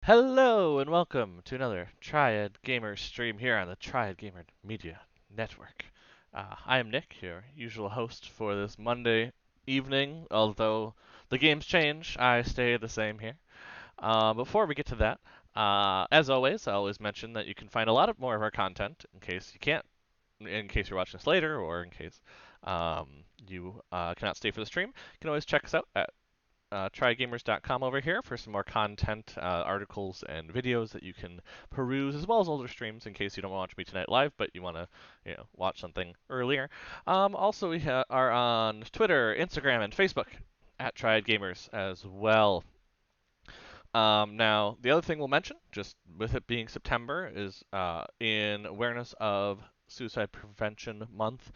Hello and welcome to another Triad Gamer stream here on the Triad Gamer Media Network. I am Nick, your usual host for this Monday evening. Although the games change, I stay the same here. Before we get to that, as always, I always mention that you can find a lot of more of our content in case you're watching this later, or in case you cannot stay for the stream. You can always check us out at trygamers.com over here for some more content, articles, and videos that you can peruse, as well as older streams in case you don't watch me tonight live, but you want to, watch something earlier. Also, we are on Twitter, Instagram, and Facebook at Triad Gamers as well. Now, the other thing we'll mention, just with it being September, is in awareness of Suicide Prevention Month.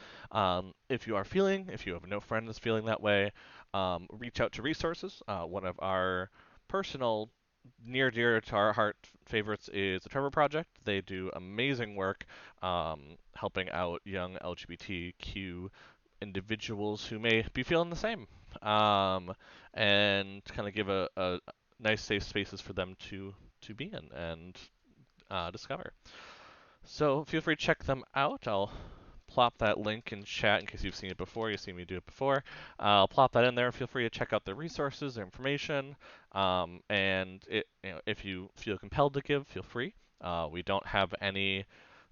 If you have no friend that's feeling that way, reach out to resources. One of our personal, near dear to our heart favorites is the Trevor Project. They do amazing work helping out young LGBTQ individuals who may be feeling the same, and kind of give a nice safe spaces for them to be in and discover. So feel free to check them out. I'll plop that link in chat in case you've seen it before. You've seen me do it before. I'll plop that in there. Feel free to check out their resources, their information, and if you feel compelled to give, feel free. We don't have any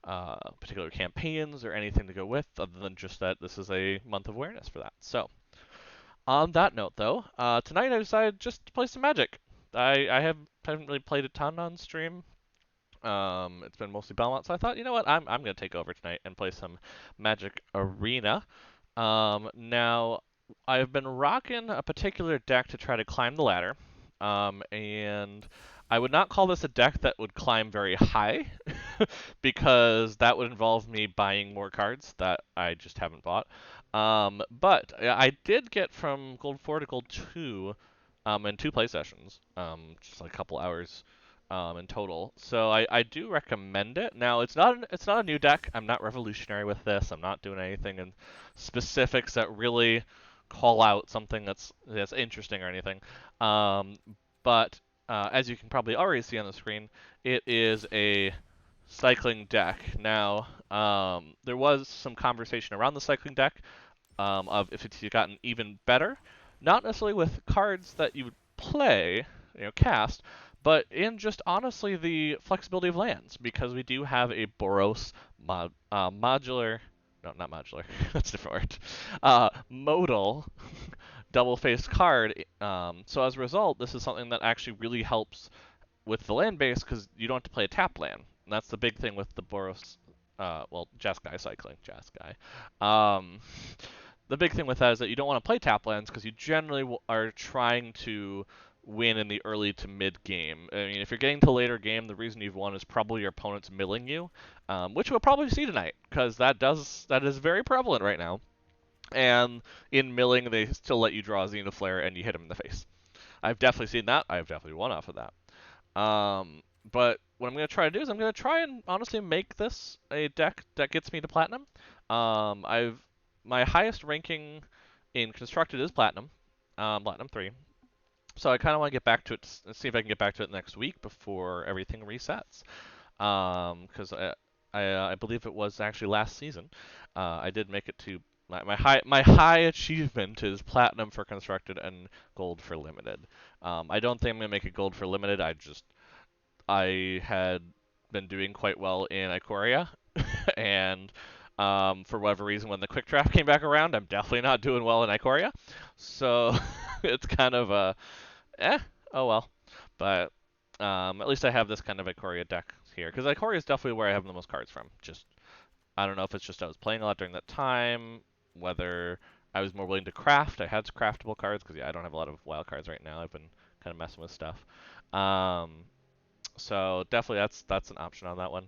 particular campaigns or anything to go with, other than just that this is a month of awareness for that. So, on that note, though, tonight I decided just to play some Magic. Haven't really played a ton on stream. It's been mostly Belmont, so I thought, you know what, I'm gonna take over tonight and play some Magic Arena. Now I've been rocking a particular deck to try to climb the ladder, and I would not call this a deck that would climb very high, because that would involve me buying more cards that I just haven't bought. But I did get from Gold 4 to Gold 2 in two play sessions, just like a couple hours in total. So I do recommend it. Now it's not a new deck. I'm not revolutionary with this. I'm not doing anything in specifics that really call out something that's interesting or anything. Um, but as you can probably already see on the screen, it is a cycling deck. Now, there was some conversation around the cycling deck of if it's gotten even better, not necessarily with cards that you would play, cast, but in just honestly the flexibility of lands, because we do have a Boros modular, no, not modular, that's a different word, modal double-faced card. So as a result, this is something that actually really helps with the land base because you don't have to play a tap land. And that's the big thing with the Boros, Jeskai Cycling, Jeskai. The big thing with that is that you don't want to play tap lands because you generally are trying to win in the early to mid game. I mean, if you're getting to later game, the reason you've won is probably your opponent's milling you, which we'll probably see tonight because that is very prevalent right now. And in milling, they still let you draw a Zenith Flare and you hit them in the face. I've definitely seen that. I've definitely won off of that. But what I'm going to try to do is I'm going to try and honestly make this a deck that gets me to platinum. I've My highest ranking in constructed is platinum, platinum 3. So I kind of want to get back to it, see if I can get back to it next week before everything resets. Because I believe it was actually last season. I did make it to my high achievement is platinum for constructed and gold for limited. I don't think I'm gonna make it gold for limited. I had been doing quite well in Ikoria, and for whatever reason, when the quick draft came back around, I'm definitely not doing well in Ikoria. So it's kind of a, oh well. But at least I have this kind of Ikoria deck here, because Ikoria is definitely where I have the most cards from. Just I don't know if it's just I was playing a lot during that time, whether I was more willing to craft. I had craftable cards because I don't have a lot of wild cards right now. I've been kind of messing with stuff. So definitely that's an option on that one.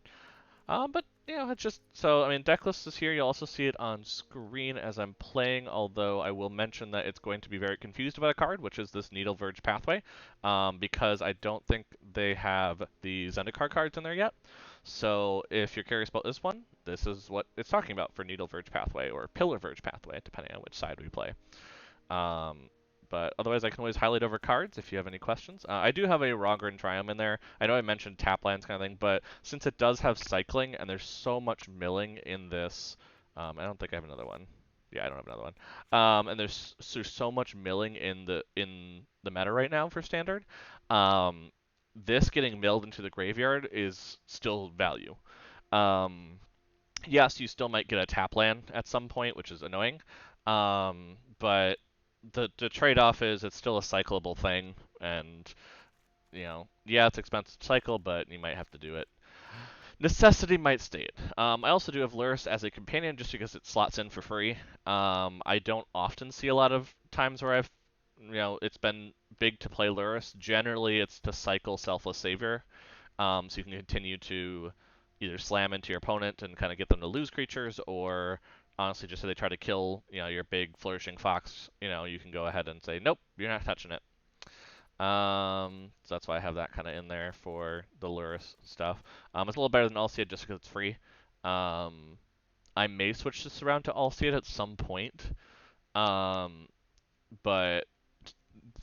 But it's just so I mean deck list is here. You'll also see it on screen as I'm playing. Although I will mention that it's going to be very confused about a card, which is this Needle Verge Pathway, because I don't think they have the Zendikar cards in there yet. So if you're curious about this one, this is what it's talking about for Needle Verge Pathway or Pillar Verge Pathway, depending on which side we play. But otherwise, I can always highlight over cards if you have any questions. I do have a Rogren Triumph in there. I know I mentioned tap lands kind of thing, but since it does have cycling and there's so much milling in this, I don't think I have another one. Yeah, I don't have another one. And there's so much milling in the meta right now for standard. This getting milled into the graveyard is still value. Yes, you still might get a tap land at some point, which is annoying. But the trade-off is it's still a cyclable thing, and yeah, it's expensive to cycle, but you might have to do it. Necessity might state. I also do have Lurrus as a companion just because it slots in for free. I don't often see a lot of times where it's been big to play Lurrus. Generally, it's to cycle Selfless Savior, so you can continue to either slam into your opponent and kind of get them to lose creatures, or honestly, just so they try to kill, your big flourishing fox, you can go ahead and say, nope, you're not touching it. So that's why I have that kind of in there for the Lurrus stuff. It's a little better than Alseid just because it's free. I may switch this around to Alseid at some point, but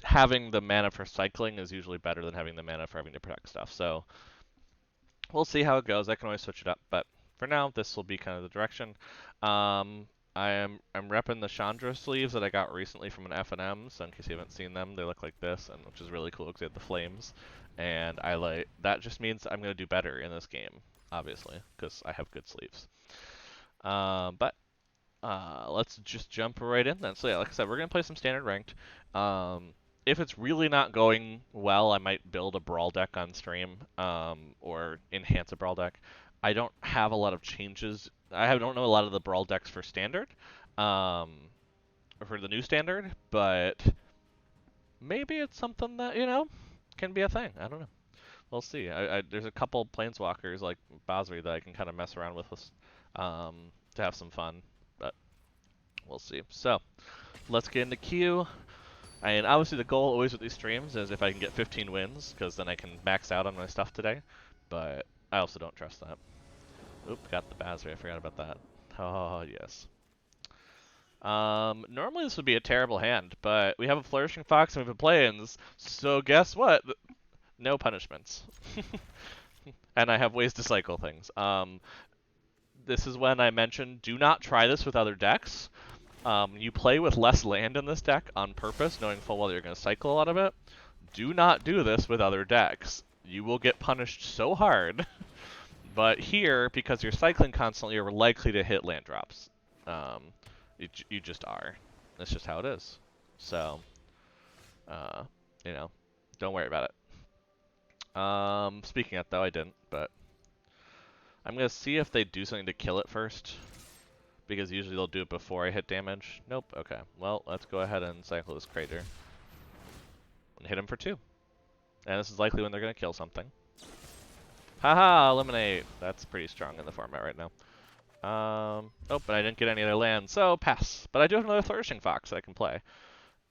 having the mana for cycling is usually better than having the mana for having to protect stuff. So we'll see how it goes. I can always switch it up, but for now, this will be kind of the direction. I'm repping the Chandra sleeves that I got recently from an F&M, so in case you haven't seen them, they look like this, and which is really cool because they have the flames. And that just means I'm going to do better in this game, obviously, because I have good sleeves. But let's just jump right in then. So yeah, like I said, we're going to play some standard ranked. If it's really not going well, I might build a brawl deck on stream, or enhance a brawl deck. I don't have a lot of changes. Don't know a lot of the brawl decks for standard, for the new standard, but maybe it's something that, can be a thing. I don't know. We'll see. There's a couple planeswalkers like Basri that I can kind of mess around with, to have some fun, but we'll see. So, let's get into queue. And obviously the goal always with these streams is if I can get 15 wins, because then I can max out on my stuff today. But I also don't trust that. Oop, got the Basri. I forgot about that. Oh, yes. Normally this would be a terrible hand, but we have a Flourishing Fox and we have a Plains, so guess what? No punishments. And I have ways to cycle things. This is when I mentioned do not try this with other decks. You play with less land in this deck on purpose, knowing full well you're going to cycle a lot of it. Do not do this with other decks. You will get punished so hard. But here, because you're cycling constantly, you're likely to hit land drops. You just are. That's just how it is. So, don't worry about it. Speaking of that, though, I didn't, but I'm going to see if they do something to kill it first. Because usually they'll do it before I hit damage. Nope. Okay. Well, let's go ahead and cycle this Crater. And hit him for 2. And this is likely when they're going to kill something. Haha! Eliminate! That's pretty strong in the format right now. Oh, but I didn't get any other land, so pass. But I do have another Flourishing Fox that I can play.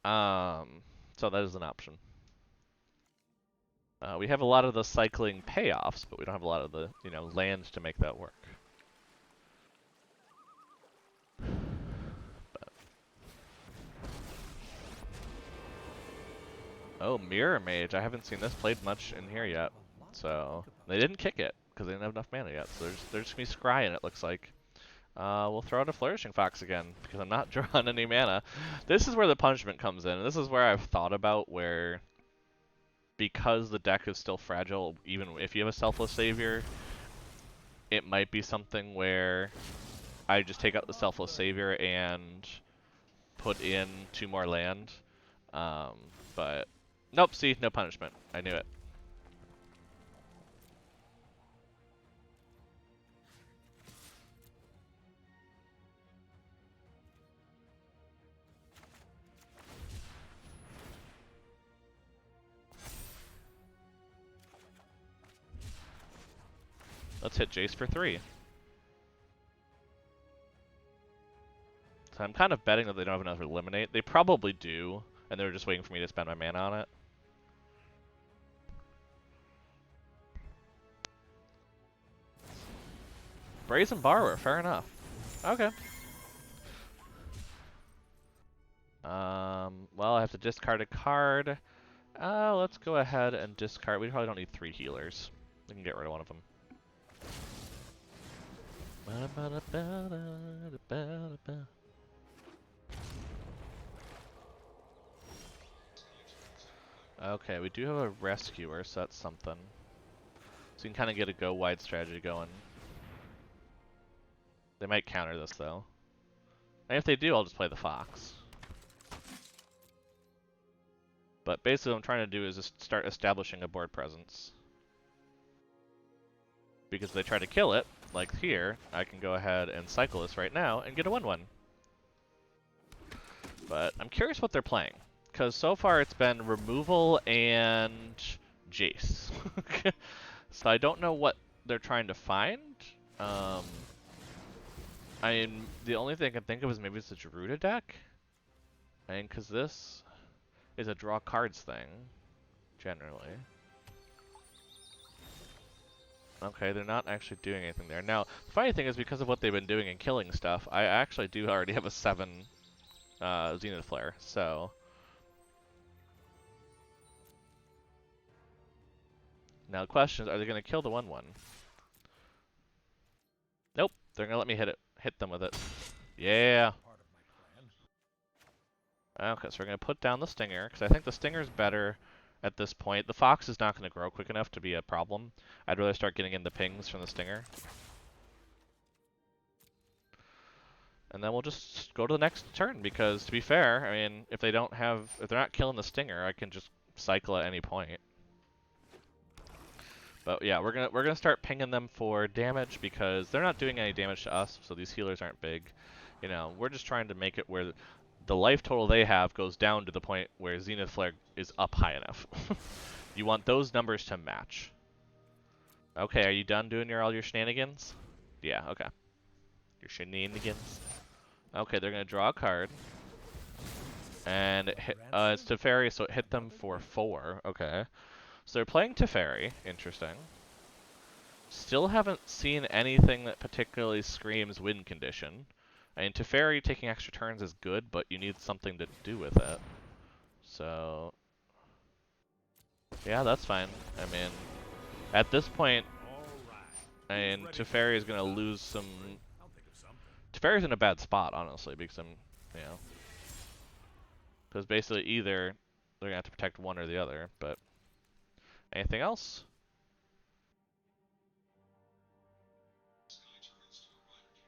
So that is an option. We have a lot of the cycling payoffs, but we don't have a lot of the, land to make that work. Oh, Mirror Mage. I haven't seen this played much in here yet. So, they didn't kick it, because they didn't have enough mana yet. So they're just going to be scrying, it looks like. We'll throw out a Flourishing Fox again, because I'm not drawing any mana. This is where the punishment comes in, and this is where I've thought about where, because the deck is still fragile, even if you have a Selfless Savior, it might be something where I just take out the Selfless Savior and put in 2 more land. But... Nope, see, no punishment. I knew it. Let's hit Jace for 3. So I'm kind of betting that they don't have enough to eliminate. They probably do, and they're just waiting for me to spend my mana on it. Brazen Borrower, fair enough. Okay. Well, I have to discard a card. Let's go ahead and discard. We probably don't need 3 healers. We can get rid of one of them. Okay, we do have a rescuer, so that's something. So you can kind of get a go wide strategy going. They might counter this though. And if they do, I'll just play the fox. But basically what I'm trying to do is just start establishing a board presence. Because if they try to kill it, like here, I can go ahead and cycle this right now and get a 1-1. But I'm curious what they're playing. Because so far it's been removal and Jace. So I don't know what they're trying to find. I mean, the only thing I can think of is maybe it's a Gerudo deck. I mean, because this is a draw cards thing, generally. Okay, they're not actually doing anything there. Now, the funny thing is because of what they've been doing and killing stuff, I actually do already have a 7 Zenith Flare, so... Now the question is, are they going to kill the 1-1? Nope, they're going to let me hit them with it. Yeah! Okay, so we're going to put down the Stinger, because I think the Stinger's better at this point. The Fox is not going to grow quick enough to be a problem. I'd rather start getting in the pings from the Stinger. And then we'll just go to the next turn, because to be fair, I mean, if they're not killing the Stinger, I can just cycle at any point. But yeah, we're gonna start pinging them for damage because they're not doing any damage to us, so these healers aren't big. You know, we're just trying to make it where the life total they have goes down to the point where Zenith Flare is up high enough. You want those numbers to match. Okay, are you done doing all your shenanigans? Yeah, okay. Your shenanigans. Okay, they're gonna draw a card. And it's Teferi, so it hit them for 4. Okay. So they're playing Teferi. Interesting. Still haven't seen anything that particularly screams win condition. I mean, Teferi taking extra turns is good, but you need something to do with it. So... yeah, that's fine. I mean, at this point, I mean, Teferi is going to lose some... Teferi's in a bad spot, honestly, because you know... because basically either they're going to have to protect one or the other, but... anything else?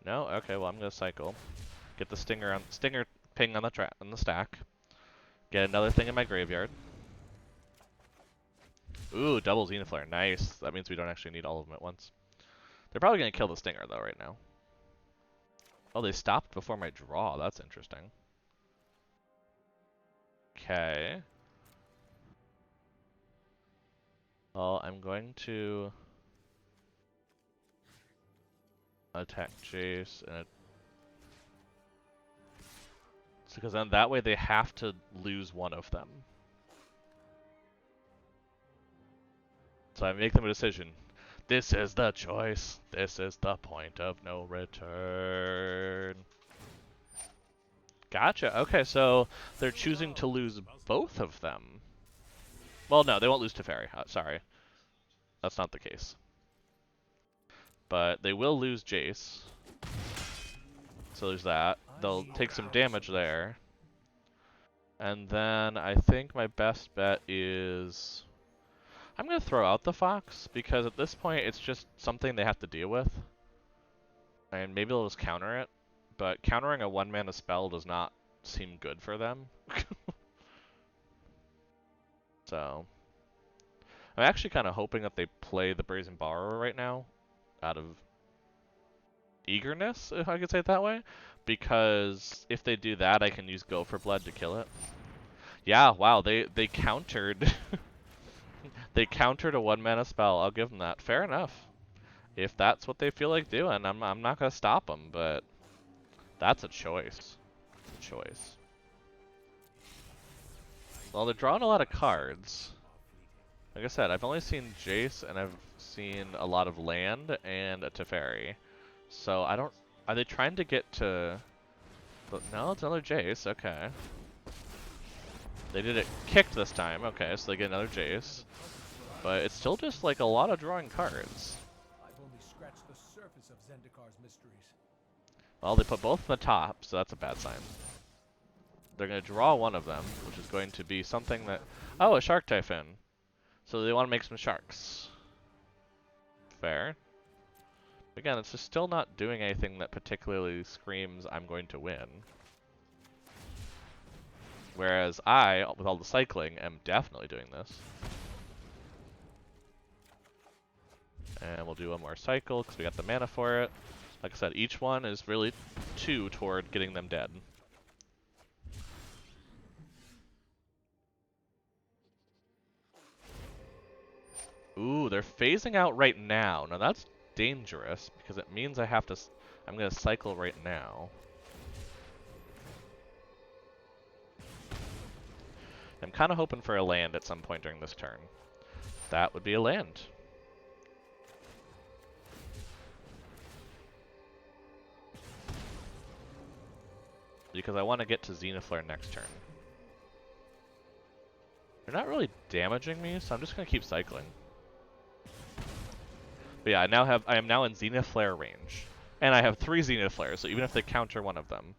No? Okay, well I'm gonna cycle. Get the Stinger ping on the stack. Get another thing in my graveyard. Ooh, double Zenith Flare. Nice. That means we don't actually need all of them at once. They're probably gonna kill the Stinger though right now. Oh, they stopped before my draw. That's interesting. Okay. Well, I'm going to attack Jace and because then that way they have to lose one of them. So I make them a decision. This is the choice. This is the point of no return. Gotcha. Okay, so they're choosing to lose both of them. Well, no, they won't lose Teferi. Sorry. That's not the case. But they will lose Jace. So there's that. They'll take some damage there. And then I think my best bet is... I'm going to throw out the Fox, because at this point it's just something they have to deal with. And maybe they'll just counter it. But countering a 1-mana spell does not seem good for them. So... I'm actually kind of hoping that they play the Brazen Borrower right now, out of eagerness, if I could say it that way. Because if they do that, I can use Go for Blood to kill it. Yeah, wow, they countered... they countered a 1-mana spell. I'll give them that. Fair enough. If that's what they feel like doing, I'm not going to stop them, but that's a choice. It's a choice. Well, they're drawing a lot of cards. Like I said, I've only seen Jace, and I've seen a lot of land and a Teferi. So I don't... are they trying to get to... no, it's another Jace, okay. They did it kicked this time. Okay, so they get another Jace. But it's still just like a lot of drawing cards. I've only scratched the surface of Zendikar's mysteries. Well, they put both in the top, so that's a bad sign. They're going to draw one of them, which is going to be something that... Oh, a Shark Typhoon. So they want to make some sharks. Fair. Again, it's just still not doing anything that particularly screams, I'm going to win. Whereas I, with all the cycling, am definitely doing this. And we'll do one more cycle, because we got the mana for it. Like I said, each one is really 2 toward getting them dead. Ooh, they're phasing out right now. Now that's dangerous, because it means I have to... I'm going to cycle right now. I'm kind of hoping for a land at some point during this turn. That would be a land. Because I want to get to Zenithflare next turn. They're not really damaging me, so I'm just going to keep cycling. But yeah, I am now in Zenithflare range. And I have 3 Zenithflares, so even if they counter one of them.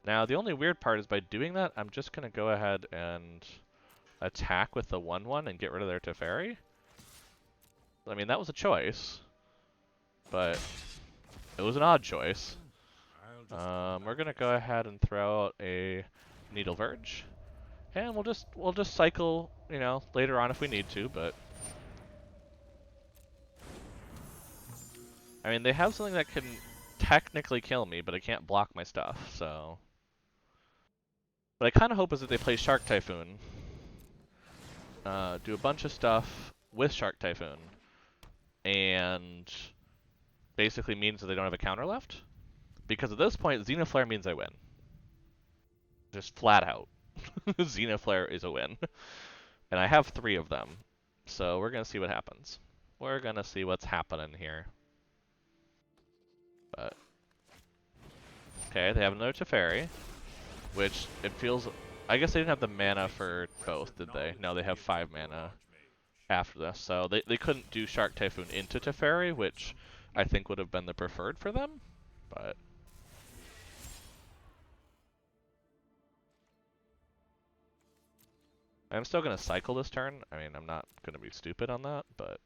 Now, the only weird part is by doing that, I'm just going to go ahead and attack with the 1/1 and get rid of their Teferi. I mean, that was a choice. But it was an odd choice. We're going to go ahead and throw out a Needle Verge. And we'll just cycle, you know, later on if we need to, but... I mean, they have something that can technically kill me, but it can't block my stuff, so... What I kind of hope is that they play Shark Typhoon. Do a bunch of stuff with Shark Typhoon. And basically means that they don't have a counter left. Because at this point, Zenithflare means I win. Just flat out. Zenithflare is a win. And I have 3 of them. So we're going to see what happens. We're going to see what's happening here. But okay, they have another Teferi, which it feels... I guess they didn't have the mana for both, did they? No, they have 5 mana after this. So they couldn't do Shark Typhoon into Teferi, which I think would have been the preferred for them. But... I'm still going to cycle this turn. I mean, I'm not going to be stupid on that, but...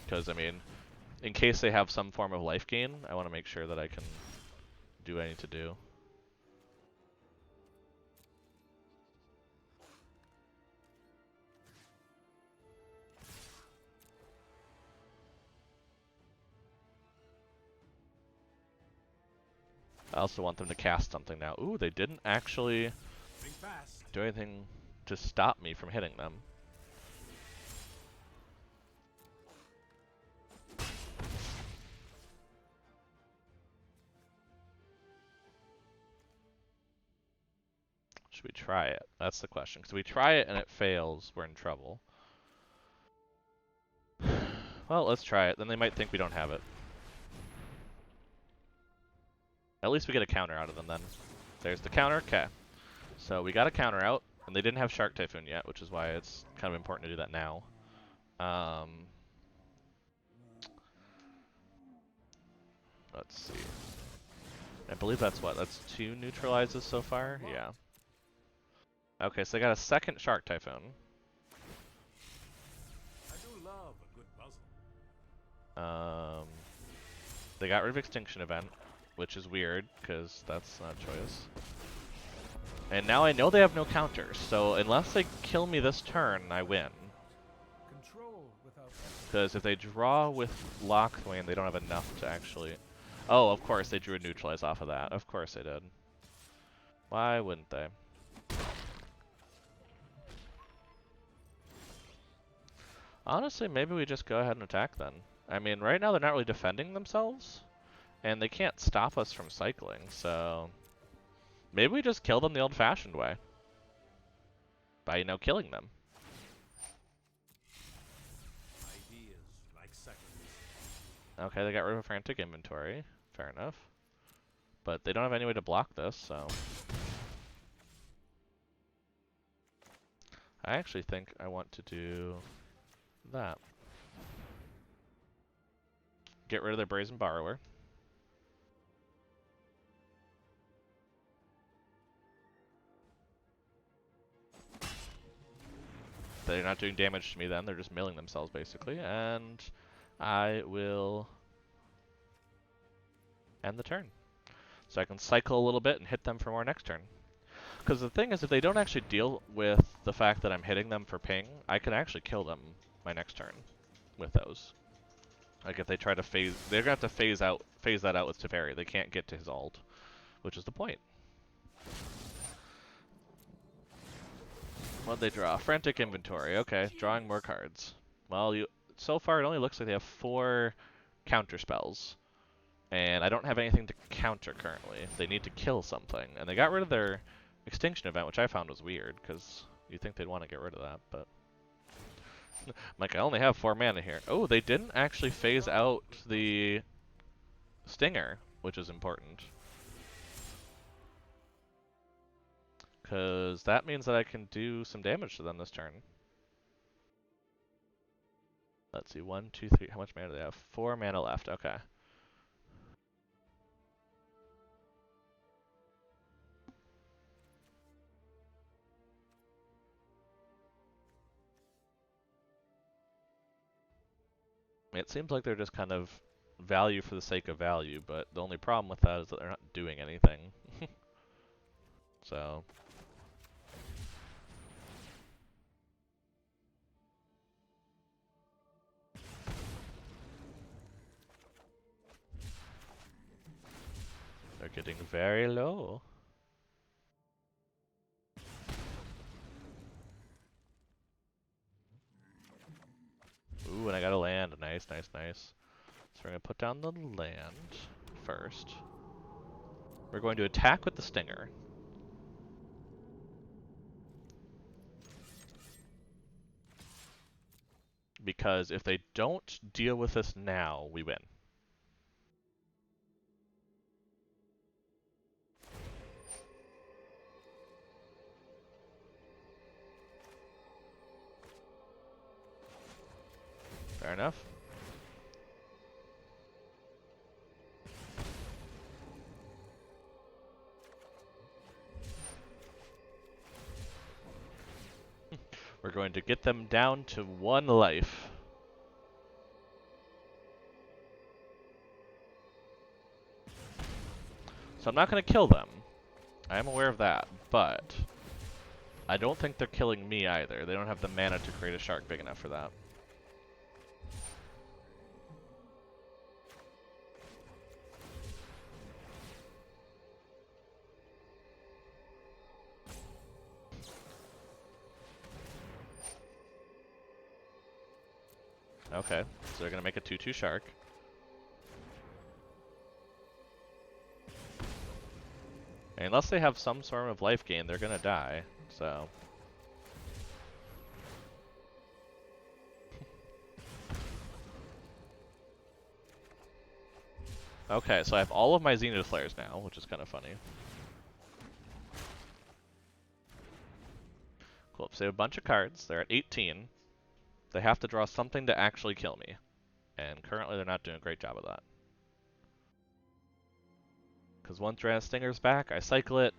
Because, I mean, in case they have some form of life gain, I want to make sure that I can do what I need to do. I also want them to cast something now. Ooh, they didn't actually do anything to stop me from hitting them. Should we try it? That's the question. Because if we try it and it fails, we're in trouble. Well, let's try it. Then they might think we don't have it. At least we get a counter out of them then. There's the counter. Okay. So we got a counter out, and they didn't have Shark Typhoon yet, which is why it's kind of important to do that now. Let's see. I believe that's what? That's 2 neutralizes so far? Yeah. Okay, so they got a second Shark Typhoon. I do love a good puzzle. They got rid of Extinction Event, which is weird, because that's not a choice. And now I know they have no counters, so unless they kill me this turn, I win. Because if they draw with Lockthwain, they don't have enough to actually... Oh, of course, they drew a Neutralize off of that. Of course they did. Why wouldn't they? Honestly, maybe we just go ahead and attack then. I mean, right now they're not really defending themselves, and they can't stop us from cycling, so... Maybe we just kill them the old-fashioned way. By, you know, killing them. Okay, they got rid of a Frantic Inventory. Fair enough. But they don't have any way to block this, so... I actually think I want to do that. Get rid of their Brazen Borrower. They're not doing damage to me then, they're just milling themselves basically, and I will end the turn. So I can cycle a little bit and hit them for more next turn. Because the thing is, if they don't actually deal with the fact that I'm hitting them for ping, I can actually kill them my next turn with those. Like if they try to phase, they're gonna have to phase that out with Teferi. They can't get to his ult, which is the point. What'd they draw? Frantic Inventory. Okay, drawing more cards. Well, so far it only looks like they have 4 counter spells. And I don't have anything to counter currently. They need to kill something. And they got rid of their Extinction event, which I found was weird, because you'd think they'd want to get rid of that, but... like, I only have 4 mana here. Oh, they didn't actually phase out the Stinger, which is important. Because that means that I can do some damage to them this turn. Let's see, 1, 2, 3, how much mana do they have? 4 mana left, okay. It seems like they're just kind of value for the sake of value, but the only problem with that is that they're not doing anything. So... they're getting very low. Ooh, and I got a land. Nice, nice, nice. So we're going to put down the land first. We're going to attack with the Stinger. Because if they don't deal with this now, we win. Fair enough. We're going to get them down to 1 life. So I'm not going to kill them. I am aware of that, but I don't think they're killing me either. They don't have the mana to create a shark big enough for that. Okay, so they're going to make a 2/2 shark. And unless they have some sort of life gain, they're going to die, so... Okay, so I have all of my Zenith Flares now, which is kind of funny. Cool, so they have a bunch of cards. They're at 18. They have to draw something to actually kill me. And currently they're not doing a great job of that. Because once Drana Stinger's back, I cycle it.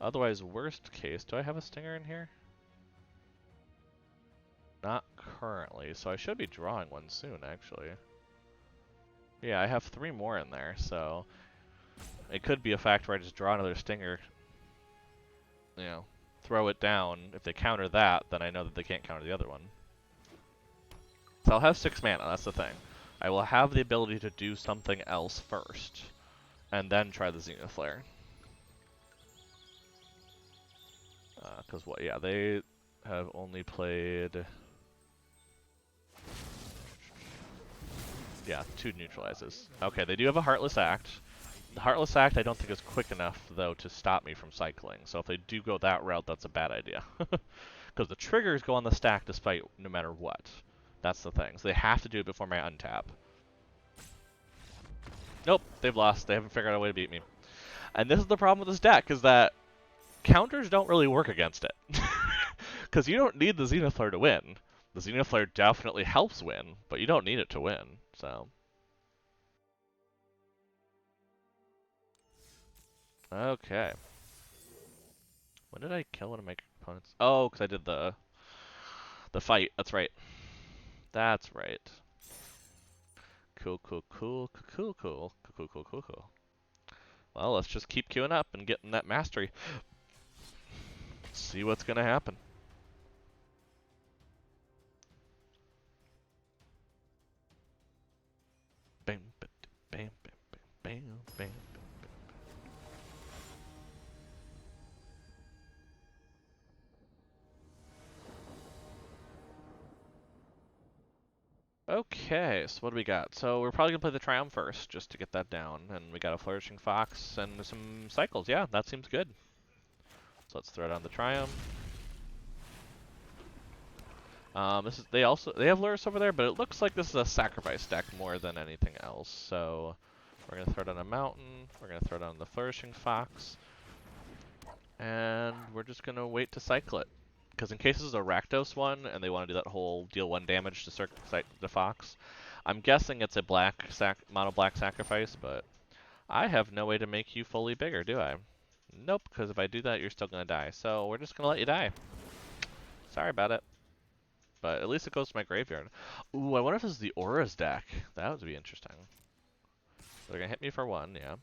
Otherwise, worst case, do I have a Stinger in here? Not currently, so I should be drawing one soon, actually. Yeah, I have 3 more in there, so... it could be a fact where I just draw another Stinger. You know, throw it down. If they counter that, then I know that they can't counter the other one. So I'll have 6 mana, that's the thing. I will have the ability to do something else first, and then try the Zenith Flare. Because what? Yeah, they have only played... yeah, 2 neutralizes. Okay, they do have a Heartless Act. The Heartless Act I don't think is quick enough, though, to stop me from cycling. So if they do go that route, that's a bad idea. Because the triggers go on the stack despite no matter what. That's the thing. So they have to do it before my untap. Nope, they've lost. They haven't figured out a way to beat me. And this is the problem with this deck, is that counters don't really work against it. Because you don't need the Zenithlar to win. The Zenithlar definitely helps win, but you don't need it to win, so... Okay. When did I kill one of my opponents? Oh, because I did the fight. That's right. That's right. Cool, cool, cool, cool, cool, cool, cool, cool, cool. Well, let's just keep queuing up and getting that mastery. See what's gonna happen. Bam, bam, bam, bam, bam, bam. Okay, so what do we got? So we're probably gonna play the Triumph first, just to get that down. And we got a Flourishing Fox and some cycles. Yeah, that seems good. So let's throw down the Triumph. They have Lurrus over there, but it looks like this is a sacrifice deck more than anything else. So we're gonna throw down a Mountain. We're gonna throw down the Flourishing Fox, and we're just gonna wait to cycle it. Because in case this is a Rakdos one, and they want to do that whole deal 1 damage to the Fox, I'm guessing it's a mono black sacrifice, but I have no way to make you fully bigger, do I? Nope, because if I do that, you're still gonna die. So we're just gonna let you die. Sorry about it. But at least it goes to my graveyard. Ooh, I wonder if this is the Auras deck. That would be interesting. They're gonna hit me for 1, yeah.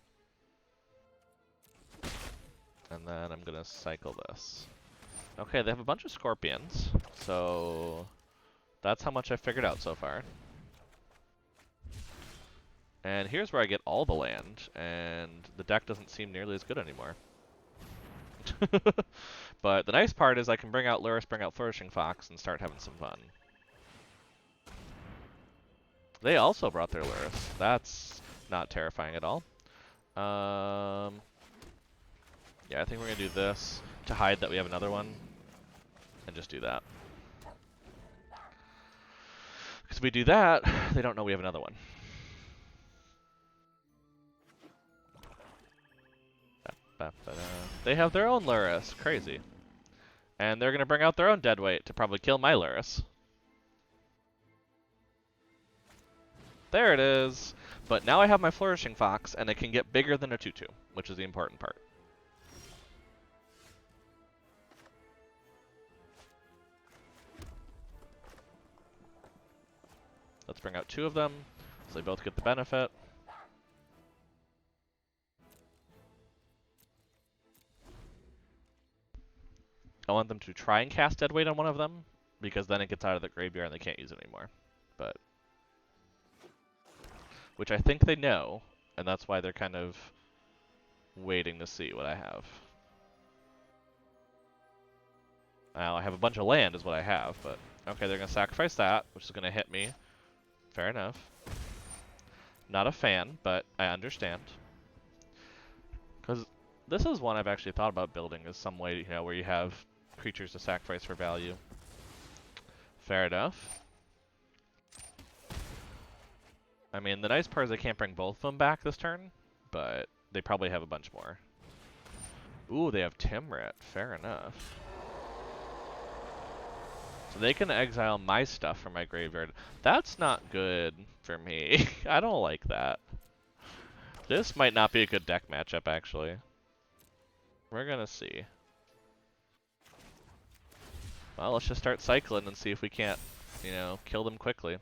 And then I'm gonna cycle this. Okay, they have a bunch of Scorpions, so that's how much I've figured out so far. And here's where I get all the land, and the deck doesn't seem nearly as good anymore. But the nice part is I can bring out Lurrus, bring out Flourishing Fox, and start having some fun. They also brought their Lurrus. That's not terrifying at all. Yeah, I think we're going to do this to hide that we have another one, and just do that. Because if we do that, they don't know we have another one. They have their own Lurrus. Crazy. And they're going to bring out their own Deadweight to probably kill my Lurrus. There it is. But now I have my Flourishing Fox, and it can get bigger than a 2/2, which is the important part. Let's bring out 2 of them, so they both get the benefit. I want them to try and cast Deadweight on one of them, because then it gets out of the graveyard and they can't use it anymore. But which I think they know, and that's why they're kind of waiting to see what I have. Now, I have a bunch of land is what I have, but okay, they're going to sacrifice that, which is going to hit me. Fair enough. Not a fan, but I understand. Because this is one I've actually thought about building, is some way, you know, where you have creatures to sacrifice for value. Fair enough. I mean, the nice part is I can't bring both of them back this turn, but they probably have a bunch more. Ooh, they have Timrit. Fair enough. So they can exile my stuff from my graveyard. That's not good for me. I don't like that. This might not be a good deck matchup, actually. We're gonna see. Well, let's just start cycling and see if we can't, you know, kill them quickly.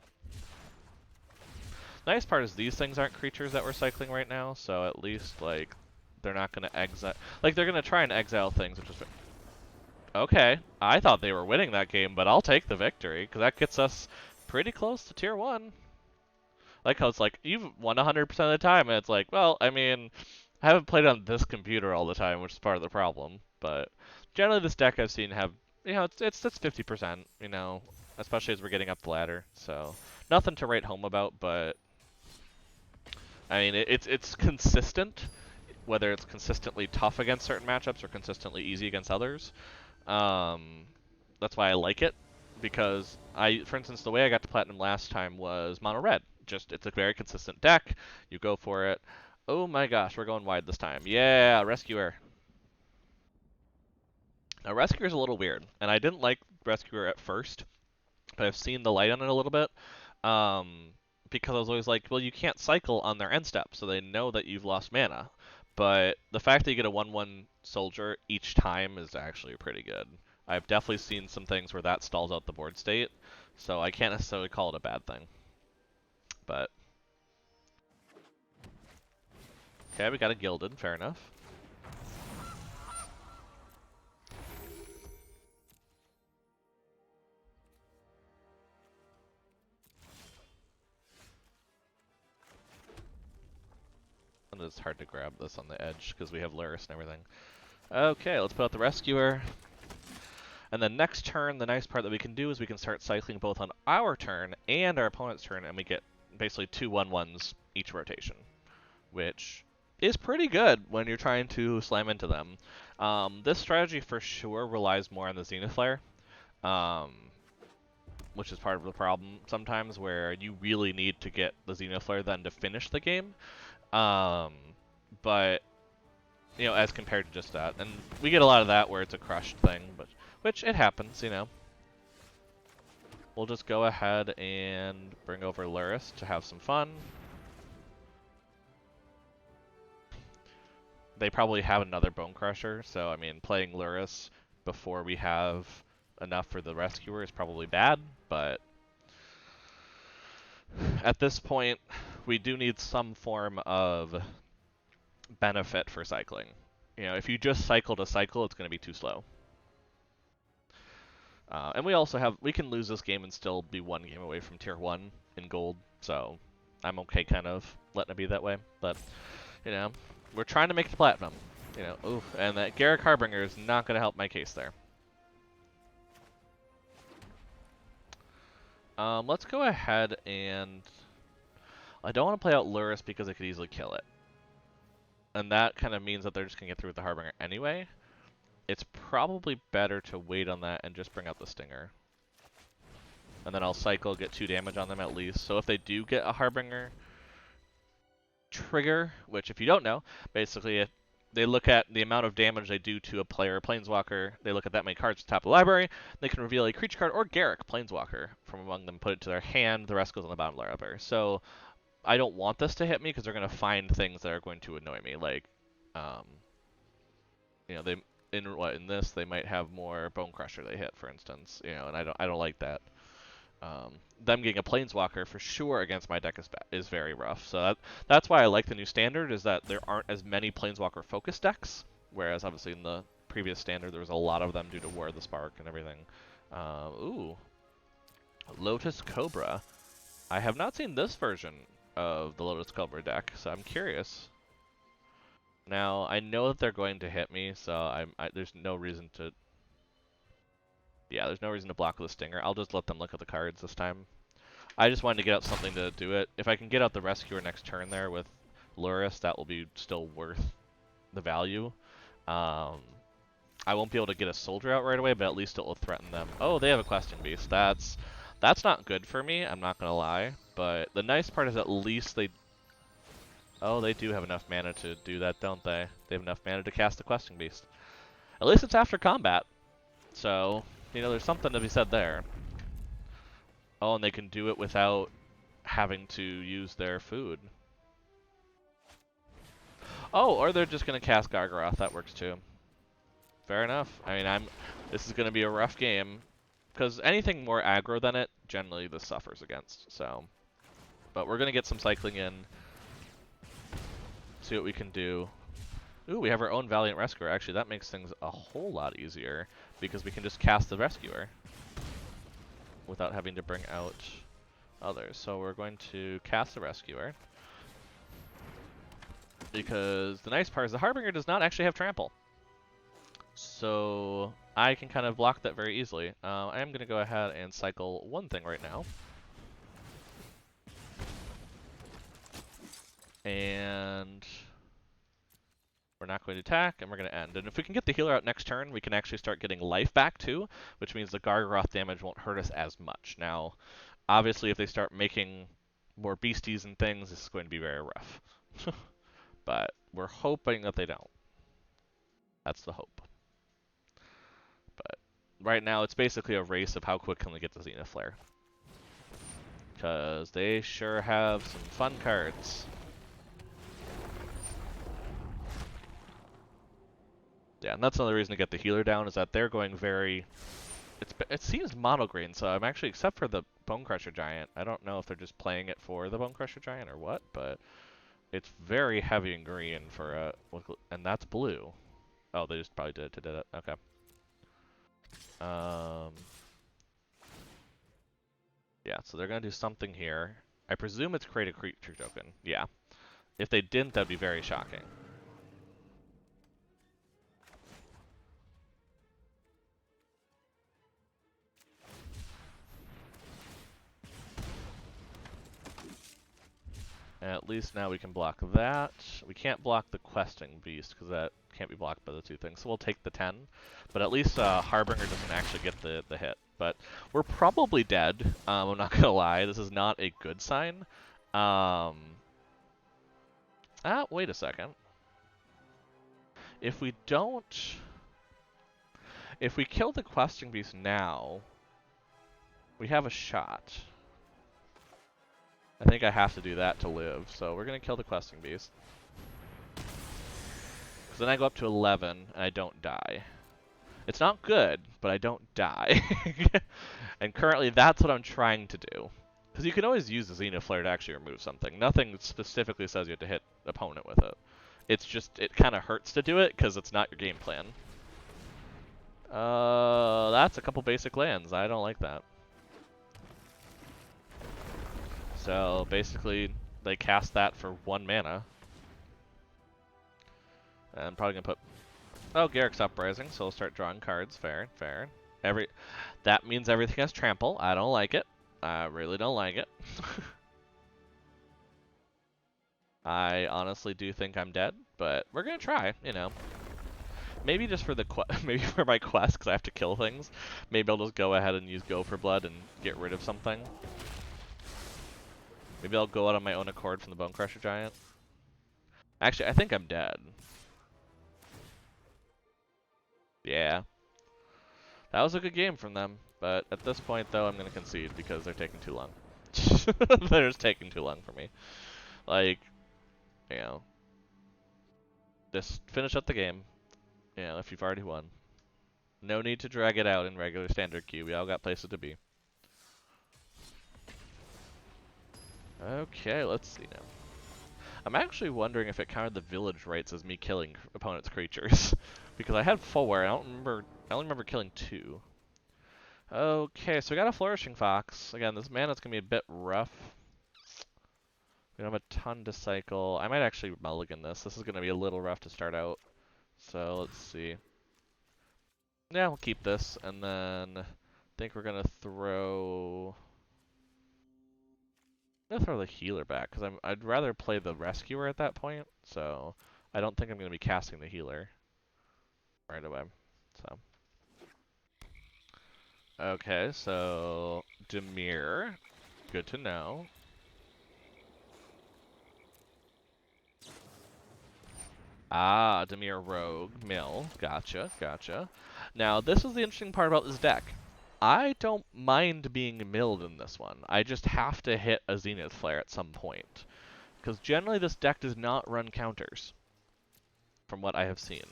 Nice part is these things aren't creatures that we're cycling right now, so at least, like, they're not gonna exile. Like, they're gonna try and exile things, which is. Okay, I thought they were winning that game, but I'll take the victory, because that gets us pretty close to tier 1. Like how it's like, you've won 100% of the time, and it's like, well, I mean, I haven't played on this computer all the time, which is part of the problem, but generally this deck I've seen have, you know, it's 50%, you know, especially as we're getting up the ladder, so nothing to write home about, but I mean, it's consistent, whether it's consistently tough against certain matchups or consistently easy against others. That's why I like it, because for instance, the way I got to Platinum last time was mono red, Just it's a very consistent deck. You go for it. Oh my gosh, we're going wide this time. Yeah, Rescuer. Now Rescuer's a little weird, and I didn't like Rescuer at first, but I've seen the light on it a little bit. Um, because I was always like, well, you can't cycle on their end step, so they know that you've lost mana. But the fact that you get a 1/1 soldier each time is actually pretty good. I've definitely seen some things where that stalls out the board state, so I can't necessarily call it a bad thing. But okay, we got a Gilded, fair enough. And it's hard to grab this on the edge because we have Luris and everything. Okay, let's put out the Rescuer. And then next turn, the nice part that we can do is we can start cycling both on our turn and our opponent's turn, and we get basically 2 1/1s each rotation, which is pretty good when you're trying to slam into them. This strategy for sure relies more on the Zenith Flare, which is part of the problem sometimes, where you really need to get the Zenith Flare then to finish the game. But you know, as compared to just that. And we get a lot of that where it's a crushed thing, but which it happens, you know. We'll just go ahead and bring over Luris to have some fun. They probably have another Bone Crusher, so I mean, playing Luris before we have enough for the Rescuer is probably bad, but at this point, we do need some form of benefit for cycling. You know, if you just cycle to cycle, it's going to be too slow. And we also have, we can lose this game and still be 1 game away from tier 1 in gold, so I'm okay kind of letting it be that way. But, you know, we're trying to make the platinum, you know, oof, and that Garruk Harbinger is not going to help my case there. Let's go ahead and, I don't want to play out Luris because I could easily kill it. And that kind of means that they're just going to get through with the Harbinger anyway. It's probably better to wait on that and just bring out the Stinger. And then I'll cycle, get 2 damage on them at least. So if they do get a Harbinger trigger, which if you don't know, basically if they look at the amount of damage they do to a player or Planeswalker, they look at that many cards at the top of the library, they can reveal a creature card or Garruk Planeswalker from among them, put it to their hand, the rest goes on the bottom of the library. So I don't want this to hit me because they're going to find things that are going to annoy me, like, you know, they in this they might have more Bone Crusher they hit, for instance, you know, and I don't like that. Them getting a Planeswalker for sure against my deck is very rough. So that's why I like the new standard, is that there aren't as many Planeswalker focus decks, whereas obviously in the previous standard there was a lot of them due to War of the Spark and everything. Ooh, Lotus Cobra. I have not seen this version of the Lotus Cobra deck, so I'm curious. Now, I know that they're going to hit me, so there's no reason to... Yeah, there's no reason to block with a Stinger. I'll just let them look at the cards this time. I just wanted to get out something to do it. If I can get out the Rescuer next turn there with Luris, that will be still worth the value. I won't be able to get a Soldier out right away, but at least it will threaten them. Oh, they have a Questing Beast. That's not good for me, I'm not going to lie. But the nice part is at least they... Oh, they do have enough mana to do that, don't they? They have enough mana to cast the Questing Beast. At least it's after combat. So, you know, there's something to be said there. Oh, and they can do it without having to use their food. Oh, or they're just going to cast Gargaroth. That works too. Fair enough. I mean, this is going to be a rough game. Because anything more aggro than it, generally this suffers against. So, but we're going to get some cycling in. See what we can do. Ooh, we have our own Valiant Rescuer. Actually, that makes things a whole lot easier, because we can just cast the Rescuer without having to bring out others. So we're going to cast the Rescuer, because the nice part is the Harbinger does not actually have Trample. So I can kind of block that very easily. I am going to go ahead and cycle one thing right now. And we're not going to attack, and we're going to end. And if we can get the healer out next turn, we can actually start getting life back too, which means the Gargaroth damage won't hurt us as much. Now, obviously, if they start making more beasties and things, this is going to be very rough. But we're hoping that they don't. That's the hope. But right now, it's basically a race of how quick can we get the Zenith Flare. Because they sure have some fun cards. Yeah, and that's another reason to get the healer down, is that they're going very... It seems mono green, so I'm actually, except for the Bone Crusher Giant, I don't know if they're just playing it for the Bone Crusher Giant or what, but it's very heavy in green for a... And that's blue. Oh, they just probably did it. Okay. Yeah, so they're going to do something here. I presume it's create a creature token. Yeah. If they didn't, that'd be very shocking. And at least now we can block that. We can't block the questing beast, because that can't be blocked by the two things. So we'll take the 10. But at least Harbinger doesn't actually get the hit. But we're probably dead. I'm not going to lie. This is not a good sign. Wait a second. If we don't... If we kill the questing beast now, we have a shot. I think I have to do that to live, so we're going to kill the questing beast. Because then I go up to 11, and I don't die. It's not good, but I don't die. And currently, that's what I'm trying to do. Because you can always use the Zenith Flare to actually remove something. Nothing specifically says you have to hit opponent with it. It's just, it kind of hurts to do it, because it's not your game plan. That's a couple basic lands. I don't like that. So basically, they cast that for 1 mana. And I'm probably gonna put... Oh, Garrick's Uprising, so we'll start drawing cards. Fair, fair. That means everything has trample. I don't like it. I really don't like it. I honestly do think I'm dead, but we're gonna try, you know. Maybe just for the maybe for my quest, because I have to kill things. Maybe I'll just go ahead and use Go for Blood and get rid of something. Maybe I'll go out on my own accord from the Bone Crusher Giant. Actually, I think I'm dead. Yeah. That was a good game from them, but at this point, though, I'm going to concede because they're taking too long. They're just taking too long for me. Like, you know, just finish up the game, you know, if you've already won. No need to drag it out in regular standard queue. We all got places to be. Okay, let's see now. I'm actually wondering if it counted the village rights as me killing opponent's creatures. Because I had 4, I only remember killing 2. Okay, so we got a Flourishing Fox. Again, this mana's gonna be a bit rough. We don't have a ton to cycle. I might actually mulligan this. This is gonna be a little rough to start out. So let's see. Yeah, we'll keep this, and then I think we're gonna throw... I'm gonna throw the healer back, because I'd rather play the rescuer at that point, so I don't think I'm gonna be casting the healer right away. So okay, so Dimir, good to know. Ah, Dimir Rogue, Mill, gotcha, gotcha. Now, this is the interesting part about this deck. I don't mind being milled in this one. I just have to hit a Zenith Flare at some point. Because generally this deck does not run counters, from what I have seen.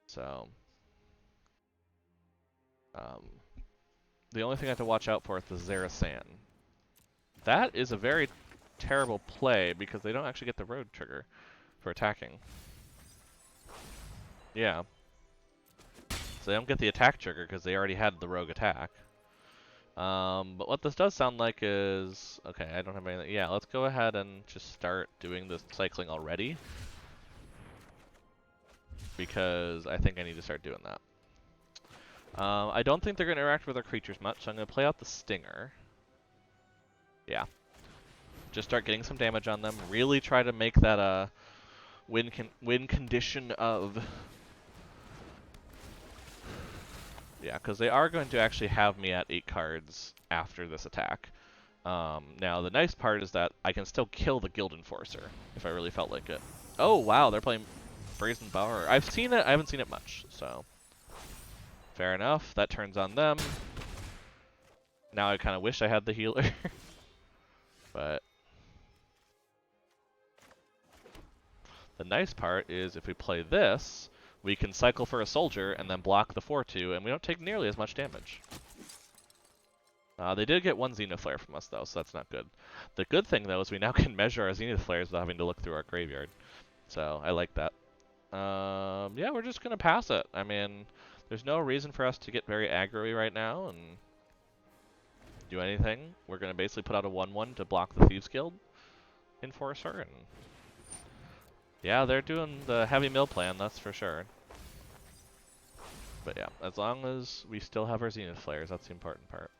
So, the only thing I have to watch out for is the Zerasan. That is a very terrible play, because they don't actually get the road trigger for attacking. Yeah. So they don't get the attack trigger because they already had the rogue attack. But what this does sound like is... Okay, I don't have anything. Yeah, let's go ahead and just start doing this cycling already. Because I think I need to start doing that. I don't think they're going to interact with our creatures much, so I'm going to play out the Stinger. Yeah. Just start getting some damage on them. Really try to make that a win condition of... Yeah, because they are going to actually have me at 8 cards after this attack. Now the nice part is that I can still kill the Guild Enforcer if I really felt like it. Oh wow, they're playing Brazen Bower. I've seen it, I haven't seen it much, so fair enough. That turns on them. Now I kind of wish I had the healer, but the nice part is if we play this, we can cycle for a soldier and then block the 4-2, and we don't take nearly as much damage. They did get one Zenith Flare from us, though, so that's not good. The good thing, though, is we now can measure our Zenith Flares without having to look through our graveyard. So, I like that. Yeah, we're just going to pass it. I mean, there's no reason for us to get very aggro-y right now and do anything. We're going to basically put out a 1-1 to block the Thieves Guild Enforcer, and yeah, they're doing the heavy mill plan, that's for sure. But yeah, as long as we still have our Zenith Flares, that's the important part.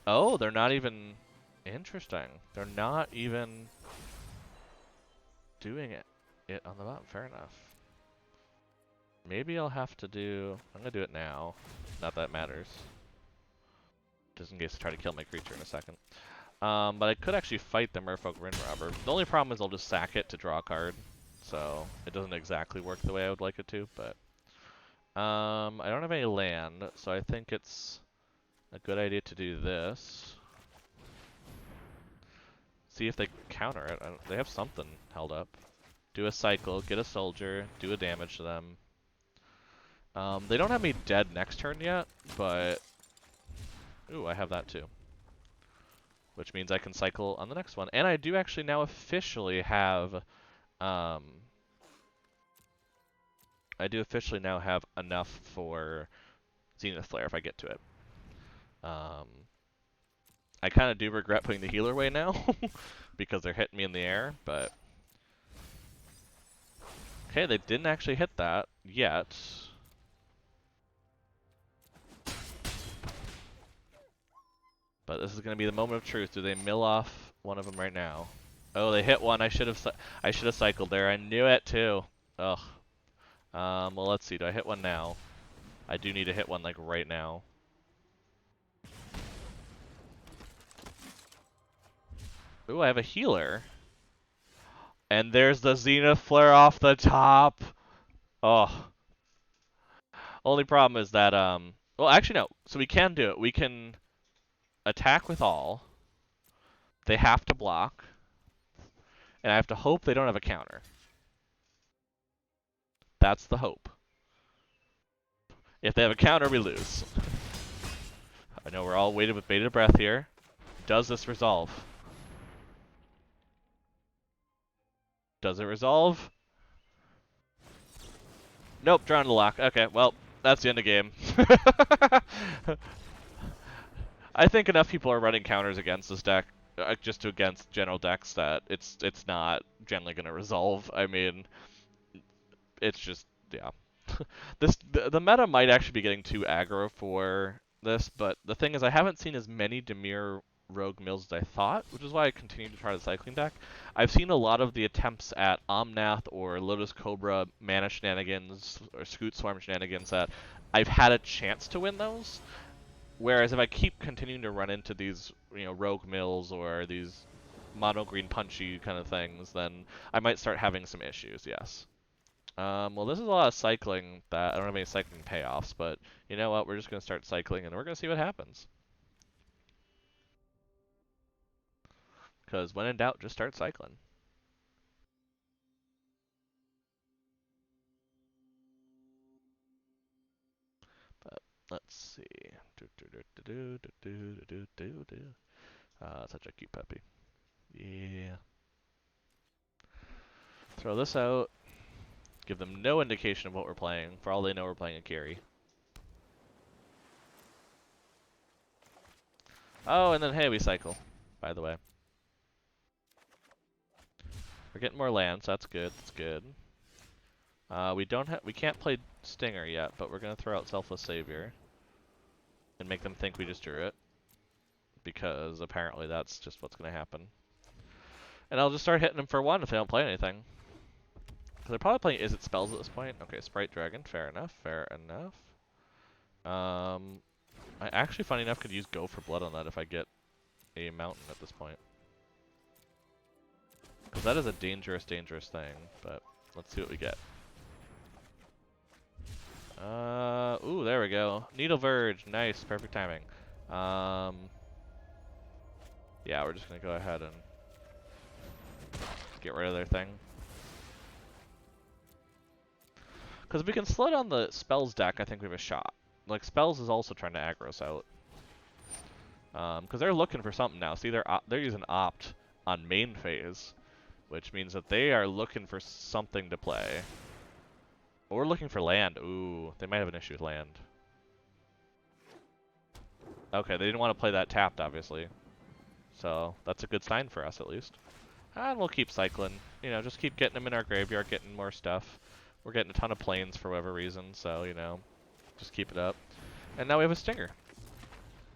Oh, they're not even... Interesting. They're not even doing it on the bottom. Fair enough. Maybe I'll have to do... I'm going to do it now. Not that it matters. Just in case I try to kill my creature in a second. But I could actually fight the Merfolk Rin Robber. The only problem is I'll just sack it to draw a card. So it doesn't exactly work the way I would like it to, but... I don't have any land, so I think it's a good idea to do this. See if they counter it. They have something held up. Do a cycle, get a soldier, do a damage to them. They don't have me dead next turn yet, but... Ooh, I have that too. Which means I can cycle on the next one. And I do actually now officially have... I do officially now have enough for Zenith Flare if I get to it. I kind of do regret putting the healer away now, because they're hitting me in the air, but... Okay, they didn't actually hit that yet. But this is going to be the moment of truth. Do they mill off one of them right now? Oh, they hit one. I should have cycled there. I knew it too. Ugh. Well, let's see. Do I hit one now? I do need to hit one like right now. Ooh, I have a healer. And there's the Zenith Flare off the top. Oh. Only problem is that, well, actually, no. So we can do it. We can attack with all. They have to block. And I have to hope they don't have a counter. That's the hope. If they have a counter, we lose. I know we're all waiting with bated breath here. Does this resolve? Does it resolve? Nope, drawn to lock. Okay, well, that's the end of game. I think enough people are running counters against this deck, just against general decks, that it's not generally going to resolve. I mean, it's just, yeah. The meta might actually be getting too aggro for this, but the thing is I haven't seen as many Dimir Rogue Mills as I thought, which is why I continue to try the cycling deck. I've seen a lot of the attempts at Omnath or Lotus Cobra mana shenanigans or Scoot Swarm shenanigans that I've had a chance to win those. Whereas if I keep continuing to run into these, Rogue Mills or these mono green punchy kind of things, then I might start having some issues, yes. Well, this is a lot of cycling that I don't have any cycling payoffs, but you know what? We're just going to start cycling and we're going to see what happens. Because when in doubt, just start cycling. But let's see. Such a cute puppy. Yeah. Throw this out. Give them no indication of what we're playing. For all they know, we're playing a carry. Oh, and then hey, we cycle, by the way. We're getting more land, so that's good. That's good. We can't play Stinger yet, but we're gonna throw out Selfless Savior and make them think we just drew it, because apparently that's just what's gonna happen. And I'll just start hitting them for one if they don't play anything. Because they're probably playing Is It Spells at this point. Okay, Sprite Dragon, fair enough, fair enough. I actually, funny enough, could use Go for Blood on that if I get a mountain at this point. Because that is a dangerous, dangerous thing, but let's see what we get. Ooh, there we go. Needle Verge, nice, perfect timing. Yeah, we're just gonna go ahead and get rid of their thing. Because if we can slow down the spells deck, I think we have a shot. Like, spells is also trying to aggro us out. Because they're looking for something now. See, they're using Opt on main phase, which means that they are looking for something to play. Or we're looking for land. Ooh, they might have an issue with land. Okay, they didn't want to play that tapped, obviously. So, that's a good sign for us, at least. And we'll keep cycling. You know, just keep getting them in our graveyard, getting more stuff. We're getting a ton of planes for whatever reason, so, you know, just keep it up. And now we have a Stinger.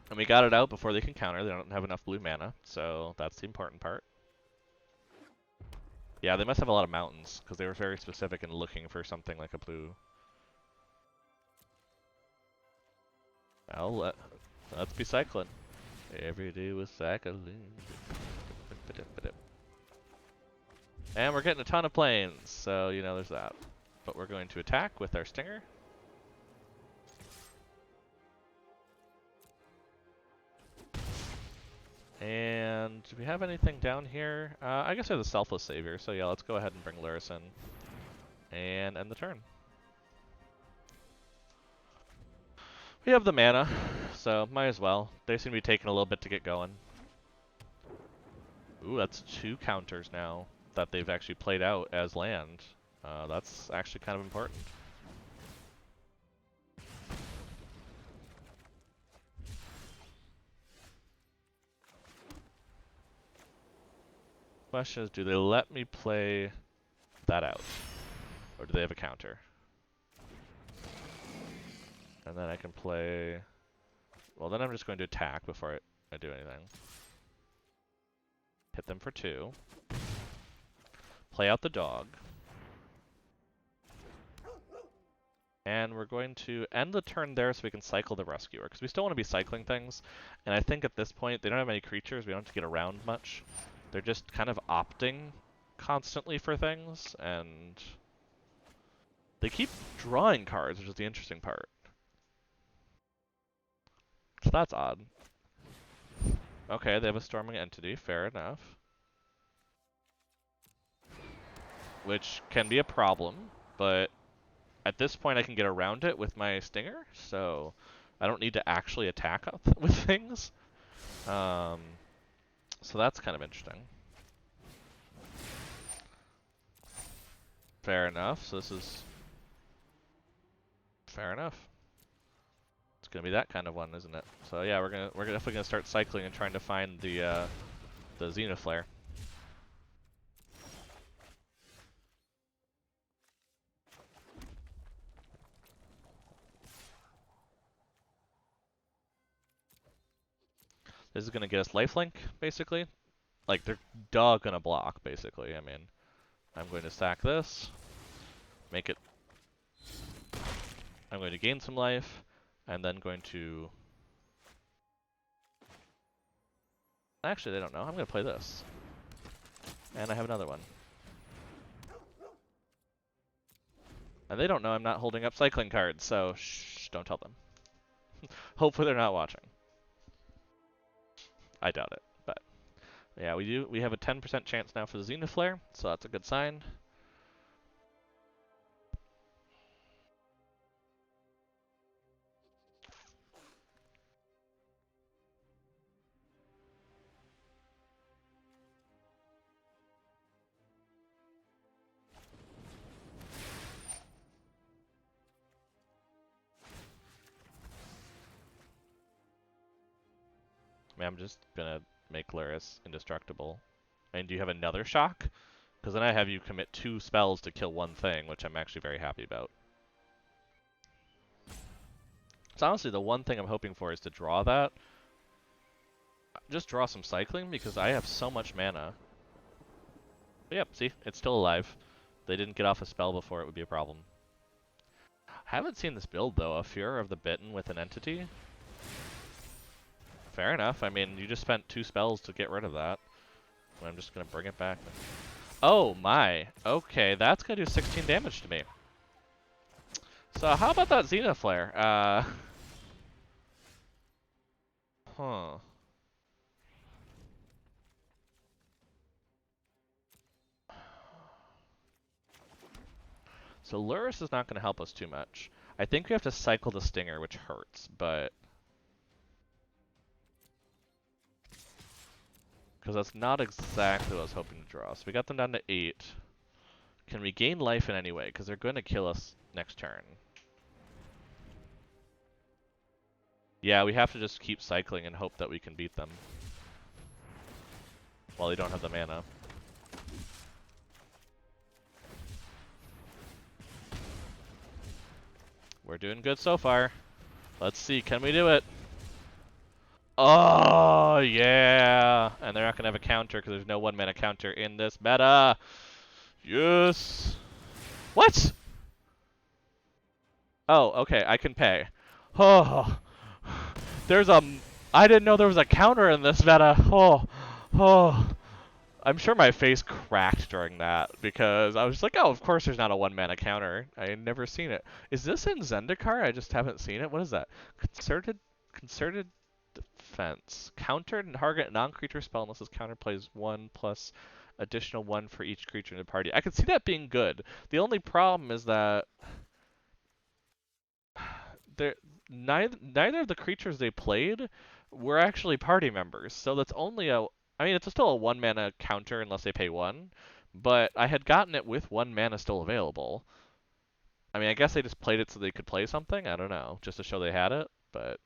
And we got it out before they can counter. They don't have enough blue mana, so that's the important part. Yeah, they must have a lot of mountains, because they were very specific in looking for something like a blue. Well, let's be cycling. Every day we're cycling. And we're getting a ton of planes, so, you know, there's that. But we're going to attack with our Stinger. And do we have anything down here? I guess there's a Selfless Savior, so yeah, let's go ahead and bring Luris in. And end the turn. We have the mana, so might as well. They seem to be taking a little bit to get going. Ooh, that's 2 counters now that they've actually played out as land. That's actually kind of important. Question is, do they let me play that out? Or do they have a counter? And then I can play... Well, then I'm just going to attack before I do anything. Hit them for 2. Play out the dog. And we're going to end the turn there so we can cycle the Rescuer, because we still want to be cycling things. And I think at this point, they don't have any creatures, we don't have to get around much. They're just kind of opting constantly for things, and they keep drawing cards, which is the interesting part. So that's odd. Okay, they have a Storming Entity, fair enough. Which can be a problem, but at this point I can get around it with my Stinger, so I don't need to actually attack with things. So that's kind of interesting. Fair enough, so this is... Fair enough. It's gonna be that kind of one, isn't it? So yeah, we're definitely gonna start cycling and trying to find the Xenoflare. This is gonna get us lifelink, basically. Like, they're gonna block, basically. I mean, I'm going to sack this, make it... I'm going to gain some life, and then going to... Actually, they don't know. I'm gonna play this. And I have another one. And they don't know I'm not holding up cycling cards, so shh, don't tell them. Hopefully they're not watching. I doubt it, but yeah, we have a 10% chance now for the Xenoflare, so that's a good sign. I mean, I'm just gonna make Luris indestructible. And do you have another shock? Because then I have you commit 2 spells to kill 1 thing, which I'm actually very happy about. So honestly, the one thing I'm hoping for is to draw that. Just draw some cycling, because I have so much mana. But yep, see? It's still alive. They didn't get off a spell before it would be a problem. Haven't seen this build, though. A Furor of the Bitten with an entity. Fair enough. I mean, you just spent 2 spells to get rid of that. I'm just gonna bring it back. Oh my. Okay, that's gonna do 16 damage to me. So how about that Zenith Flare? Huh. So Lurrus is not gonna help us too much. I think we have to cycle the Stinger, which hurts, but because that's not exactly what I was hoping to draw. So we got them down to 8. Can we gain life in any way? Because they're going to kill us next turn. Yeah, we have to just keep cycling and hope that we can beat them. While they don't have the mana. We're doing good so far. Let's see, can we do it? Oh, yeah! And they're not going to have a counter because there's no 1 mana counter in this meta. Yes! What? Oh, okay, I can pay. Oh, there's a... I didn't know there was a counter in this meta. Oh, oh. I'm sure my face cracked during that because I was just like, oh, of course there's not a 1 mana counter. I had never seen it. Is this in Zendikar? I just haven't seen it. What is that? Concerted defense. Countered target non-creature spell unless this counter plays 1 plus additional 1 for each creature in the party. I could see that being good. The only problem is that there neither of the creatures they played were actually party members. So that's only a I mean, it's still a 1 mana counter unless they pay 1, but I had gotten it with 1 mana still available. I mean, I guess they just played it so they could play something. I don't know, just to show they had it, but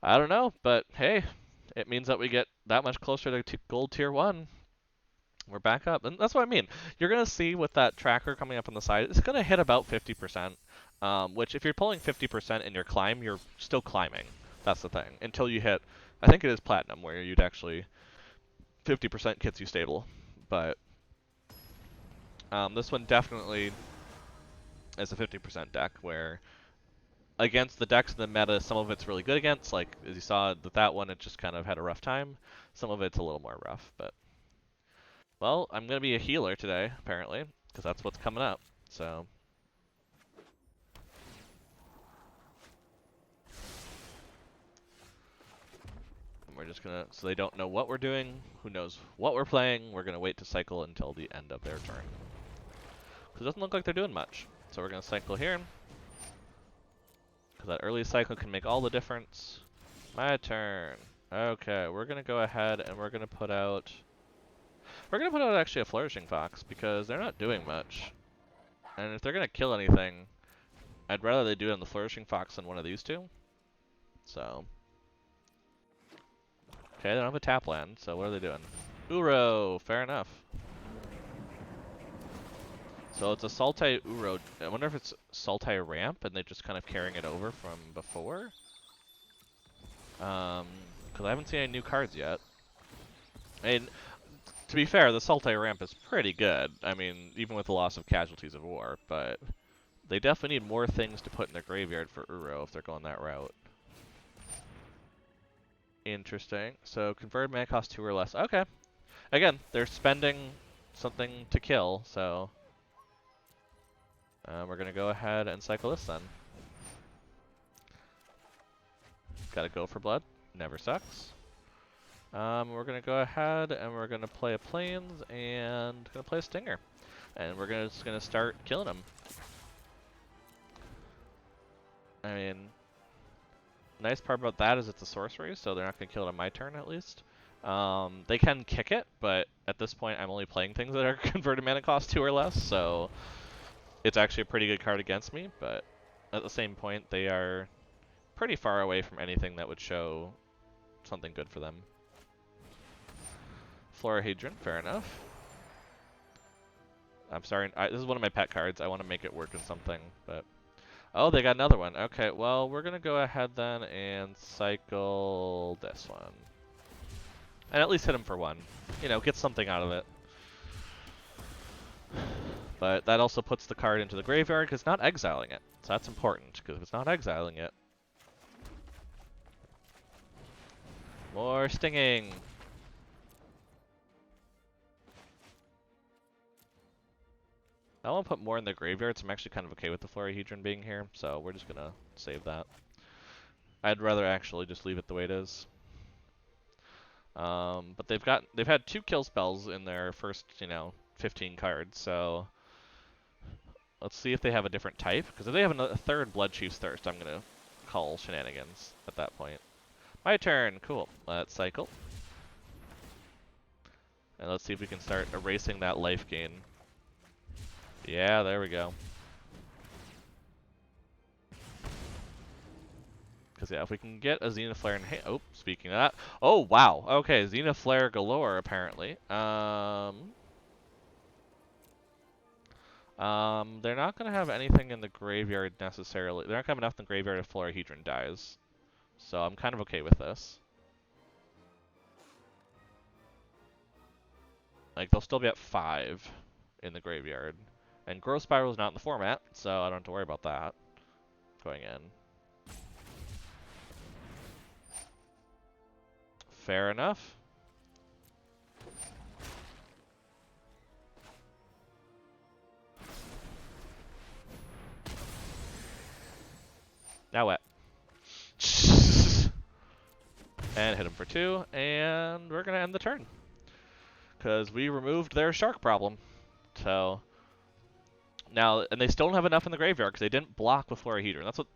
I don't know. But hey, it means that we get that much closer to gold tier 1. We're back up, and that's what I mean. You're gonna see with that tracker coming up on the side, it's gonna hit about 50%. Which, if you're pulling 50% in your climb, you're still climbing. That's the thing. Until you hit, I think it is platinum, where you'd actually 50% gets you stable. But this one definitely is a 50% deck, where against the decks in the meta, some of it's really good against. Like as you saw with that one, it just kind of had a rough time. Some of it's a little more rough, but. Well, I'm going to be a healer today, apparently, because that's what's coming up, so. And we're just going to, so they don't know what we're doing, who knows what we're playing, we're going to wait to cycle until the end of their turn. Because it doesn't look like they're doing much. So we're going to cycle here. Because that early cycle can make all the difference. My turn. Okay, we're going to go ahead and we're going to put out... We're going to put out actually a Flourishing Fox, because they're not doing much. And if they're going to kill anything, I'd rather they do it on the Flourishing Fox than one of these two. So. Okay, they don't have a tap land, so what are they doing? Uro! Fair enough. So it's a Sultai Uro. I wonder if it's Sultai Ramp, and they're just kind of carrying it over from before? Because I haven't seen any new cards yet. I mean, to be fair, the Sultai Ramp is pretty good. I mean, even with the loss of casualties of war, but they definitely need more things to put in their graveyard for Uro if they're going that route. Interesting. So converted mana cost 2 or less. Okay. Again, they're spending something to kill, so we're gonna go ahead and cycle this then. Gotta go for blood. Never sucks. We're gonna go ahead and we're gonna play a Plains and gonna play a Stinger, and we're just gonna start killing them. I mean, nice part about that is it's a sorcery, so they're not gonna kill it on my turn at least. They can kick it, but at this point I'm only playing things that are converted mana cost 2 or less, so it's actually a pretty good card against me. But at the same point, they are pretty far away from anything that would show something good for them. Florahedron, fair enough. I'm sorry, this is one of my pet cards. I want to make it work in something, but... Oh, they got another one. Okay, well, we're going to go ahead then and cycle this one. And at least hit him for 1. You know, get something out of it. But that also puts the card into the graveyard because it's not exiling it. So that's important, because if it's not exiling it... More stinging. I want to put more in the graveyard, so I'm actually kind of okay with the Florahedron being here, so we're just gonna save that. I'd rather actually just leave it the way it is. But they've had 2 kill spells in their first, 15 cards, so let's see if they have a different type, because if they have a third Blood Chief's Thirst, I'm gonna call shenanigans at that point. My turn, cool. Let's cycle. And let's see if we can start erasing that life gain. Yeah, there we go. Because, yeah, if we can get a Zenithflare in hand... Oh, speaking of that... Oh, wow. Okay, Zenithflare galore, apparently. They're not going to have anything in the graveyard, necessarily. They're not going to have enough in the graveyard if Florahedron dies. So I'm kind of okay with this. Like, they'll still be at 5 in the graveyard. And Growth Spiral is not in the format, so I don't have to worry about that going in. Fair enough. Now what? And hit him for 2, and we're going to end the turn. Because we removed their shark problem. So, now, and they still don't have enough in the graveyard because they didn't block with Florahedron. That's what,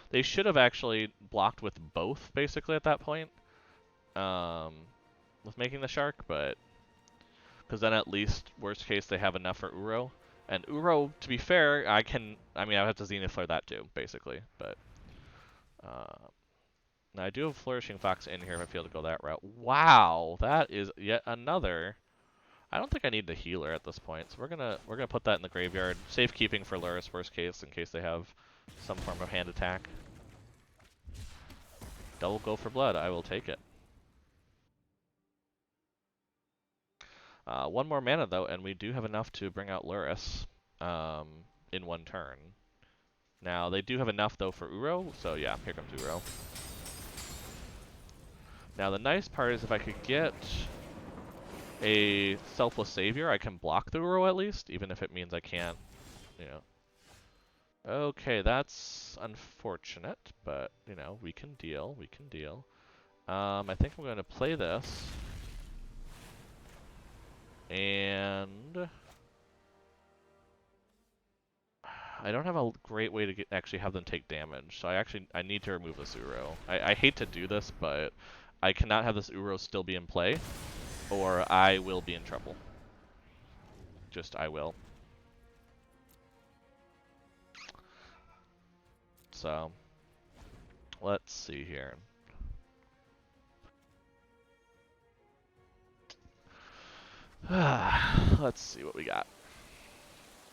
they should have actually blocked with both, basically, at that point. With making the shark, but because then at least, worst case, they have enough for Uro. And Uro, to be fair, I have to Zenithflare that too, basically, but now I do have Flourishing Fox in here if I feel to go that route. Wow, that is yet another. I don't think I need the healer at this point, so we're gonna put that in the graveyard. Safekeeping for Luris, worst case, in case they have some form of hand attack. Double go for blood, I will take it. 1 more mana though, and we do have enough to bring out Luris in 1 turn. Now they do have enough though for Uro, so yeah, here comes Uro. Now the nice part is if I could get a Selfless Savior, I can block the Uro at least, even if it means I can't, Okay, that's unfortunate, but, we can deal, I think I'm going to play this. And I don't have a great way to actually have them take damage, so I need to remove this Uro. I hate to do this, but I cannot have this Uro still be in play, or I will be in trouble. Just, I will. So, let's see here. Let's see what we got.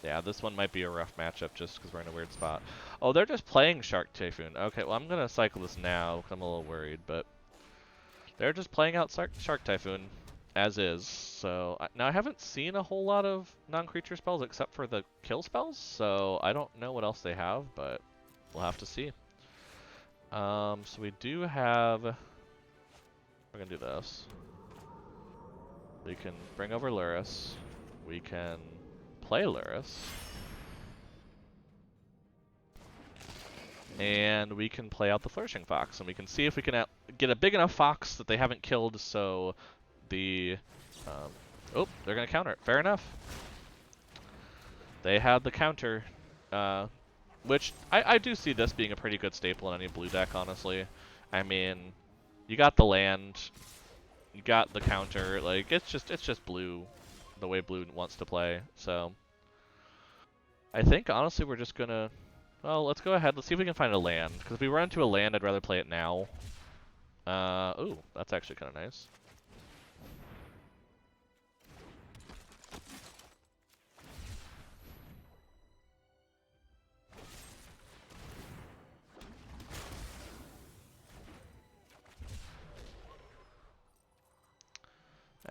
Yeah, this one might be a rough matchup just because we're in a weird spot. Oh, they're just playing Shark Typhoon. Okay, well, I'm going to cycle this now because I'm a little worried, but they're just playing out Shark Typhoon as is. So, now I haven't seen a whole lot of non-creature spells except for the kill spells, so I don't know what else they have, but we'll have to see. So we do have... We're going to do this. We can bring over Luris. We can play Luris. And we can play out the Flourishing Fox. And we can see if we can get a big enough fox that they haven't killed so the... oh, they're going to counter it. Fair enough. They had the counter, which I do see this being a pretty good staple in any blue deck, honestly. I mean, you got the land, you got the counter, like, it's just blue, the way blue wants to play, so... I think, honestly, we're just gonna... Well, let's go ahead, let's see if we can find a land, because if we run into a land, I'd rather play it now. Ooh, that's actually kind of nice.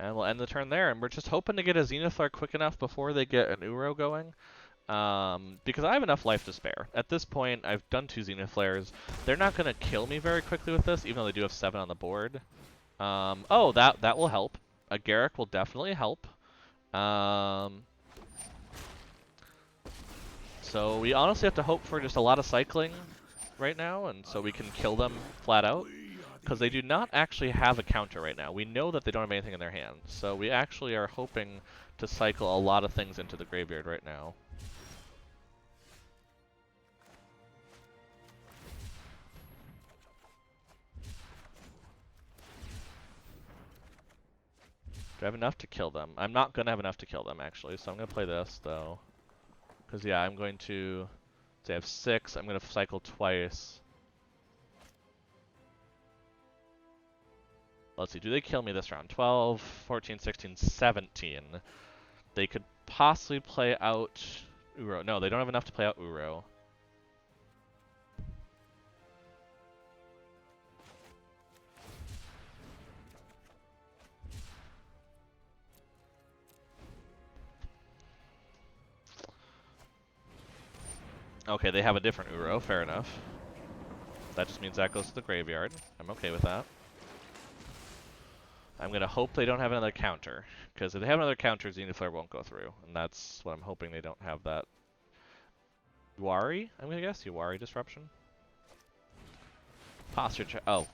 And we'll end the turn there, and we're just hoping to get a Zenithar quick enough before they get an Uro going. Because I have enough life to spare. At this point, I've done 2 Zenithflares. They're not going to kill me very quickly with this, even though they do have 7 on the board. Oh, that will help. A Garrick will definitely help. So we honestly have to hope for just a lot of cycling right now, and so we can kill them flat out. Because they do not actually have a counter right now. We know that they don't have anything in their hand. So we actually are hoping to cycle a lot of things into the graveyard right now. Do I have enough to kill them? I'm not going to have enough to kill them, actually. So I'm going to play this, though. Because, yeah, I'm going to... They have 6. I'm going to cycle twice. Let's see. Do they kill me this round? 12, 14, 16, 17. They could possibly play out Uro. No, they don't have enough to play out Uro. Okay, they have a different Uro. Fair enough. That just means that goes to the graveyard. I'm okay with that. I'm going to hope they don't have another counter. Because if they have another counter, Zenith Flare won't go through. And that's what I'm hoping they don't have that. Yuari, I'm going to guess? Yuari Disruption? Posture check. Oh.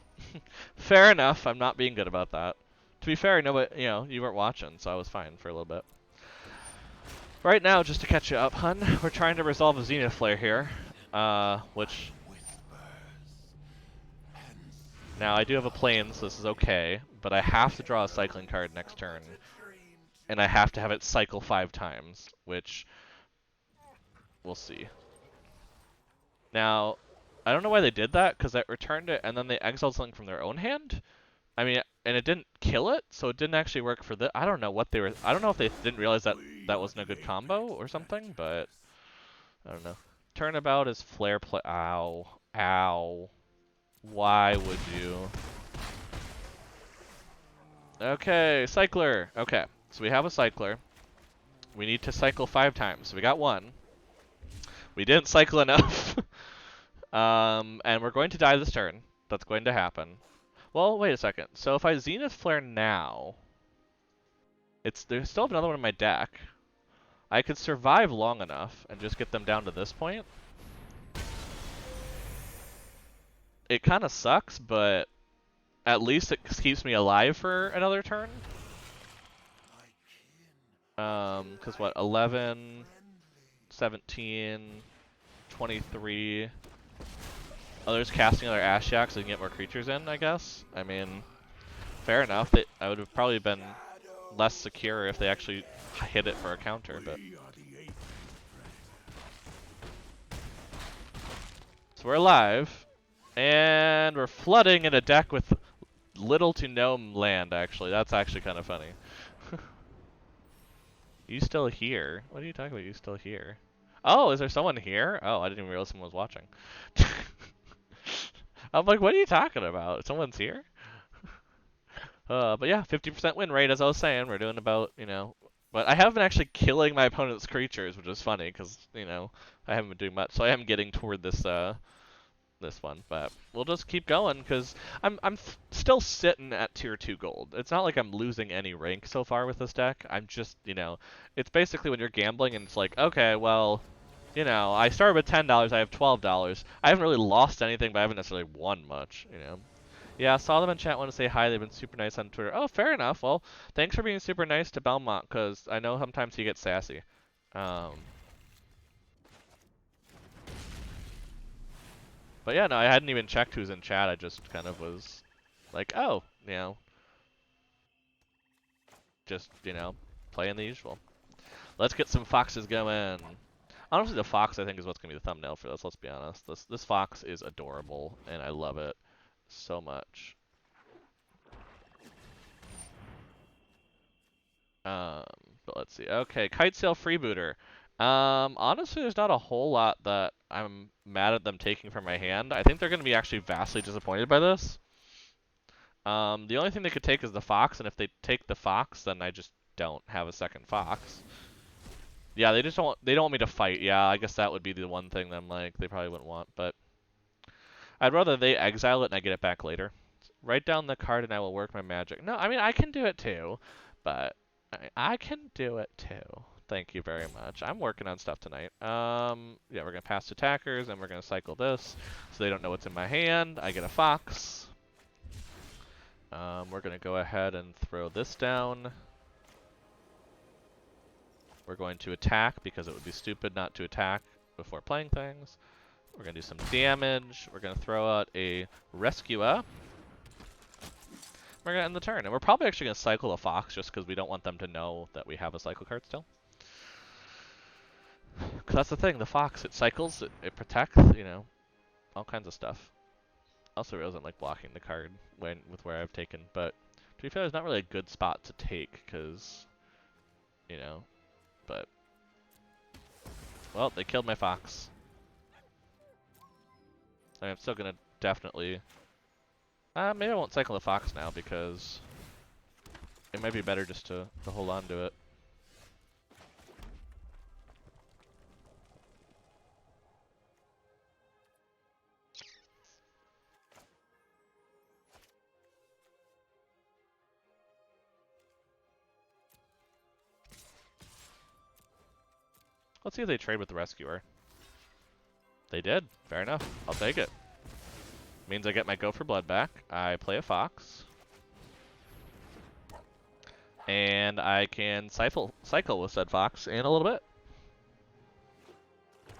Fair enough. I'm not being good about that. To be fair, nobody, you weren't watching, so I was fine for a little bit. Right now, just to catch you up, hun, we're trying to resolve a Zenith Flare here. Which... Now, I do have a plane, so this is okay, but I have to draw a cycling card next turn, and I have to have it cycle 5 times, which we'll see. Now, I don't know why they did that, because I returned it, and then they exiled something from their own hand? I mean, and it didn't kill it, so it didn't actually work for the... I don't know what they were... I don't know if they didn't realize that that wasn't a good combo or something, but... I don't know. Turnabout is flare play... Ow. Ow. Why would you? Okay, cycler. Okay, so we have a cycler. We need to cycle 5 times. So we got 1. We didn't cycle enough. And we're going to die this turn. That's going to happen. Well, wait a second. So if I Zenith Flare now, there's still another one in my deck. I could survive long enough and just get them down to this point. It kind of sucks, but at least it keeps me alive for another turn. Because what, 11, 17, 23... Others casting other Ashiok so they can get more creatures in, I guess. I mean, fair enough. I would have probably been less secure if they actually hit it for a counter, but... So we're alive, and we're flooding in a deck with little to no land, actually. That's actually kind of funny. You still here? What are you talking about, you still here? Oh, is there someone here? Oh, I didn't even realize someone was watching. I'm like, what are you talking about? Someone's here? But yeah, 50% win rate, as I was saying. We're doing about, But I have been actually killing my opponent's creatures, which is funny, because, I haven't been doing much. So I am getting toward this, this one. But we'll just keep going, because I'm still sitting at tier 2 gold. It's not like I'm losing any rank so far with this deck. I'm just, it's basically when you're gambling and it's like, okay, well... I started with $10, I have $12. I haven't really lost anything, but I haven't necessarily won much, Yeah, saw them in chat, want to say hi, they've been super nice on Twitter. Oh, fair enough. Well, thanks for being super nice to Belmont, because I know sometimes he gets sassy. But yeah, no, I hadn't even checked who's in chat, I just kind of was like, oh, just, playing the usual. Let's get some foxes going. Honestly, the fox, I think, is what's going to be the thumbnail for this, let's be honest. This fox is adorable, and I love it so much. But let's see. Okay, Kite Sail Freebooter. Honestly, there's not a whole lot that I'm mad at them taking from my hand. I think they're going to be actually vastly disappointed by this. The only thing they could take is the fox, and if they take the fox, then I just don't have a second fox. Yeah, they don't want me to fight. Yeah, I guess that would be the one thing that they probably wouldn't want, but I'd rather they exile it and I get it back later. Write down the card and I will work my magic. No, I mean, I can do it too, but I can do it too. Thank you very much. I'm working on stuff tonight. Yeah, we're gonna pass attackers and we're gonna cycle this so they don't know what's in my hand. I get a fox. We're gonna go ahead and throw this down. We're going to attack because it would be stupid not to attack before playing things. We're gonna do some damage. We're gonna throw out a rescuer. We're gonna end the turn, and we're probably actually gonna cycle a fox just because we don't want them to know that we have a cycle card still. Because that's the thing, the fox, it cycles, it protects, you know, all kinds of stuff. Also, it doesn't like blocking the card with where I've taken, but to be fair, there's not really a good spot to take because, you know, but well, they killed my fox. I'm still gonna definitely. Maybe I won't cycle the fox now because it might be better just to hold on to it. Let's see if they trade with the rescuer. They did. Fair enough. I'll take it. Means I get my go for blood back. I play a fox. And I can cycle with said fox in a little bit.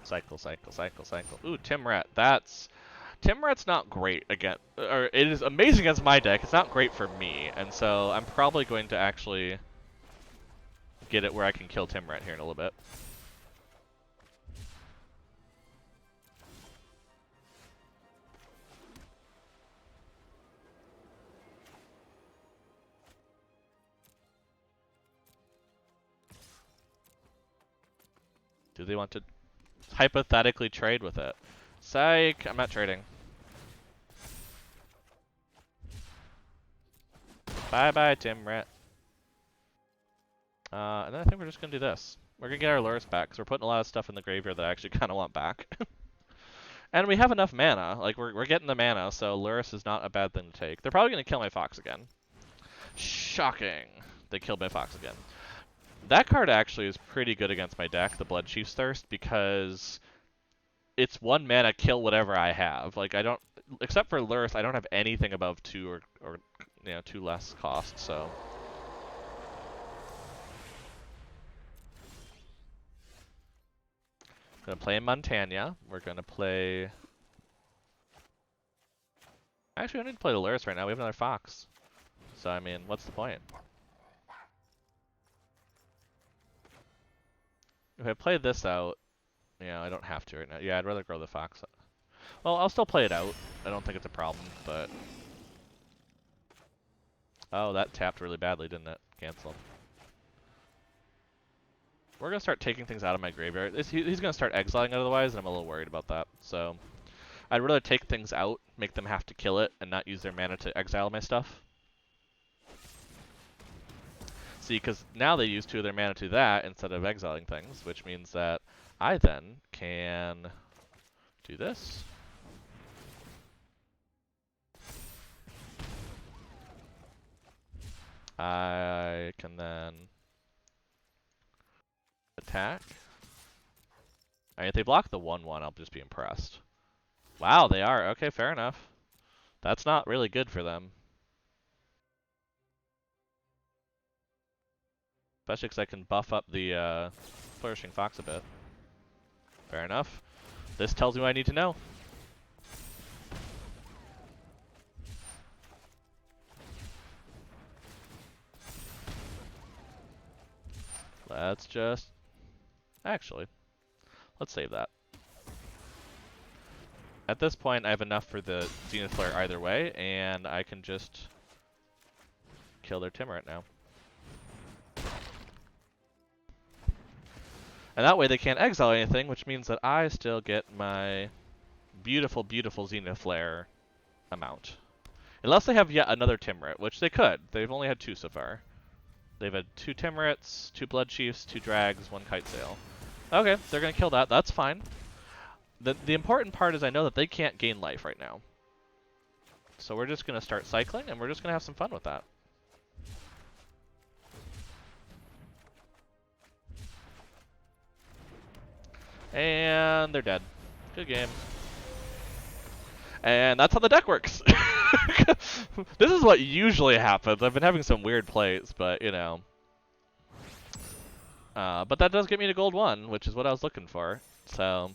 Cycle. Ooh, Timret. Timret's not great again. Or it is amazing against my deck. It's not great for me. And so I'm probably going to actually get it where I can kill Timret here in a little bit. Do they want to hypothetically trade with it? Psych! I'm not trading. Bye-bye, Timret. And then I think we're just going to do this. We're going to get our lures back, because we're putting a lot of stuff in the graveyard that I actually kind of want back. And we have enough mana. Like, we're getting the mana, so Lurrus is not a bad thing to take. They're probably going to kill my fox again. Shocking. They killed my fox again. That card actually is pretty good against my deck, the Blood Chief's Thirst, because it's 1 mana, kill whatever I have. Like, I don't, except for Lurrus, I don't have anything above 2 or you know, 2 less cost, so. Gonna play Montana. We're gonna play. Actually, I don't need to play the Lurrus right now. We have another fox. So, I mean, what's the point? If I play this out, you know, I don't have to right now. Yeah, I'd rather grow the fox. Well, I'll still play it out. I don't think it's a problem, but. Oh, that tapped really badly, didn't it? Cancel. We're going to start taking things out of my graveyard. He's going to start exiling otherwise, and I'm a little worried about that. So, I'd rather take things out, make them have to kill it, and not use their mana to exile my stuff. See, because now they use 2 of their mana to that instead of exiling things, which means that I then can do this. I can then attack. I mean, if they block the 1/1, I'll just be impressed. Wow, they are. Okay, fair enough. That's not really good for them. Especially because I can buff up the Flourishing Fox a bit. Fair enough. This tells me what I need to know. Let's just... Actually, let's save that. At this point, I have enough for the Zenith Flare either way, and I can just kill their Timeret now. And that way they can't exile anything, which means that I still get my beautiful, beautiful Zenith Flare amount. Unless they have yet another Timeret, which they could. They've only had 2 so far. They've had 2 Timerets, 2 Blood Chiefs, 2 Drags, 1 Kite Sail. Okay, they're going to kill that. That's fine. The important part is I know that they can't gain life right now. So we're just going to start cycling, and we're just going to have some fun with that. And they're dead. Good game. And that's how the deck works. This is what usually happens. I've been having some weird plays, but, you know. But that does get me to gold 1, which is what I was looking for. So...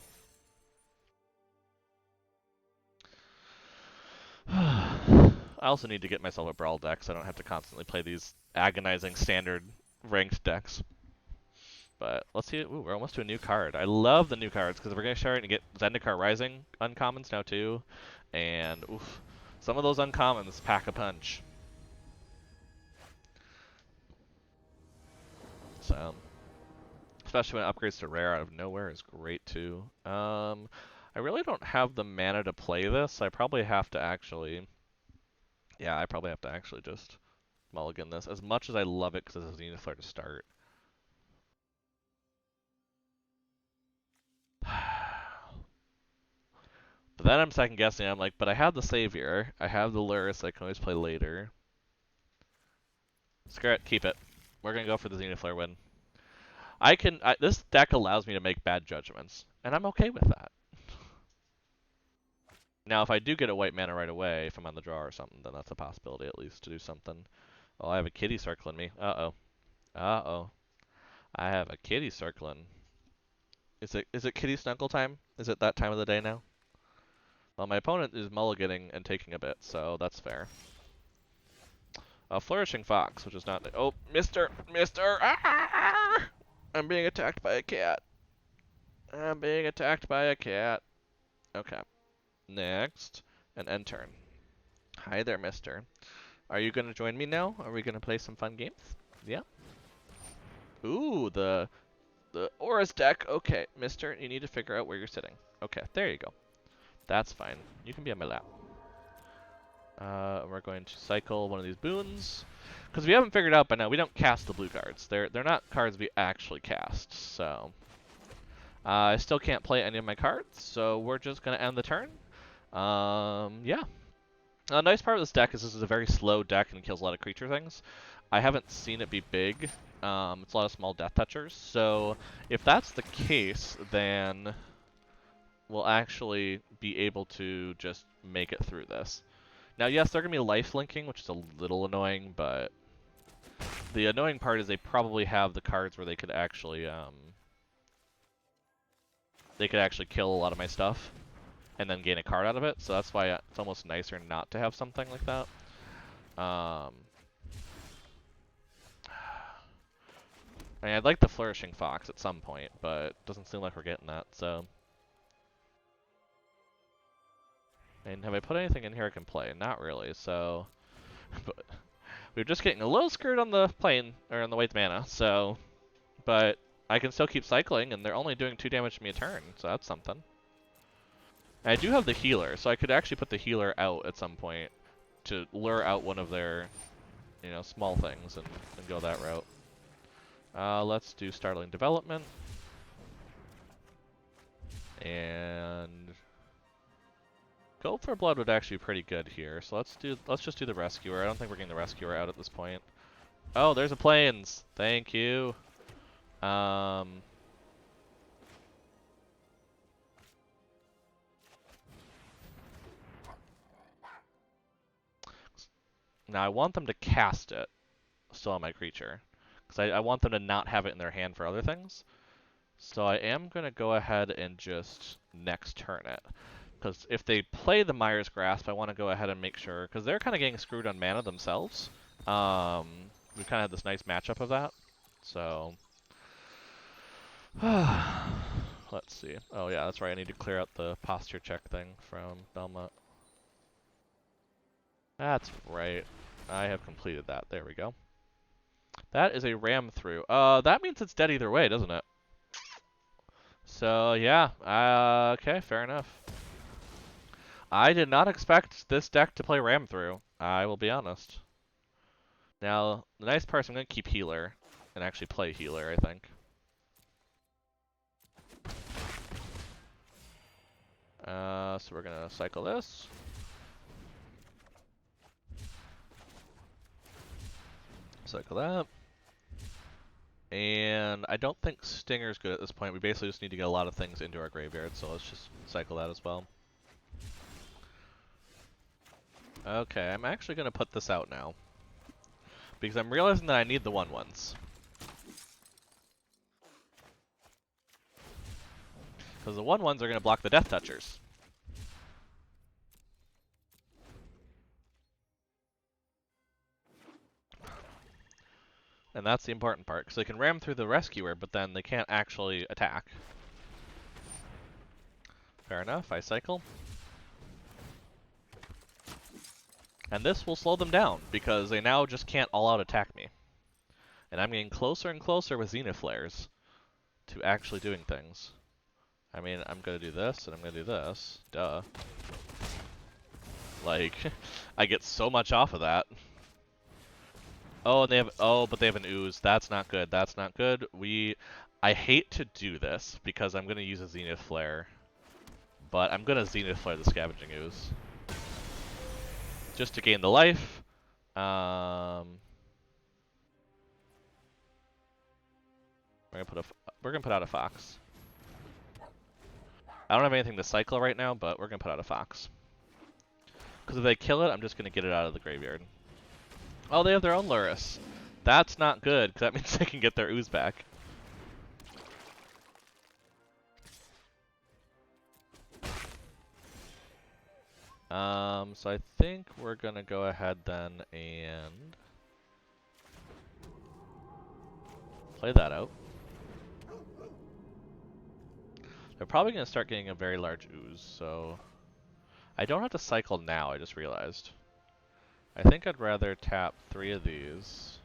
I also need to get myself a Brawl deck so I don't have to constantly play these agonizing standard ranked decks. But let's see. Ooh, we're almost to a new card. I love the new cards because we're going to start to get Zendikar Rising uncommons now too. And oof, some of those uncommons pack a punch. So, especially when it upgrades to rare out of nowhere is great too. I really don't have the mana to play this. I probably have to actually... Yeah, I probably have to actually just mulligan this. As much as I love it because it's a Zenithar to start. But then I'm second guessing. I'm like, but I have the Savior. I have the Luris I can always play later. Screw it, keep it. We're going to go for the Zenithar win. This deck allows me to make bad judgments, and I'm okay with that. Now, if I do get a white mana right away, if I'm on the draw or something, then that's a possibility at least to do something. Oh, I have a kitty circling me. Uh-oh. Uh-oh. I have a kitty circling. Is it kitty snuggle time? Is it that time of the day now? Well, my opponent is mulliganing and taking a bit, so that's fair. A flourishing fox, which is not... Oh, Mister! Ah! I'm being attacked by a cat. I'm being attacked by a cat. Okay. Next, an end turn. Hi there, mister. Are you going to join me now? Are we going to play some fun games? Yeah. Ooh, the Aura's deck. Okay, mister, you need to figure out where you're sitting. Okay, there you go. That's fine. You can be on my lap. We're going to cycle one of these boons. Because we haven't figured out by now, we don't cast the blue cards. They're not cards we actually cast, so... I still can't play any of my cards, so we're just going to end the turn. Yeah. A nice part of this deck is this is a very slow deck and kills a lot of creature things. I haven't seen it be big. It's a lot of small death touchers, so if that's the case, then we'll actually be able to just make it through this. Now, yes, they're going to be life linking, which is a little annoying, but the annoying part is they probably have the cards where they could actually kill a lot of my stuff and then gain a card out of it. So that's why it's almost nicer not to have something like that. I mean, I'd like the Flourishing Fox at some point, but it doesn't seem like we're getting that, so... And have I put anything in here I can play? Not really, so... But we're just getting a little screwed on the plane, or on the white mana, so... But I can still keep cycling, and they're only doing 2 damage to me a turn, so that's something. And I do have the healer, so I could actually put the healer out at some point to lure out one of their, you know, small things and go that route. Let's do Startling Development. And Gold for Blood would actually be pretty good here. So let's just do the Rescuer. I don't think we're getting the Rescuer out at this point. Oh, there's a Plains. Thank you. Now I want them to cast it still on my creature. Because I want them to not have it in their hand for other things. So I am going to go ahead and just next turn it. Because if they play the Mire's Grasp, I want to go ahead and make sure, because they're kind of getting screwed on mana themselves. We kind of had this nice matchup of that. So, let's see. Oh yeah, that's right. I need to clear out the posture check thing from Belmont. That's right. I have completed that. There we go. That is a ram through. That means it's dead either way, doesn't it? So yeah. Okay, fair enough. I did not expect this deck to play ram through. I will be honest. Now, the nice part is I'm going to keep healer and actually play healer, I think. So we're going to cycle this. Cycle that. And I don't think Stinger's good at this point. We basically just need to get a lot of things into our graveyard, so let's just cycle that as well. Okay, I'm actually going to put this out now. Because I'm realizing that I need the 1/1s. Because the 1/1s are going to block the Death Touchers. And that's the important part, because they can ram through the Rescuer, but then they can't actually attack. Fair enough, I cycle. And this will slow them down, because they now just can't all-out attack me. And I'm getting closer and closer with Zenith Flares to actually doing things. I mean, I'm going to do this, and I'm going to do this. Duh. Like, I get so much off of that. Oh, and they have, oh, but they have an ooze. That's not good. That's not good. I hate to do this because I'm going to use a Zenith Flare, but I'm going to Zenith Flare the Scavenging Ooze. Just to gain the life. We're gonna put out a Fox. I don't have anything to cycle right now, but we're gonna put out a Fox. Because if they kill it, I'm just gonna get it out of the graveyard. Oh, they have their own Luris. That's not good, because that means they can get their ooze back. So I think we're gonna go ahead then and play that out. They're probably gonna start getting a very large ooze, so I don't have to cycle now, I just realized. I think I'd rather tap 3 of these.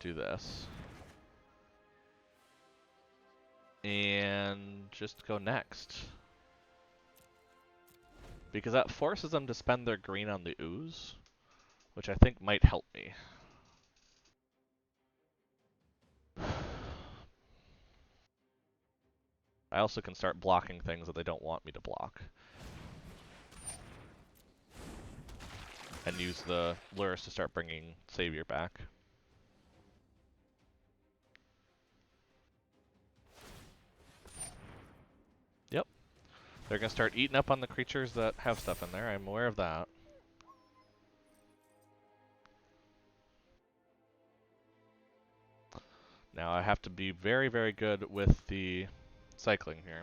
Do this. And just go next. Because that forces them to spend their green on the ooze, which I think might help me. I also can start blocking things that they don't want me to block. And use the Luris to start bringing Savior back. Yep. They're going to start eating up on the creatures that have stuff in there. I'm aware of that. Now I have to be very, very good with the cycling here.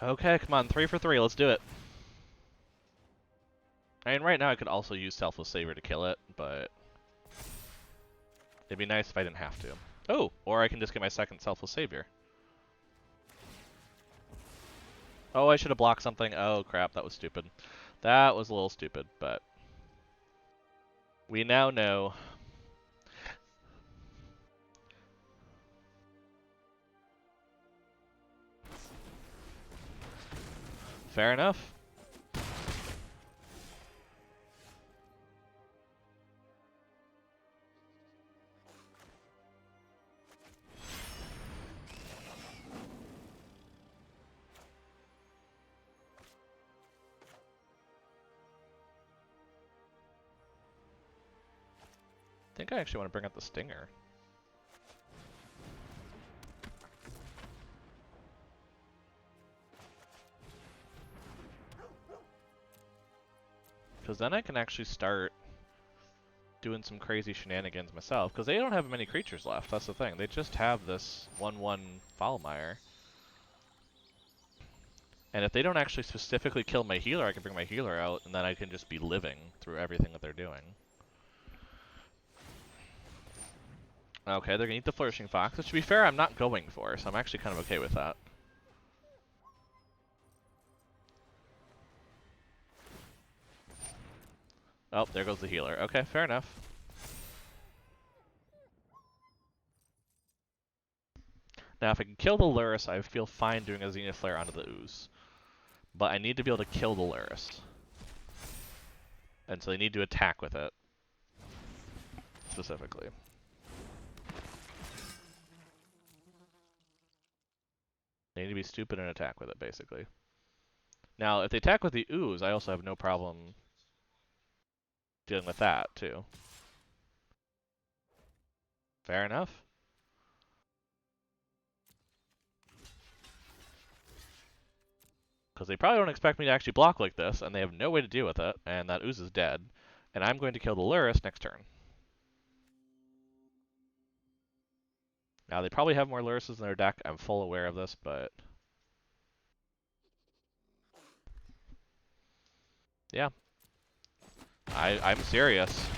Okay, come on, 3 for 3, let's do it. I mean, right now I could also use Selfless Savior to kill it, but it'd be nice if I didn't have to. Oh, or I can just get my second Selfless Savior. Oh, I should have blocked something. Oh, crap, that was stupid. That was a little stupid, but we now know. Fair enough. I think I actually want to bring out the Stinger. Because then I can actually start doing some crazy shenanigans myself. Because they don't have many creatures left, that's the thing. They just have this 1/1 Foulmire. And if they don't actually specifically kill my healer, I can bring my healer out, and then I can just be living through everything that they're doing. Okay, they're gonna eat the Flourishing Fox, which to be fair, I'm not going for, so I'm actually kind of okay with that. Oh, there goes the healer. Okay, fair enough. Now, if I can kill the Lurrus, I feel fine doing a Zenith Flare onto the Ooze. But I need to be able to kill the Lurrus. And so they need to attack with it. Specifically. They need to be stupid and attack with it, basically. Now, if they attack with the Ooze, I also have no problem dealing with that, too. Fair enough. Because they probably don't expect me to actually block like this, and they have no way to deal with it, and that Ooze is dead. And I'm going to kill the Lurrus next turn. Now, they probably have more Lurruses in their deck. I'm full aware of this, but... yeah. I'm serious.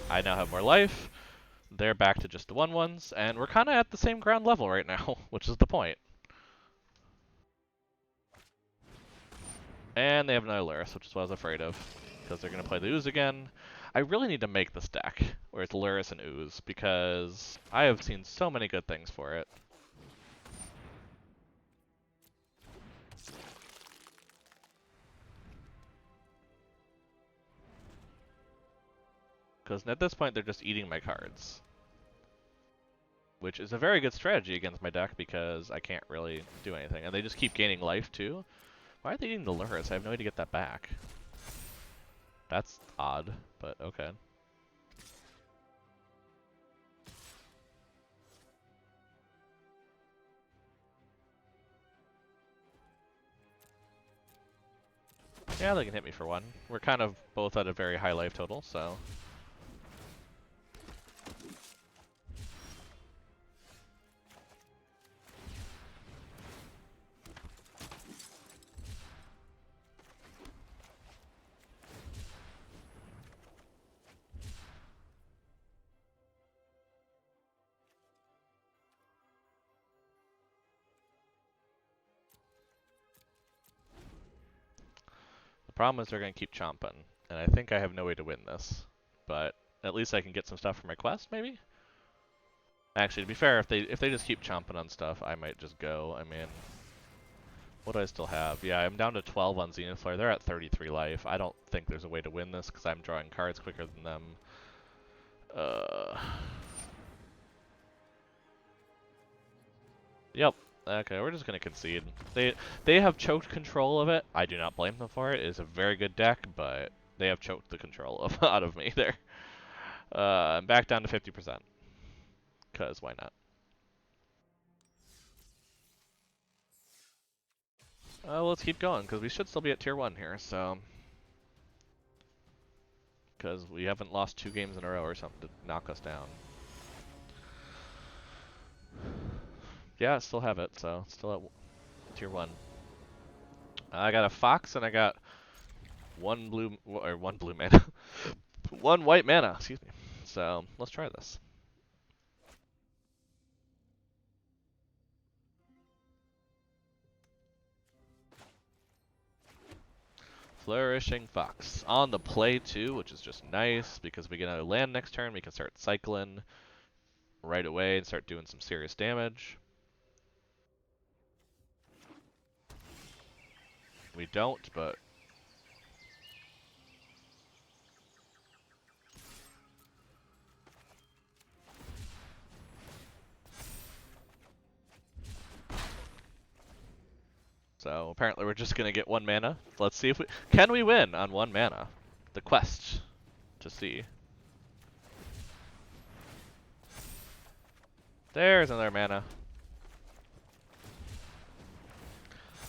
I now have more life. They're back to just the 1/1s, and we're kind of at the same ground level right now, which is the point. And they have another Lurrus, which is what I was afraid of, because they're going to play the Ooze again. I really need to make this deck, where it's Lurrus and Ooze, because I have seen so many good things for it. Because at this point, they're just eating my cards. Which is a very good strategy against my deck, because I can't really do anything. And they just keep gaining life, too. Why are they eating the Lurrus? I have no way to get that back. That's odd, but okay. Yeah, they can hit me for 1. We're kind of both at a very high life total, so... the problem is they're going to keep chomping, and I think I have no way to win this. But at least I can get some stuff for my quest, maybe? Actually, to be fair, if they just keep chomping on stuff, I might just go. I mean... what do I still have? Yeah, I'm down to 12 on Zenith Flare. They're at 33 life. I don't think there's a way to win this because I'm drawing cards quicker than them. Yep. Okay, we're just gonna concede. They have choked control of it. I do not blame them for it. It is a very good deck, but they have choked the control of out of me there. I'm back down to 50%. Cause why not? Well, let's keep going because we should still be at tier 1 here. So, because we haven't lost 2 games in a row or something to knock us down. Yeah, I still have it, so still at tier 1. I got a fox and I got one blue mana, one white mana. Excuse me. So let's try this. Flourishing Fox on the play too, which is just nice because we get another land next turn. We can start cycling right away and start doing some serious damage. We don't, but so apparently we're just gonna get 1 mana. Let's see if we can win on 1 mana. The quest to see. There's another mana.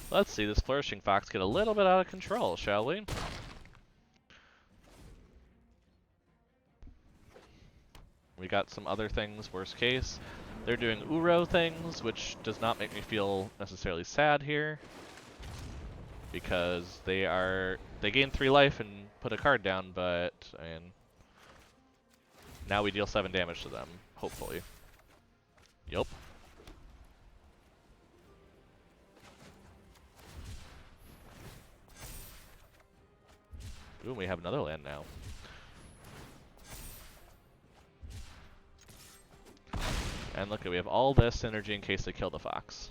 Let's see this Flourishing Fox get a little bit out of control, shall we? We got some other things, worst case. They're doing Uro things, which does not make me feel necessarily sad here. Because they gain 3 life and put a card down, but I mean, now we deal 7 damage to them, hopefully. Yup. Ooh, we have another land now. And look, we have all this energy in case they kill the fox.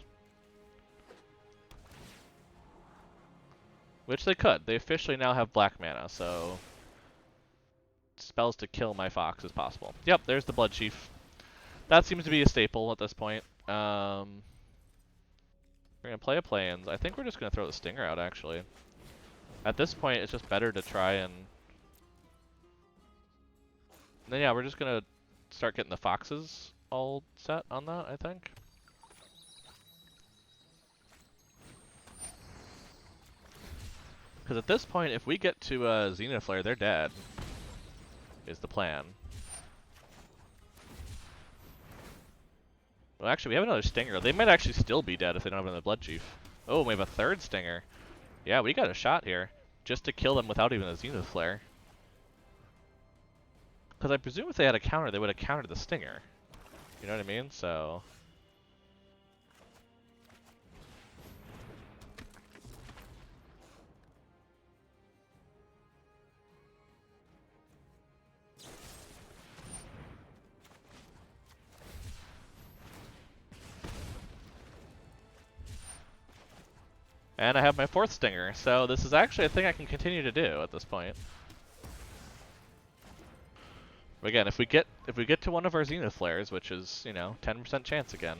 Which they could. They officially now have black mana, so spells to kill my fox is possible. Yep, there's the Blood Chief. That seems to be a staple at this point. We're going to play a play-ins. I think we're just going to throw the Stinger out, actually. At this point, it's just better to try and... then, yeah, we're just going to start getting the foxes all set on that, I think. Because at this point, if we get to Zenith Flare, they're dead, is the plan. Well, actually, we have another Stinger. They might actually still be dead if they don't have another Blood Chief. Oh, we have a third Stinger. Yeah, we got a shot here. Just to kill them without even a Zenith Flare. Because I presume if they had a counter, they would have countered the Stinger. You know what I mean? So... and I have my fourth Stinger, so this is actually a thing I can continue to do at this point. But again, if we get to one of our Zenith Flares, which is, you know, 10% chance again.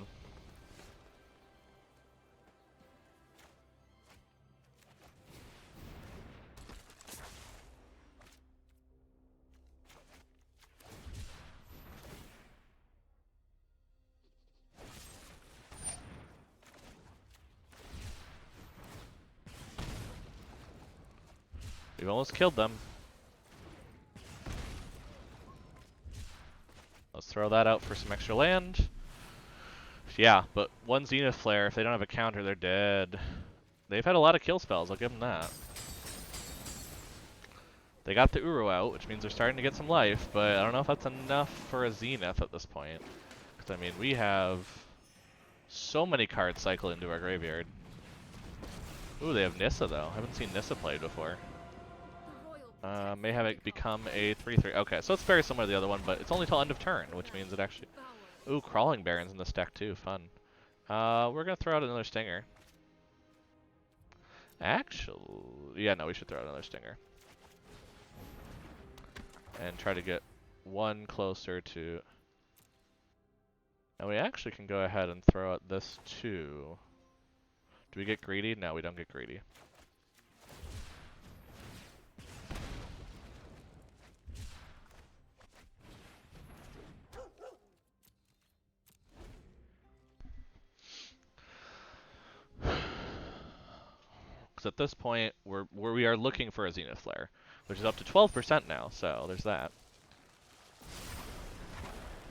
We've almost killed them. Let's throw that out for some extra land. Yeah, but one Zenith Flare, if they don't have a counter, they're dead. They've had a lot of kill spells, I'll give them that. They got the Uru out, which means they're starting to get some life, but I don't know if that's enough for a Zenith at this point. Because, I mean, we have so many cards cycle into our graveyard. Ooh, they have Nissa, though. I haven't seen Nissa played before. May have it become a 3/3. Okay, so it's very similar to the other one, but it's only till end of turn, which means it actually... Ooh, Crawling Barons in this deck, too. Fun. We're going to throw out another Stinger. Actually... yeah, no, we should throw out another Stinger. And try to get one closer to... and we actually can go ahead and throw out this, too. Do we get greedy? No, we don't get greedy. Because at this point, we are looking for a Zenith Flare, which is up to 12% now, so there's that.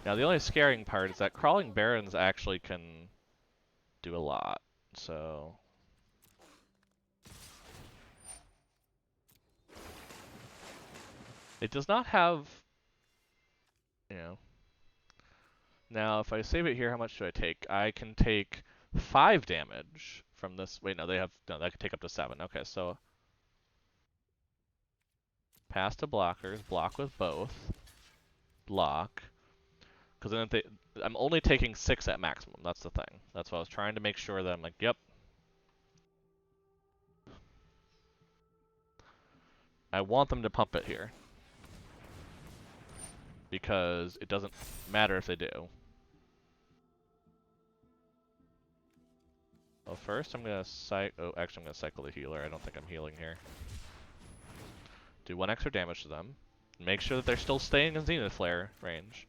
Now, the only scaring part is that Crawling Barons actually can do a lot, so... it does not have, you know... now, if I save it here, how much do I take? I can take 5 damage from this. Wait, no, they have... no, that can take up to 7. Okay, so... pass to blockers, block with both, block... because then if they... I'm only taking 6 at maximum, that's the thing. That's what I was trying to make sure that I'm like, yep. I want them to pump it here. Because it doesn't matter if they do. Well, first I'm going to oh, actually I'm going to cycle the healer. I don't think I'm healing here. Do 1 extra damage to them. Make sure that they're still staying in Zenith Flare range.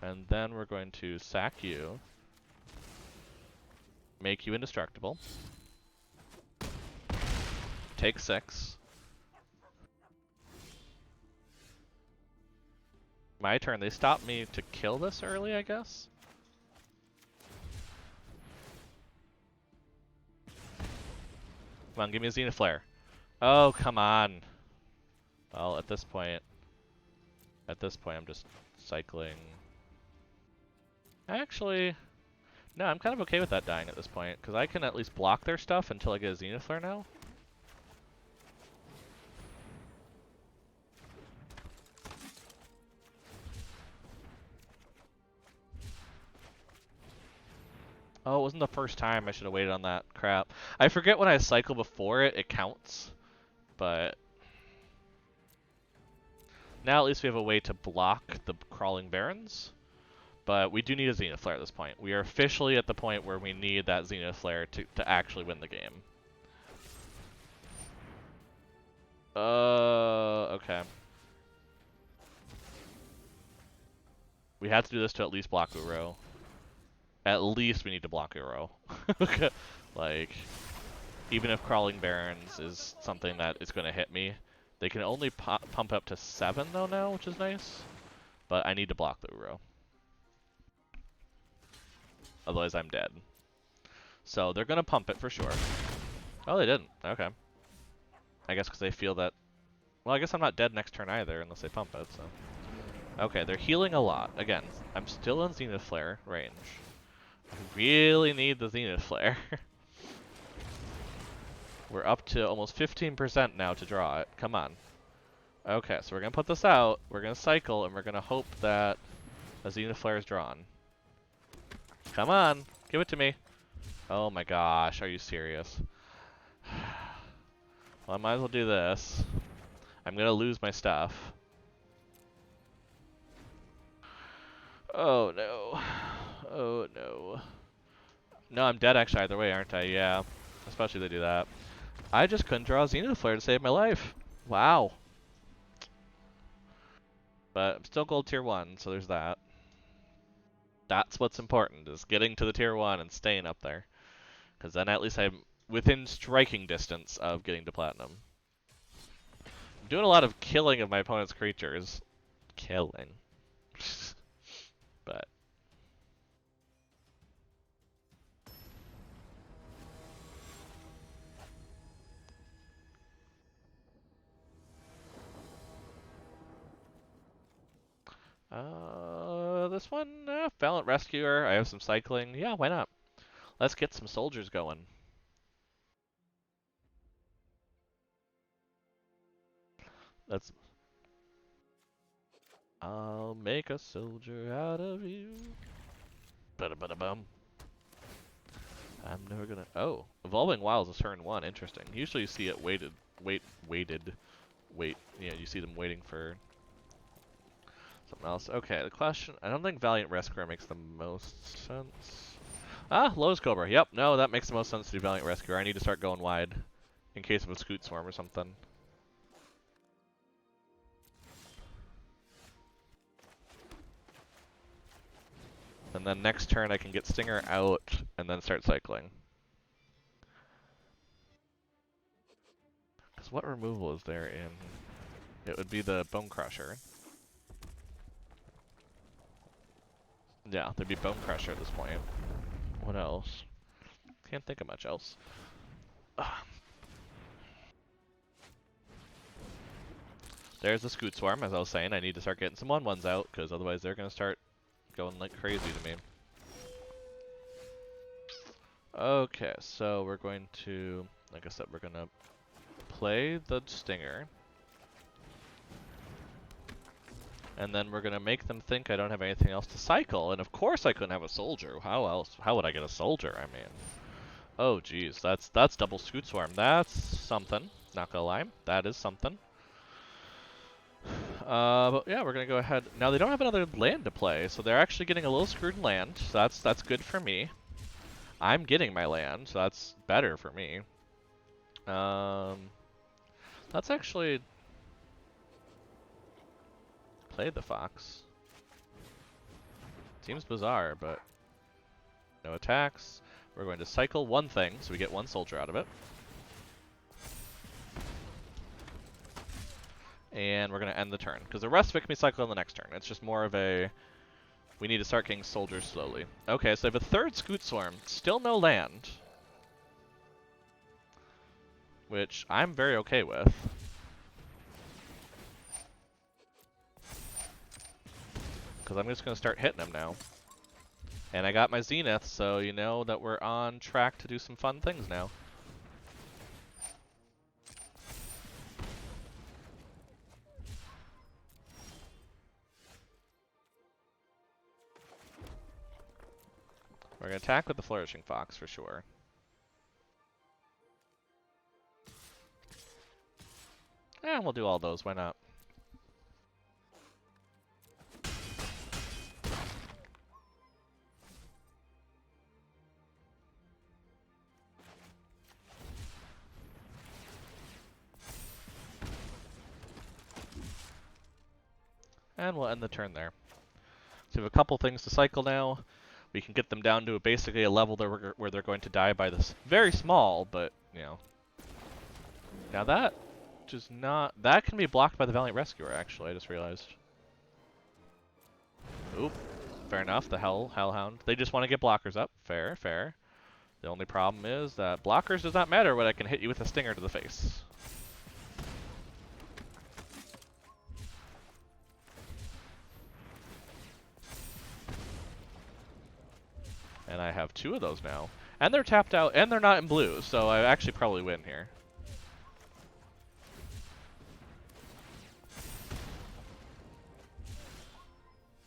And then we're going to sack you. Make you indestructible. Take 6. My turn. They stopped me to kill this early, I guess? Come on, give me a Zenith Flare. Oh, come on. Well, at this point I'm just cycling. Actually, no, I'm kind of okay with that dying at this point, because I can at least block their stuff until I get a Zenith Flare now. Oh, it wasn't the first time. I should have waited on that. Crap. I forget when I cycle before it, it counts. But now at least we have a way to block the crawling barons. But we do need a Zenith Flare at this point. We are officially at the point where we need that Zenith Flare to actually win the game. Okay. We have to do this to at least block Uro. At least we need to block Uro. Like, even if Crawling Barons is something that is going to hit me, they can only pump up to 7 though now, which is nice. But I need to block the Uro. Otherwise I'm dead. So they're going to pump it for sure. Oh, they didn't. Okay. I guess because they feel that... Well, I guess I'm not dead next turn either, unless they pump it, so... Okay, they're healing a lot. Again, I'm still in Zenith Flare range. I really need the Zenith Flare. We're up to almost 15% now to draw it. Come on. Okay, so we're going to put this out, we're going to cycle, and we're going to hope that a Zenith Flare is drawn. Come on, give it to me. Oh my gosh, are you serious? Well, I might as well do this. I'm going to lose my stuff. Oh no. Oh no. No, I'm dead actually either way, aren't I? Yeah. Especially if they do that. I just couldn't draw a Zenith Flare to save my life. Wow. But I'm still gold tier 1, so there's that. That's what's important, is getting to the tier 1 and staying up there. Because then at least I'm within striking distance of getting to platinum. I'm doing a lot of killing of my opponent's creatures. Killing. But... this one, Valiant Rescuer, I have some cycling. Yeah, why not? Let's get some soldiers going. Let's... I'll make a soldier out of you. Ba-da-ba-da-bum. I'm never gonna... Oh, Evolving Wilds is turn 1. Interesting. Usually you see it weighted... Yeah, you see them waiting for something else. Okay, the question... I don't think Valiant Rescuer makes the most sense. Ah, Lowe's Cobra. Yep, no, that makes the most sense to do Valiant Rescuer. I need to start going wide in case of a Scoot Swarm or something. And then next turn I can get Stinger out and then start cycling. Because what removal is there in... It would be the Bone Crusher. Yeah, there'd be Bone Crusher at this point. What else? Can't think of much else. Ugh. There's the Scoot Swarm, as I was saying. I need to start getting some 1/1s out, because otherwise they're going to start going like crazy to me. Okay, so we're going to, like I said, we're going to play the Stinger. And then we're going to make them think I don't have anything else to cycle. And of course I couldn't have a soldier. How else? How would I get a soldier? I mean, oh geez, that's double Scoot Swarm. That's something. Not gonna lie, that is something. But yeah, we're gonna go ahead. Now they don't have another land to play, so they're actually getting a little screwed in land. So that's good for me. I'm getting my land, so that's better for me. Let's actually play the Fox. Seems bizarre, but no attacks. We're going to cycle one thing, so we get one soldier out of it. And we're going to end the turn, because the rest of it can be cycled on the next turn. It's just more of a... We need to start getting soldiers slowly. Okay, so I have a third Scoot Swarm. Still no land. Which I'm very okay with. Because I'm just going to start hitting them now. And I got my Zenith, so you know that we're on track to do some fun things now. We're We're gonna attack with the Flourishing Fox for sure. And we'll do all those, why not? And we'll end the turn there. So we have a couple things to cycle now. We can get them down to basically a level where they're going to die by this very small, but, you know. Now that does not... That can be blocked by the Valiant Rescuer, actually, I just realized. Oop. Fair enough, the Hellhound. They just want to get blockers up. Fair, fair. The only problem is that blockers does not matter when I can hit you with a stinger to the face. And I have 2 of those now. And they're tapped out, and they're not in blue, so I actually probably win here.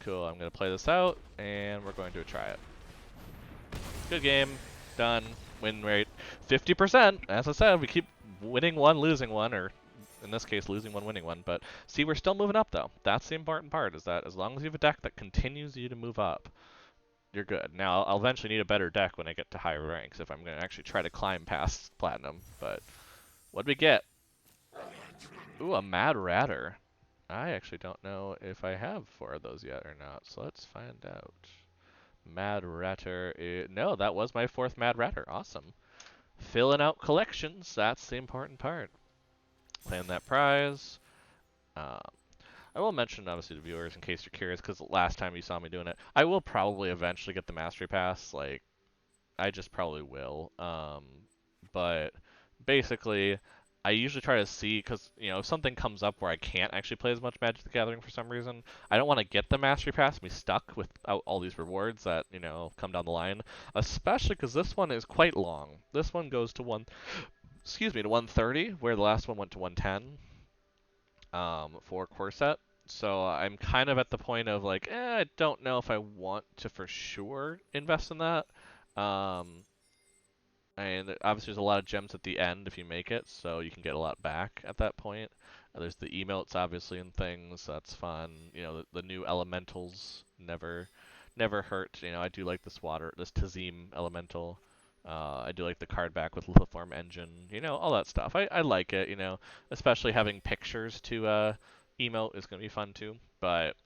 Cool, I'm going to play this out, and we're going to try it. Good game. Done. Win rate 50%. As I said, we keep winning one, losing one, or in this case, losing one, winning one. But see, we're still moving up, though. That's the important part, is that as long as you have a deck that continues you to move up, you're good. Now, I'll eventually need a better deck when I get to higher ranks if I'm going to actually try to climb past Platinum. But what'd we get? Ooh, a Mad Ratter. I actually don't know if I have 4 of those yet or not, so let's find out. Mad Ratter. No, that was my 4th Mad Ratter. Awesome. Filling out collections. That's the important part. Playing that prize. Um, I will mention, obviously, to viewers in case you're curious, because last time you saw me doing it, I will probably eventually get the Mastery Pass. Like, I just probably will. But basically, I usually try to see, because, you know, if something comes up where I can't actually play as much Magic the Gathering for some reason, I don't want to get the Mastery Pass and be stuck without all these rewards that, you know, come down the line. Especially because this one is quite long. This one goes to to 130, where the last one went to 110 for Corset. So I'm kind of at the point of like, I don't know if I want to for sure invest in that. Um, and obviously, there's a lot of gems at the end if you make it, so you can get a lot back at that point. There's the emotes, obviously, and things. That's fun. You know, the new elementals never hurt. You know, I do like this Tazim elemental. I do like the card back with Lithiform Engine. You know, all that stuff. I like it. You know, especially having pictures to emote is gonna be fun too. But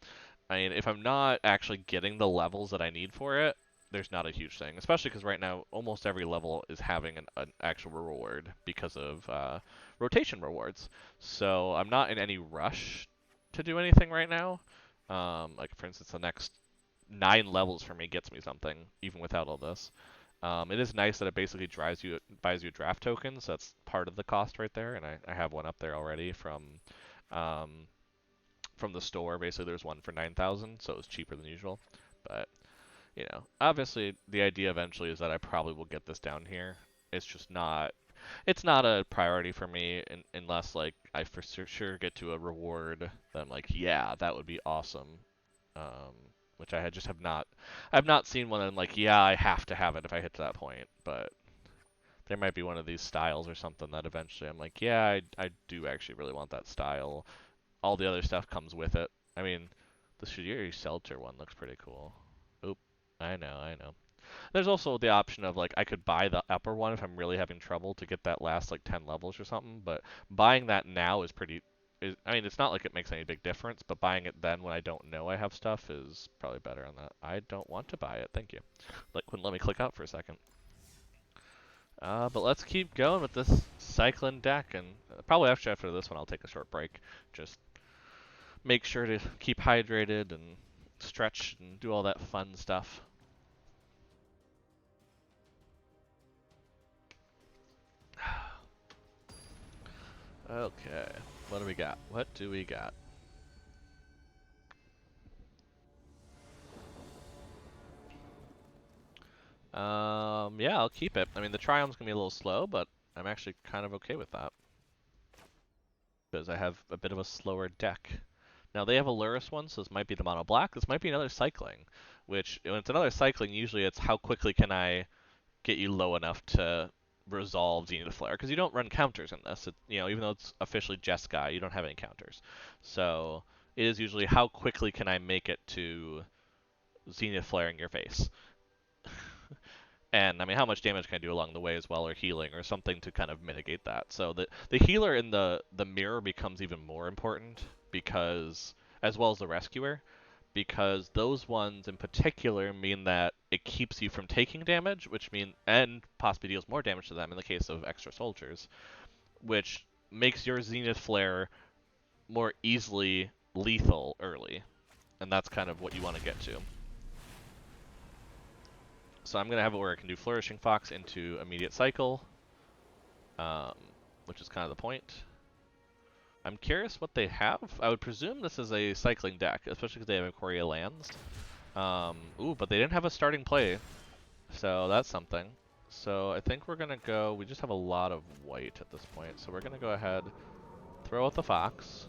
I mean, if I'm not actually getting the levels that I need for it, there's not a huge thing, especially because right now almost every level is having an actual reward because of rotation rewards. So I'm not in any rush to do anything right now. Like for instance, the next 9 levels for me gets me something even without all this. It is nice that it basically buys you a draft token, so that's part of the cost right there, and I have one up there already um, from the store. Basically, there's one for 9,000, so it's cheaper than usual. But you know, obviously the idea eventually is that I probably will get this down here. It's just not, it's not a priority for me unless like I for sure get to a reward that I'm like, yeah, that would be awesome. Which just have not, I've not seen one that I'm like, yeah, I have to have it if I hit to that point. But there might be one of these styles or something that eventually I'm like, yeah, I do actually really want that style. All the other stuff comes with it. I mean, the Shadiri Seltzer one looks pretty cool. Oop, I know, I know. There's also the option of like I could buy the upper one if I'm really having trouble to get that last like 10 levels or something, but buying that now is I mean, it's not like it makes any big difference, but buying it then when I don't know I have stuff is probably better on that. I don't want to buy it, thank you. Like, wouldn't let me click out for a second. But let's keep going with this cycling deck, and probably after this one I'll take a short break. Just make sure to keep hydrated and stretch and do all that fun stuff. Okay, what do we got? What do we got? Yeah, I'll keep it. I mean, the Triumph's gonna be a little slow, but I'm actually kind of okay with that. Because I have a bit of a slower deck. Now, they have a Lurrus one, so this might be the mono black. This might be another cycling. which when it's another cycling, usually it's how quickly can I get you low enough to resolve Zenith Flare, because you don't run counters in this. Even though it's officially Jeskai, you don't have any counters. So it is usually how quickly can I make it to Zenith Flare in your face. And I mean, how much damage can I do along the way as well, or healing, or something to kind of mitigate that. So the healer in the mirror becomes even more important because, as well as the rescuer, because those ones in particular mean that it keeps you from taking damage, and possibly deals more damage to them in the case of extra soldiers, which makes your Zenith Flare more easily lethal early, and that's kind of what you want to get to. So I'm going to have it where I can do Flourishing Fox into immediate cycle, um, which is kind of the point. I'm curious what they have. I would presume this is a cycling deck, especially because they have Ikoria lands. Ooh, but they didn't have a starting play, so that's something. So I think we're going to go, we just have a lot of white at this point, so we're going to go ahead, throw out the Fox,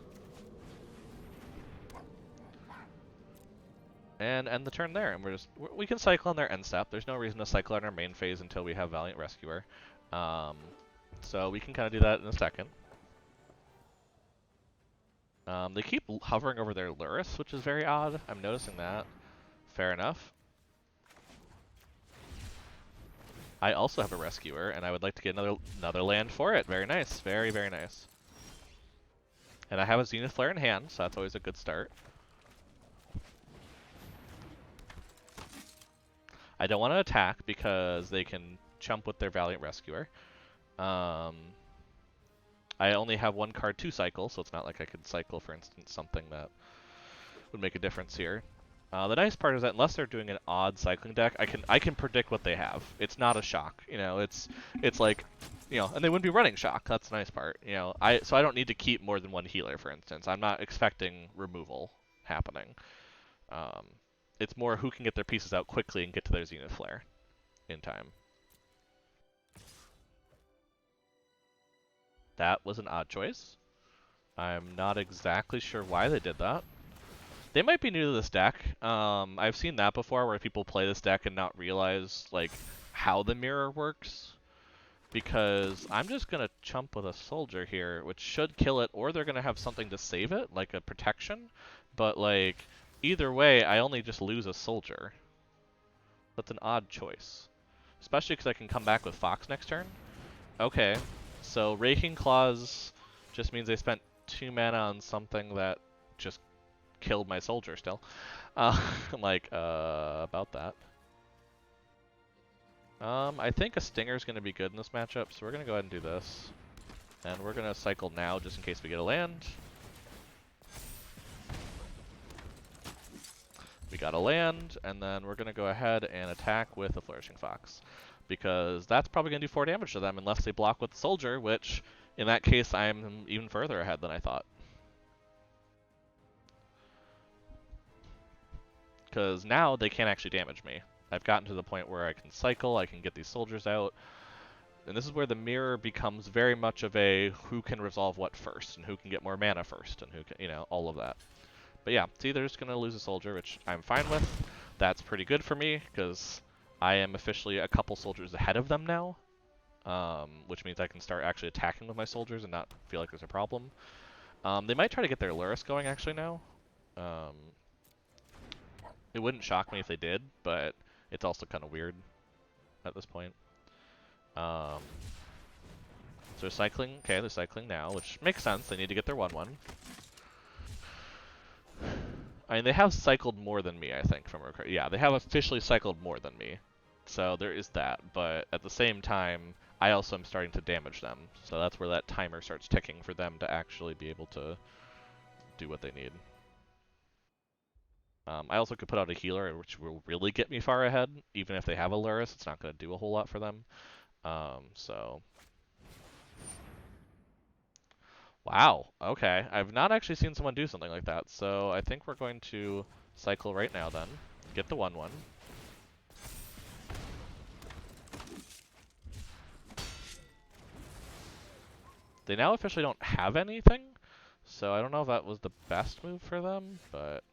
and end the turn there. And we can cycle on their end step. There's no reason to cycle on our main phase until we have Valiant Rescuer. So we can kind of do that in a second. They keep hovering over their Luris, which is very odd. I'm noticing that. Fair enough. I also have a Rescuer, and I would like to get another land for it. Very nice. Very, very nice. And I have a Zenith Flare in hand, so that's always a good start. I don't want to attack because they can chump with their Valiant Rescuer. I only have one card to cycle, so it's not like I could cycle, for instance, something that would make a difference here. The nice part is that unless they're doing an odd cycling deck, I can predict what they have. It's not a shock, it's like, and they wouldn't be running shock. That's the nice part, so I don't need to keep more than one healer, for instance. I'm not expecting removal happening. It's more who can get their pieces out quickly and get to their Zenith Flare in time. That was an odd choice. I'm not exactly sure why they did that. They might be new to this deck. I've seen that before where people play this deck and not realize like how the mirror works. Because I'm just going to chump with a soldier here, which should kill it, or they're going to have something to save it, like a protection. But like, either way, I only just lose a soldier. That's an odd choice. Especially because I can come back with Fox next turn. Okay, so Raking Claws just means they spent 2 mana on something that just killed my soldier still. I'm like, about that. I think a Stinger's going to be good in this matchup, so we're going to go ahead and do this. And we're going to cycle now just in case we get a land. We got a land, and then we're going to go ahead and attack with a Flourishing Fox. Because that's probably going to do 4 damage to them unless they block with the soldier, which in that case I'm even further ahead than I thought. Because now they can't actually damage me. I've gotten to the point where I can cycle, I can get these soldiers out. And this is where the mirror becomes very much of a who can resolve what first, and who can get more mana first, and who can, all of that. But yeah, see, they're just going to lose a soldier, which I'm fine with. That's pretty good for me, because I am officially a couple soldiers ahead of them now. Which means I can start actually attacking with my soldiers and not feel like there's a problem. They might try to get their Luris going actually now. It wouldn't shock me if they did, but it's also kind of weird at this point. So they're cycling. Okay, they're cycling now, which makes sense. They need to get their 1/1. I mean, they have cycled more than me, I think, from record. Yeah, they have officially cycled more than me. So there is that, but at the same time, I also am starting to damage them. So that's where that timer starts ticking for them to actually be able to do what they need. I also could put out a healer, which will really get me far ahead. Even if they have a Luris, it's not going to do a whole lot for them. So... Wow, okay. I've not actually seen someone do something like that, so I think we're going to cycle right now then. Get the 1/1. They now officially don't have anything, so I don't know if that was the best move for them, but...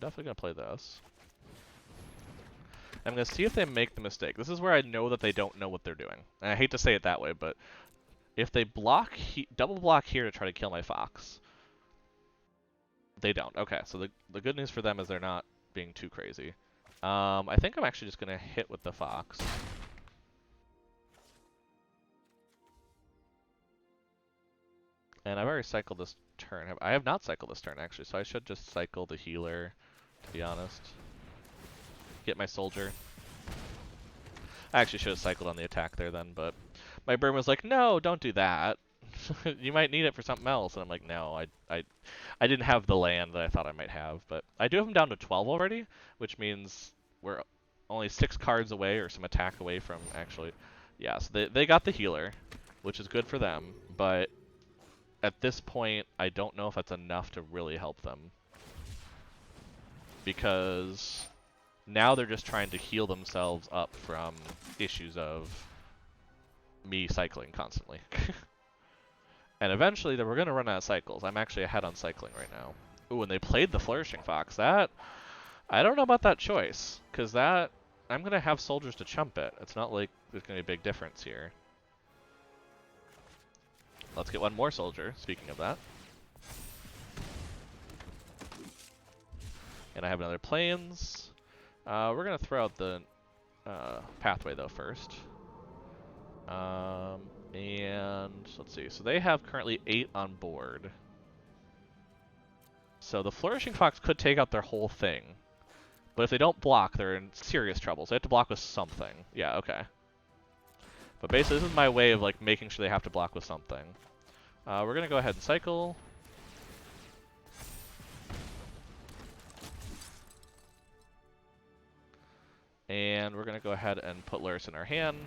definitely going to play this. I'm going to see if they make the mistake. This is where I know that they don't know what they're doing. And I hate to say it that way, but if they block, double block here to try to kill my fox. They don't. Okay, so the good news for them is they're not being too crazy. I think I'm actually just going to hit with the fox. And I've already cycled this turn. I have not cycled this turn, actually, so I should just cycle the healer, to be honest. Get my soldier. I actually should have cycled on the attack there then, but my burn was like, no, don't do that. You might need it for something else. And I'm like, no, I didn't have the land that I thought I might have. But I do have them down to 12 already, which means we're only 6 cards away or some attack away from actually. Yeah, so they got the healer, which is good for them. But at this point, I don't know if that's enough to really help them. Because now they're just trying to heal themselves up from issues of me cycling constantly. And eventually we're going to run out of cycles. I'm actually ahead on cycling right now. Ooh, and they played the Flourishing Fox. That, I don't know about that choice. Because that, I'm going to have soldiers to chump it. It's not like there's going to be a big difference here. Let's get one more soldier, speaking of that. And I have another plains. We're going to throw out the pathway, though, first. And let's see. So they have currently 8 on board. So the Flourishing Fox could take out their whole thing. But if they don't block, they're in serious trouble. So they have to block with something. Yeah, okay. But basically, this is my way of like making sure they have to block with something. We're going to go ahead and cycle. And we're going to go ahead and put Luris in our hand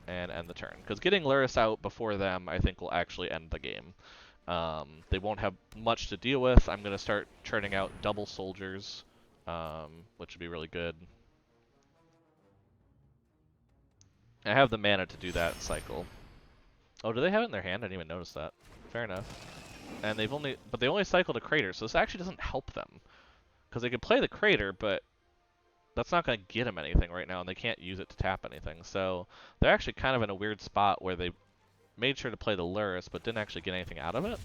and end the turn. Because getting Luris out before them, I think, will actually end the game. They won't have much to deal with. I'm going to start churning out double soldiers, which would be really good. I have the mana to do that cycle. Oh, do they have it in their hand? I didn't even notice that. Fair enough. And they only cycled a crater, so this actually doesn't help them. Because they could play the crater, but that's not going to get them anything right now, and they can't use it to tap anything. So they're actually kind of in a weird spot where they made sure to play the Luris, but didn't actually get anything out of it.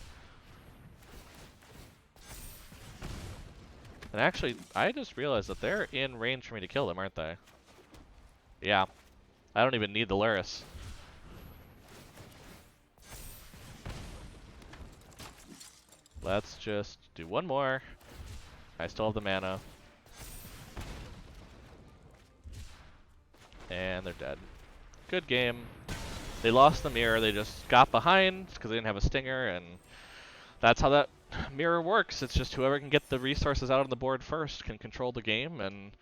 And actually, I just realized that they're in range for me to kill them, aren't they? Yeah. I don't even need the Luris. Let's just do one more. I still have the mana. And they're dead. Good game. They lost the mirror. They just got behind because they didn't have a stinger, and that's how that mirror works. It's just whoever can get the resources out on the board first can control the game, and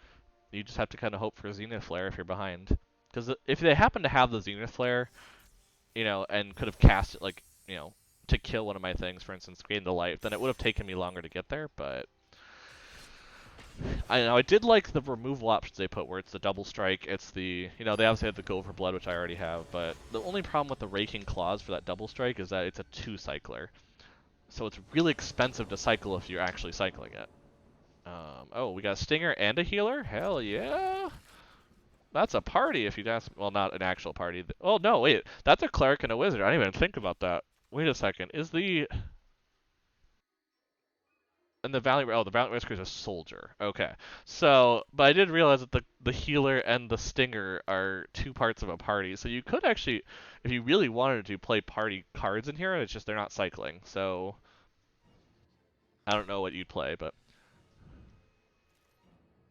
you just have to kind of hope for Zenith Flare if you're behind. Because if they happen to have the Zenith Flare, you know, and could have cast it, like, you know, to kill one of my things, for instance, gain the life, then it would have taken me longer to get there, but I know, I did like the removal options they put, where it's the double strike, it's the, you know, they obviously have the go for blood, which I already have, but the only problem with the raking claws for that double strike is that it's a 2-cycler. So it's really expensive to cycle if you're actually cycling it. Oh, we got a stinger and a healer? Hell yeah! That's a party if you'd ask. Well, not an actual party. Oh, no, wait. That's a cleric and a wizard. I didn't even think about that. Wait a second. Is the... And the Valiant... Oh, the Valiant Rescue is a soldier. Okay. So, but I did realize that the healer and the stinger are 2 parts of a party. So you could actually, if you really wanted to, play party cards in here, and it's just they're not cycling. So, I don't know what you'd play, but...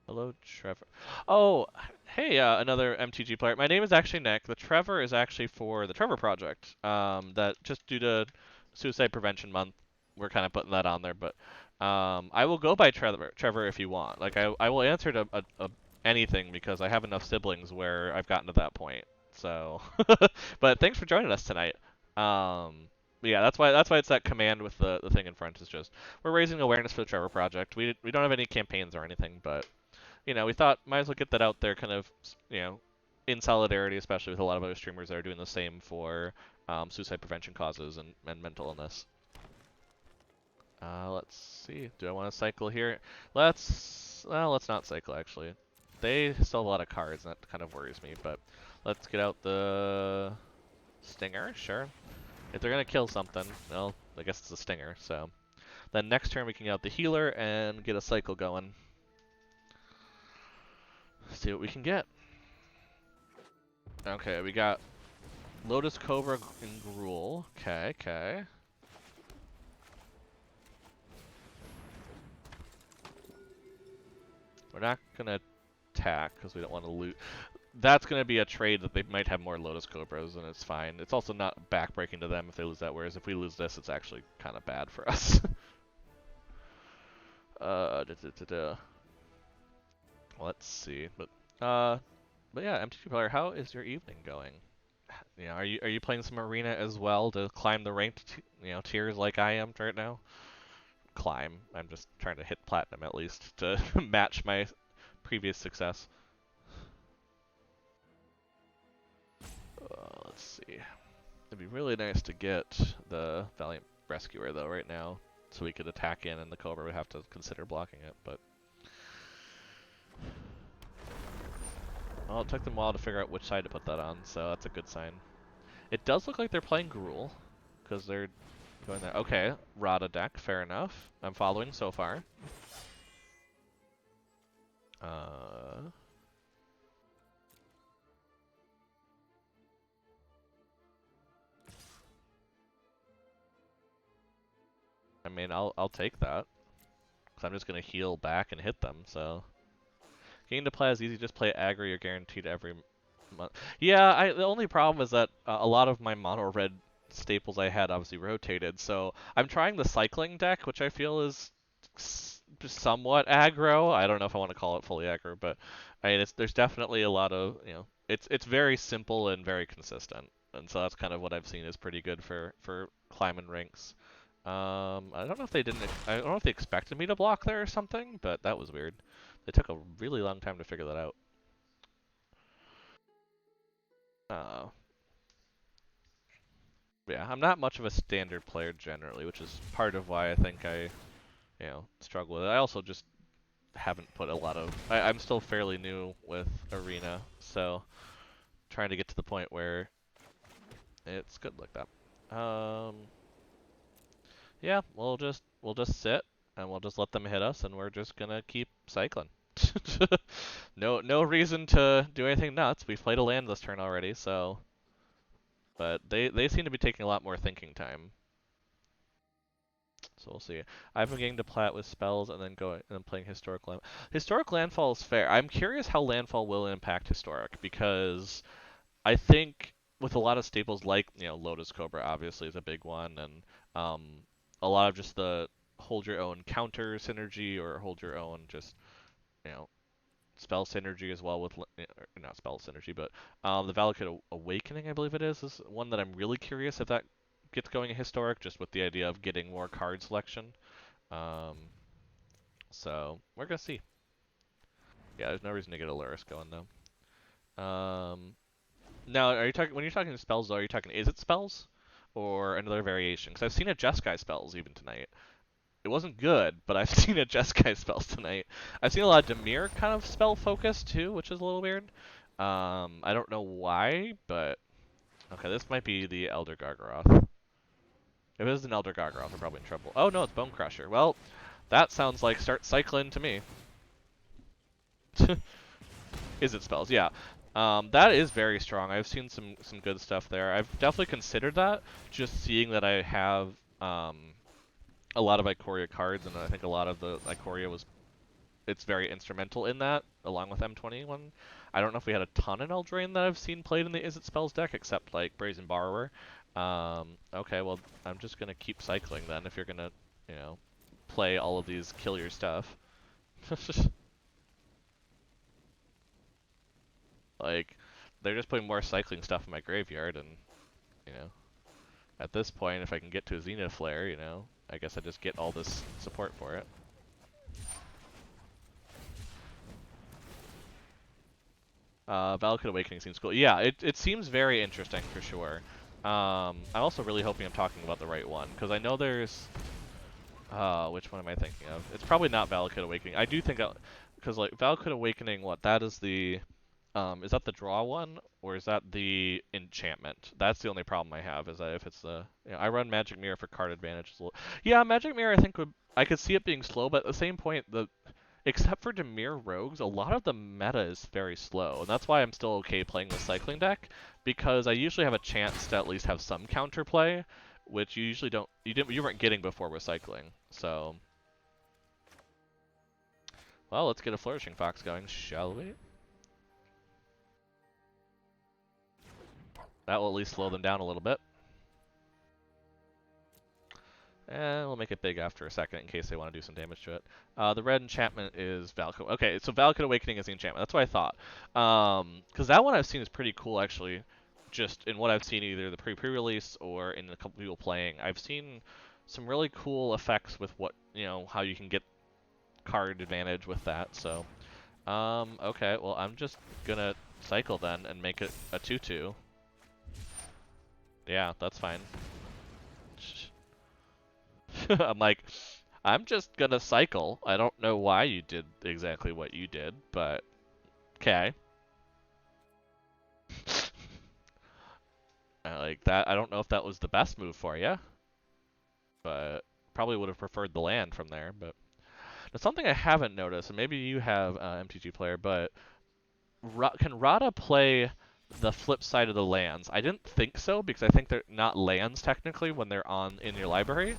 Hello, Trevor. Oh, hey, another MTG player. My name is actually Nick. The Trevor is actually for the Trevor Project. That just due to Suicide Prevention Month, we're kind of putting that on there. But I will go by Trevor if you want. Like I will answer to anything because I have enough siblings where I've gotten to that point. So, but thanks for joining us tonight. Yeah, that's why it's that command with the thing in front is just we're raising awareness for the Trevor Project. We don't have any campaigns or anything, but you know, we thought might as well get that out there kind of, you know, in solidarity, especially with a lot of other streamers that are doing the same for suicide prevention causes and mental illness. Let's see. Do I want to cycle here? Let's not cycle actually. They still have a lot of cards, and that kind of worries me. But let's get out the Stinger. Sure. If they're gonna kill something, well, I guess it's a Stinger. So then next turn we can get out the healer and get a cycle going. See what we can get. Okay, we got Lotus Cobra and Gruul. Okay, okay. We're not gonna attack because we don't want to loot. That's gonna be a trade that they might have more Lotus Cobras, and it's fine. It's also not backbreaking to them if they lose that. Whereas if we lose this, it's actually kind of bad for us. Let's see, but yeah, MTG player, how is your evening going? You know, are you playing some arena as well to climb the ranked tiers like I am right now? Climb. I'm just trying to hit platinum at least to match my previous success. Let's see. It'd be really nice to get the Valiant Rescuer though right now, so we could attack in, and the Cobra would have to consider blocking it. But well, it took them a while to figure out which side to put that on, so that's a good sign. It does look like they're playing Gruul, because they're going there. Okay, Rada deck, fair enough. I'm following so far. I mean, I'll take that, because I'm just gonna heal back and hit them. So getting to play is easy. Just play aggro. You're guaranteed every month. Yeah, the only problem is that a lot of my mono red staples I had obviously rotated. So I'm trying the cycling deck, which I feel is somewhat aggro. I don't know if I want to call it fully aggro, but I mean, there's definitely a lot of it's very simple and very consistent, and so that's kind of what I've seen is pretty good for climbing ranks. I don't know if I don't know if they expected me to block there or something, but that was weird. They took a really long time to figure that out. Uh, yeah, I'm not much of a standard player generally, which is part of why I think I struggle with it. I also just haven't put a lot of. I'm still fairly new with Arena, so trying to get to the point where it's good like that. Yeah, we'll just sit and we'll just let them hit us, and we're just gonna keep cycling. No reason to do anything nuts. We've played a land this turn already, so. But they seem to be taking a lot more thinking time. So we'll see. I've been getting to plat with spells and then playing historic land. Historic landfall is fair. I'm curious how landfall will impact historic, because I think with a lot of staples like Lotus Cobra obviously is a big one, and a lot of just the hold your own counter synergy, or hold your own just you know spell synergy as well with not spell synergy, but the Valakut Awakening, I believe is one that I'm really curious if that gets going in historic, just with the idea of getting more card selection. Um, so we're gonna see. Yeah, there's no reason to get a Luris going though. Now, are you talking when you're talking spells though? Are you talking is it spells or another variation? Because I've seen a Jeskai spells even tonight. It wasn't good, but I've seen a Jeskai spells tonight. I've seen a lot of Dimir kind of spell focus too, which is a little weird. I don't know why, but okay, this might be the Elder Gargaroth. If it is an Elder Gargaroth, we're probably in trouble. Oh no, it's Bone Crusher. Well, that sounds like start cycling to me. Is it spells? Yeah. That is very strong. I've seen some good stuff there. I've definitely considered that, just seeing that I have a lot of Ikoria cards, and I think a lot of the Ikoria it's very instrumental in that, along with M21. I don't know if we had a ton in Eldraine that I've seen played in the Is It Spells deck, except like Brazen Borrower. Okay, well, I'm just gonna keep cycling then if you're gonna, play all of these kill your stuff. Like, they're just putting more cycling stuff in my graveyard, and, you know, at this point, if I can get to a Zenith Flare, I guess I just get all this support for it. Valakut Awakening seems cool. Yeah, it seems very interesting for sure. I'm also really hoping I'm talking about the right one, because I know there's Which one am I thinking of? It's probably not Valakut Awakening. I do think, because like Valakut Awakening, what that is the, is that the draw one or is that the enchantment? That's the only problem I have is that if it's the, I run Magic Mirror for card advantage. Yeah, Magic Mirror I think I could see it being slow, but at the same point, except for Dimir Rogues, a lot of the meta is very slow, and that's why I'm still okay playing the cycling deck, because I usually have a chance to at least have some counterplay, which you usually don't, you weren't getting before with cycling. So, well, let's get a Flourishing Fox going, shall we? That will at least slow them down a little bit. And we'll make it big after a second in case they want to do some damage to it. The red enchantment is Valakut. Okay, so Valakut Awakening is the enchantment. That's what I thought. Because that one I've seen is pretty cool, actually. Just in what I've seen, either the pre-release or in a couple people playing, I've seen some really cool effects with what, how you can get card advantage with that. So, okay, well, I'm just gonna cycle then and make it a 2/2. Yeah, that's fine. I'm like, I'm just gonna cycle. I don't know why you did exactly what you did, but okay. Like that. I don't know if that was the best move for you, but probably would have preferred the land from there. But there's something I haven't noticed, and maybe you have, MTG player, but can Rada play the flip side of the lands? I didn't think so because I think they're not lands technically when they're in your library.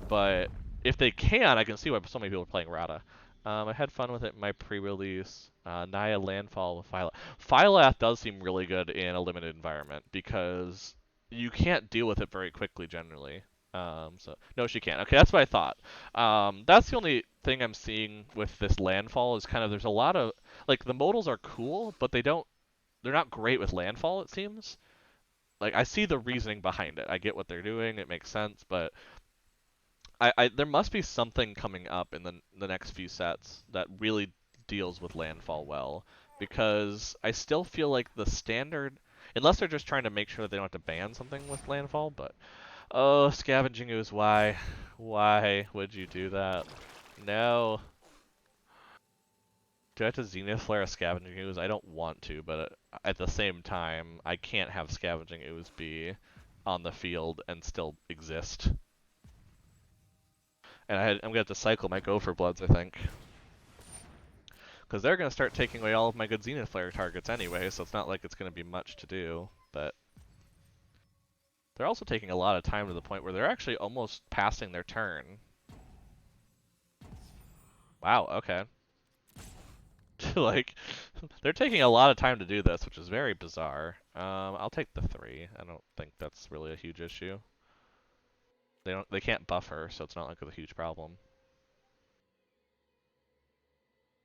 But if they can, I can see why so many people are playing Rada. I had fun with it in my pre-release. Naya Landfall with Phyla. Phylath does seem really good in a limited environment because you can't deal with it very quickly generally. So no, she can't. Okay, that's what I thought. That's the only thing I'm seeing with this landfall is kind of there's a lot of like the modals are cool, but they're not great with landfall. It seems like I see the reasoning behind it. I get what they're doing. It makes sense, but there must be something coming up in the next few sets that really deals with landfall well, because I still feel like the standard, unless they're just trying to make sure that they don't have to ban something with landfall, but oh, Scavenging Ooze, why would you do that? No. Do I have to Zenith Flare a Scavenging Ooze? I don't want to, but at the same time, I can't have Scavenging Ooze be on the field and still exist. And I'm going to have to cycle my Gopher Bloods, I think. Because they're going to start taking away all of my good Zenith Flare targets anyway, so it's not like it's going to be much to do. But they're also taking a lot of time to the point where they're actually almost passing their turn. Wow, okay. Like, they're taking a lot of time to do this, which is very bizarre. I'll take the 3. I don't think that's really a huge issue. They can't buffer, so it's not like a huge problem.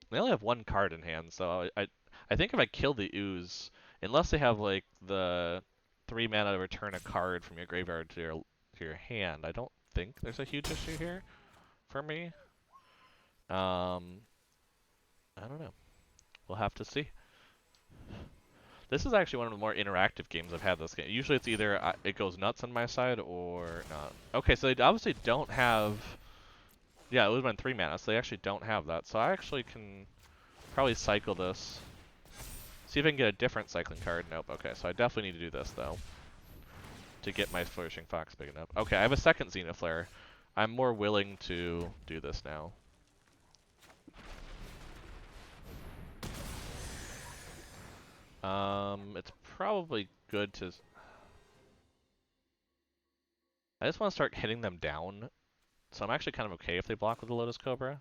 They only have 1 card in hand, so I think if I kill the Ooze, unless they have like the 3 mana to return a card from your graveyard to your hand, I don't think there's a huge issue here for me. I don't know. We'll have to see. This is actually one of the more interactive games I've had this game. Usually it's either it goes nuts on my side or not. Okay, so they obviously don't have... Yeah, it would have been 3 mana, so they actually don't have that. So I actually can probably cycle this. See if I can get a different cycling card. Nope, okay, so I definitely need to do this, though, to get my Flourishing Fox big enough. Okay, I have a second Zenith Flare. I'm more willing to do this now. It's probably good to... I just want to start hitting them down, so I'm actually kind of okay if they block with the Lotus Cobra.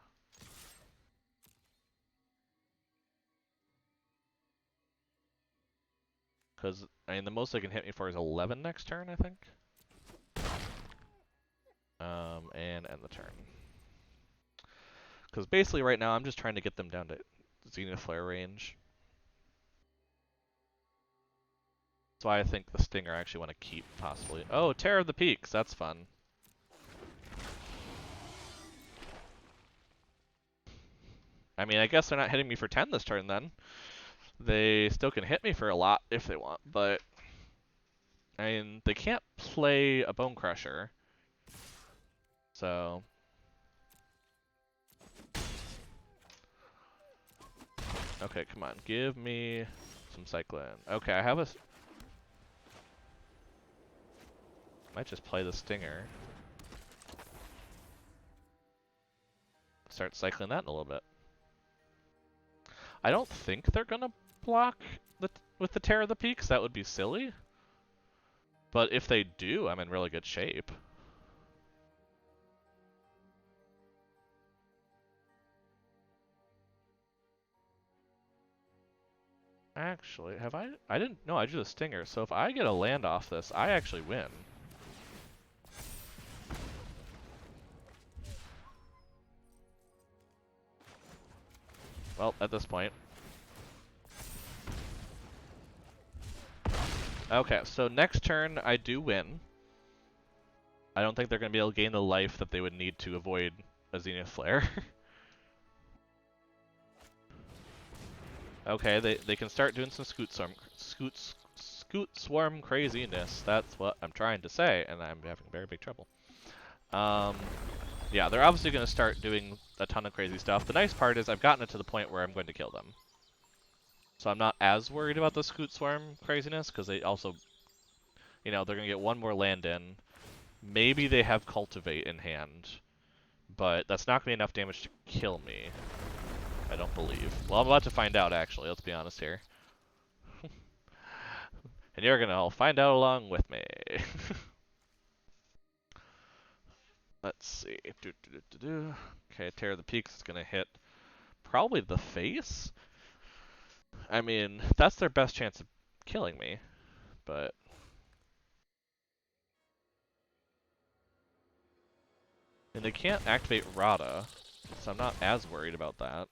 Because, I mean, the most they can hit me for is 11 next turn, I think. And end the turn. Because basically right now I'm just trying to get them down to Zenith Flare range. That's why I think the Stinger I actually want to keep, possibly. Oh, Terror of the Peaks, that's fun. I mean, I guess they're not hitting me for 10 this turn then. They still can hit me for a lot if they want, but... I mean, they can't play a Bone Crusher. So... Okay, come on. Give me some cycling. Okay, I have a... Might just play the stinger. Start cycling that in a little bit. I don't think they're gonna block with the Tear of the Peaks. That would be silly. But if they do, I'm in really good shape. Actually, have I? I didn't. No, I drew the stinger. So if I get a land off this, I actually win. Well, at this point. Okay, so next turn I do win. I don't think they're going to be able to gain the life that they would need to avoid a Zenith Flare. Okay, they can start doing some scoot swarm craziness. That's what I'm trying to say, and I'm having very big trouble. Yeah, they're obviously going to start doing a ton of crazy stuff. The nice part is I've gotten it to the point where I'm going to kill them. So I'm not as worried about the scoot swarm craziness, because they also, you know, they're going to get one more land in. Maybe they have Cultivate in hand, but that's not going to be enough damage to kill me. I don't believe. Well, I'm about to find out, actually. Let's be honest here. And you're going to all find out along with me. Let's see. Okay, Tear of the Peaks is going to hit probably the face. I mean, that's their best chance of killing me, but... And they can't activate Rada, so I'm not as worried about that.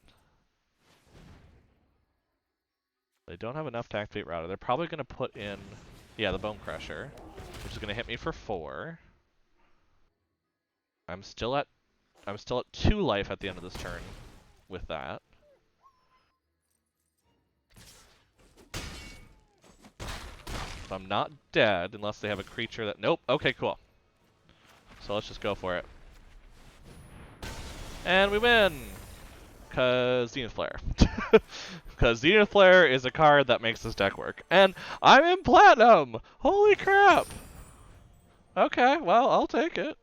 They don't have enough to activate Rada. They're probably going to put in, yeah, the Bone Crusher, which is going to hit me for 4. I'm still at 2 life at the end of this turn with that. So I'm not dead unless they have a creature that... Nope. Okay, cool. So let's just go for it. And we win! Because Zenith Flare. Because Zenith Flare is a card that makes this deck work. And I'm in Platinum! Holy crap! Okay, well, I'll take it.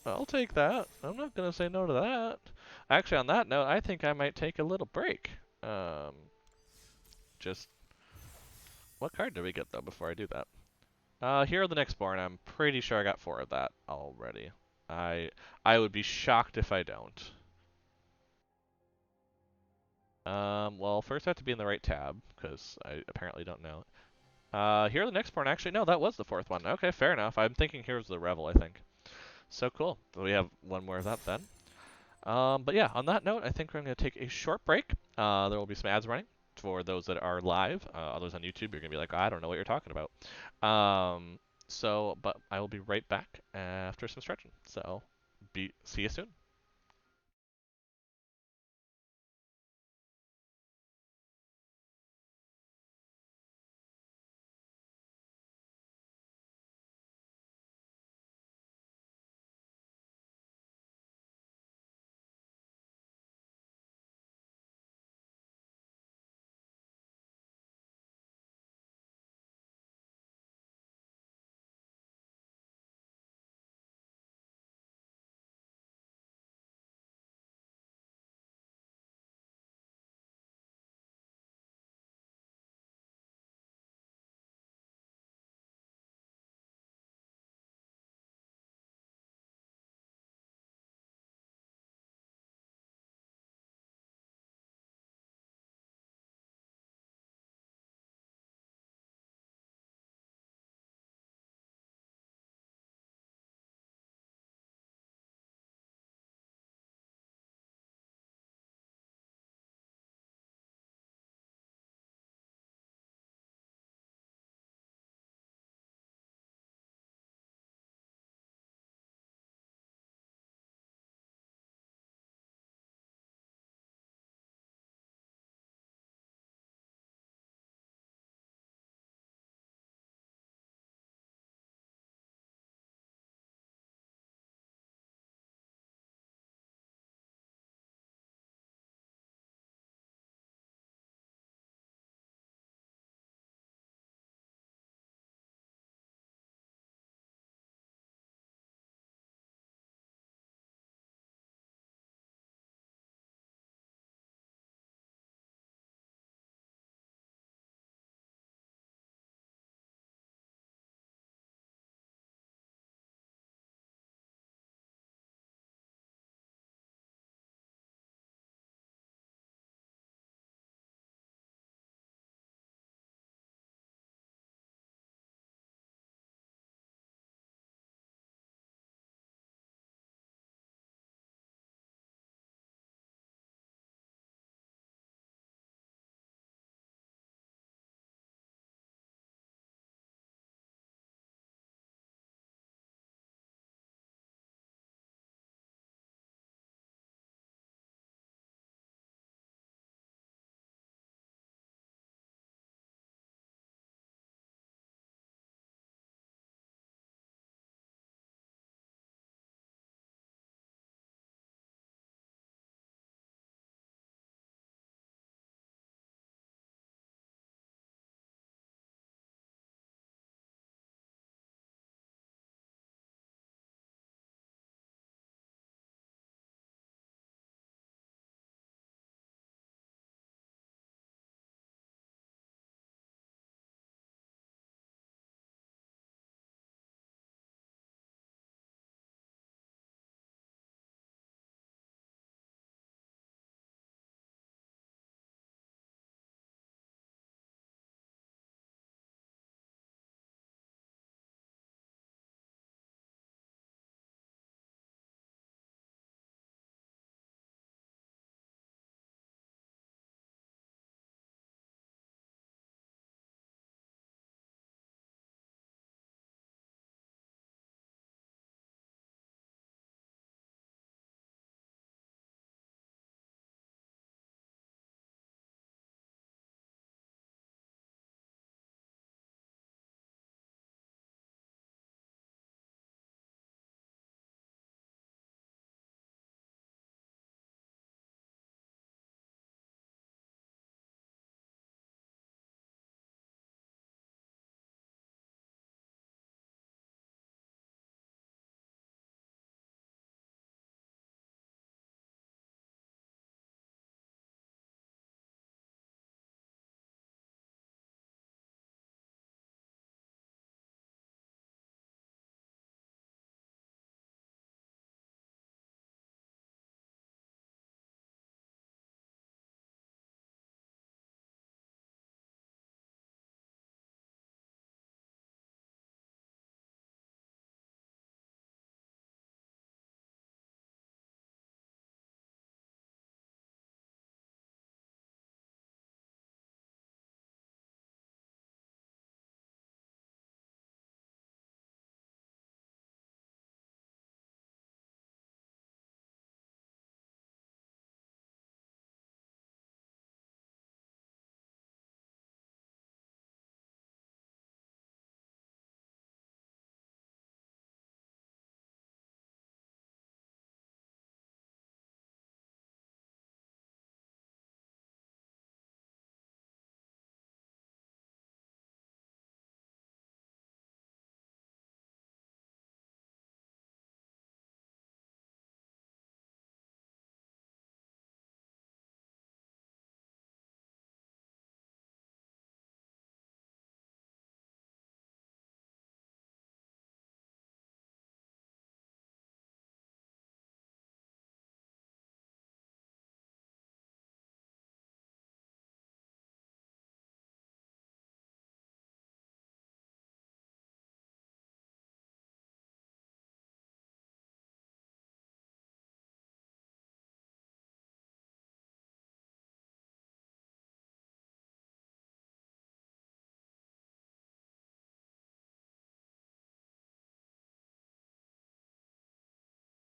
I'll take that. I'm not going to say no to that. Actually, on that note, I think I might take a little break. Just... What card did we get, though, before I do that? Here are the Next Born. I'm pretty sure I got 4 of that already. I would be shocked if I don't. Well, first I have to be in the right tab, because I apparently don't know. Here are the Next Born. Actually, no, that was the 4th one. Okay, fair enough. I'm thinking Here's the Revel, I think. So cool. We have one more of that then. But yeah, on that note, I think we're going to take a short break. There will be some ads running for those that are live. Others on YouTube, you're going to be like, I don't know what you're talking about. But I will be right back after some stretching. So, see you soon.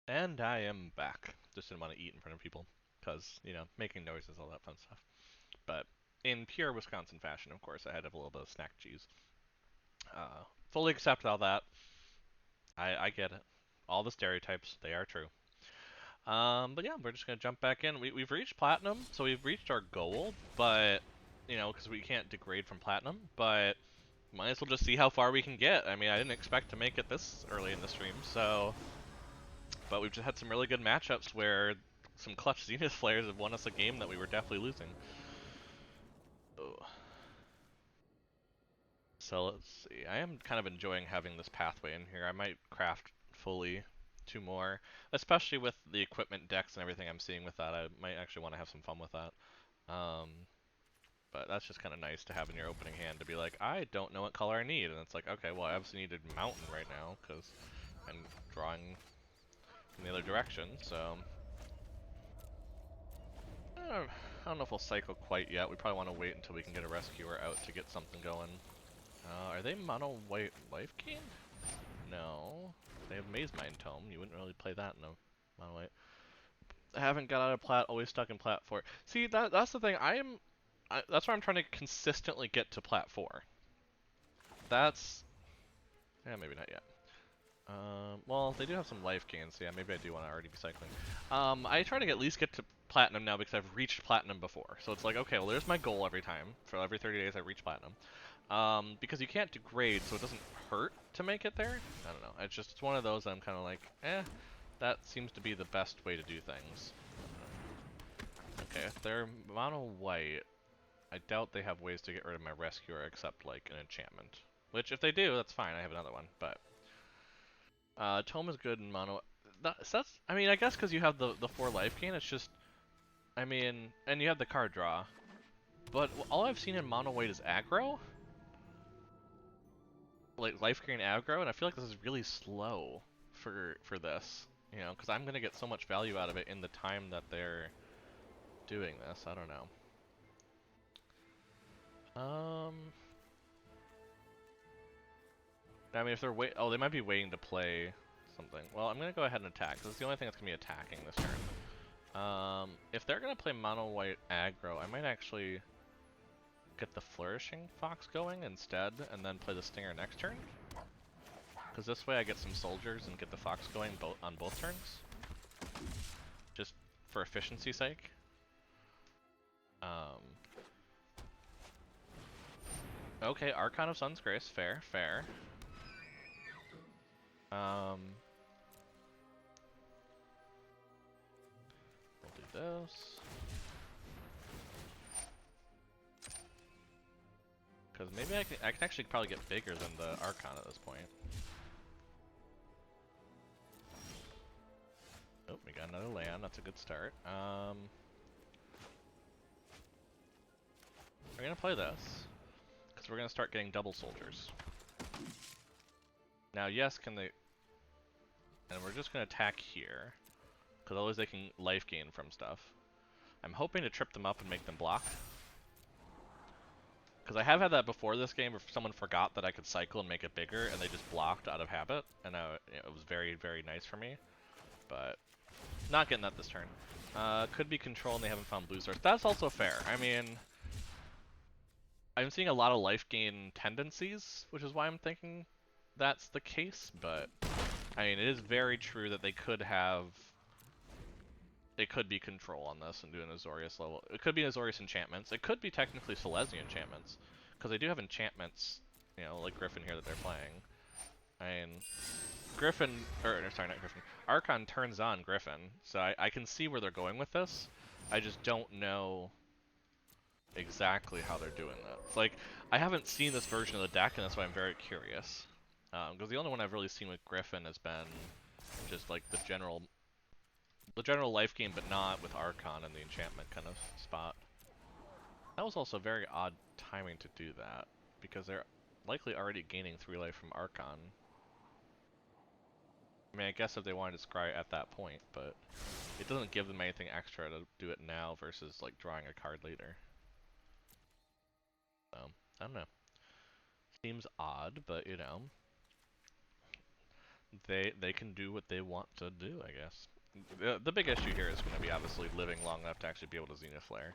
And I am back. Just didn't want to eat in front of people because, making noises, all that fun stuff. But in pure Wisconsin fashion, of course, I had to have a little bit of snack cheese. Fully accept all that. I get it. All the stereotypes, they are true. But yeah, we're just gonna jump back in. We've reached platinum, so we've reached our goal, but because we can't degrade from platinum, but might as well just see how far we can get. I mean, I didn't expect to make it this early in the stream, so. But we've just had some really good matchups where some clutch Zenith players have won us a game that we were definitely losing. Oh. So let's see. I am kind of enjoying having this pathway in here. I might craft fully two more, especially with the equipment decks and everything I'm seeing with that. I might actually want to have some fun with that. Um, but that's just kind of nice to have in your opening hand to be like, I don't know what color I need. And it's like, okay, well, I obviously needed mountain right now because I'm drawing in the other direction, so. I don't know if we'll cycle quite yet. We probably want to wait until we can get a rescuer out to get something going. Are they mono white life gain? No. They have Maze Mind Tome. You wouldn't really play that in a mono white. I haven't got out of plat, always stuck in plat 4. See, that's the thing. That's why I'm trying to consistently get to plat 4. That's... Yeah, maybe not yet. Well, they do have some life gains, so yeah, maybe I do want to already be cycling. I try to at least get to platinum now because I've reached platinum before. So it's like, okay, well, there's my goal every time. For every 30 days, I reach platinum. Because you can't degrade, so it doesn't hurt to make it there. I don't know. It's one of those I'm kind of like, that seems to be the best way to do things. Okay, if they're mono white, I doubt they have ways to get rid of my rescuer except like an enchantment. Which, if they do, that's fine. I have another one, but. Tome is good in mono. I mean, I guess because you have the 4 life gain, it's just, I mean, and you have the card draw. But all I've seen in mono white is aggro. Like, life gain aggro, and I feel like this is really slow for this. Because I'm going to get so much value out of it in the time that they're doing this. I don't know. I mean, if they're they might be waiting to play something. Well, I'm going to go ahead and attack, because it's the only thing that's going to be attacking this turn. If they're going to play mono white aggro, I might actually get the Flourishing Fox going instead, and then play the Stinger next turn. Because this way I get some soldiers and get the Fox going on both turns. Just for efficiency's sake. Okay, Archon of Sun's Grace, fair, fair. We'll do this. Because maybe I can actually probably get bigger than the Archon at this point. Oh, we got another land. That's a good start. We're gonna play this because we're gonna start getting double soldiers. Now, yes, can they? And we're just gonna attack here because otherwise they can life gain from stuff. I'm hoping to trip them up and make them block. Because I have had that before this game where someone forgot that I could cycle and make it bigger, and they just blocked out of habit, and it was very, very nice for me. But not getting that this turn. Could be control and they haven't found blue source. That's also fair. I mean, I'm seeing a lot of life gain tendencies, which is why I'm thinking that's the case, but I mean, it is very true that they could be control on this and do an Azorius level. It could be Azorius enchantments. It could be technically Selesnya enchantments, because they do have enchantments, like Griffin here that they're playing. I mean, sorry, not Griffin. Archon turns on Griffin, so I can see where they're going with this. I just don't know exactly how they're doing that. It's like, I haven't seen this version of the deck, and that's why I'm very curious. Because the only one I've really seen with Griffin has been just like the general life gain, but not with Archon and the enchantment kind of spot. That was also very odd timing to do that, because they're likely already gaining 3 life from Archon. I mean, I guess if they wanted to scry at that point, but it doesn't give them anything extra to do it now versus like drawing a card later. So, I don't know. Seems odd, but they can do what they want to do, I guess. The big issue here is going to be obviously living long enough to actually be able to Zenith Flare.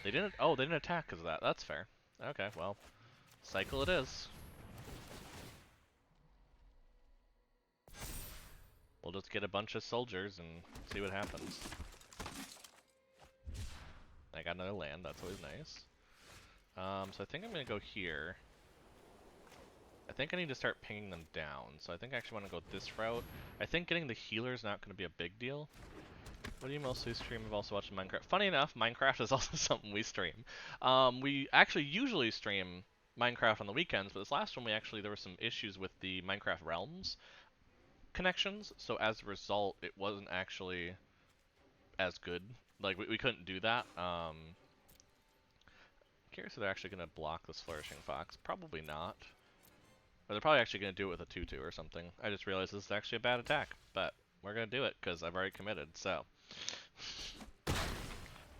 They didn't. Oh, they didn't attack because of that. That's fair. Okay, well, cycle it is. We'll just get a bunch of soldiers and see what happens. I got another land. That's always nice. So I think I'm gonna go here. I think I need to start pinging them down. So I think I actually want to go this route. I think getting the healer is not going to be a big deal. What do you mostly stream? I've also watched Minecraft. Funny enough, Minecraft is also something we stream. We actually usually stream Minecraft on the weekends, but this last one there were some issues with the Minecraft Realms connections. So as a result, it wasn't actually as good. Like we couldn't do that. Curious if they're actually going to block this Flourishing Fox. Probably not. Or they're probably actually going to do it with a 2-2 or something. I just realized this is actually a bad attack, but we're going to do it because I've already committed, so.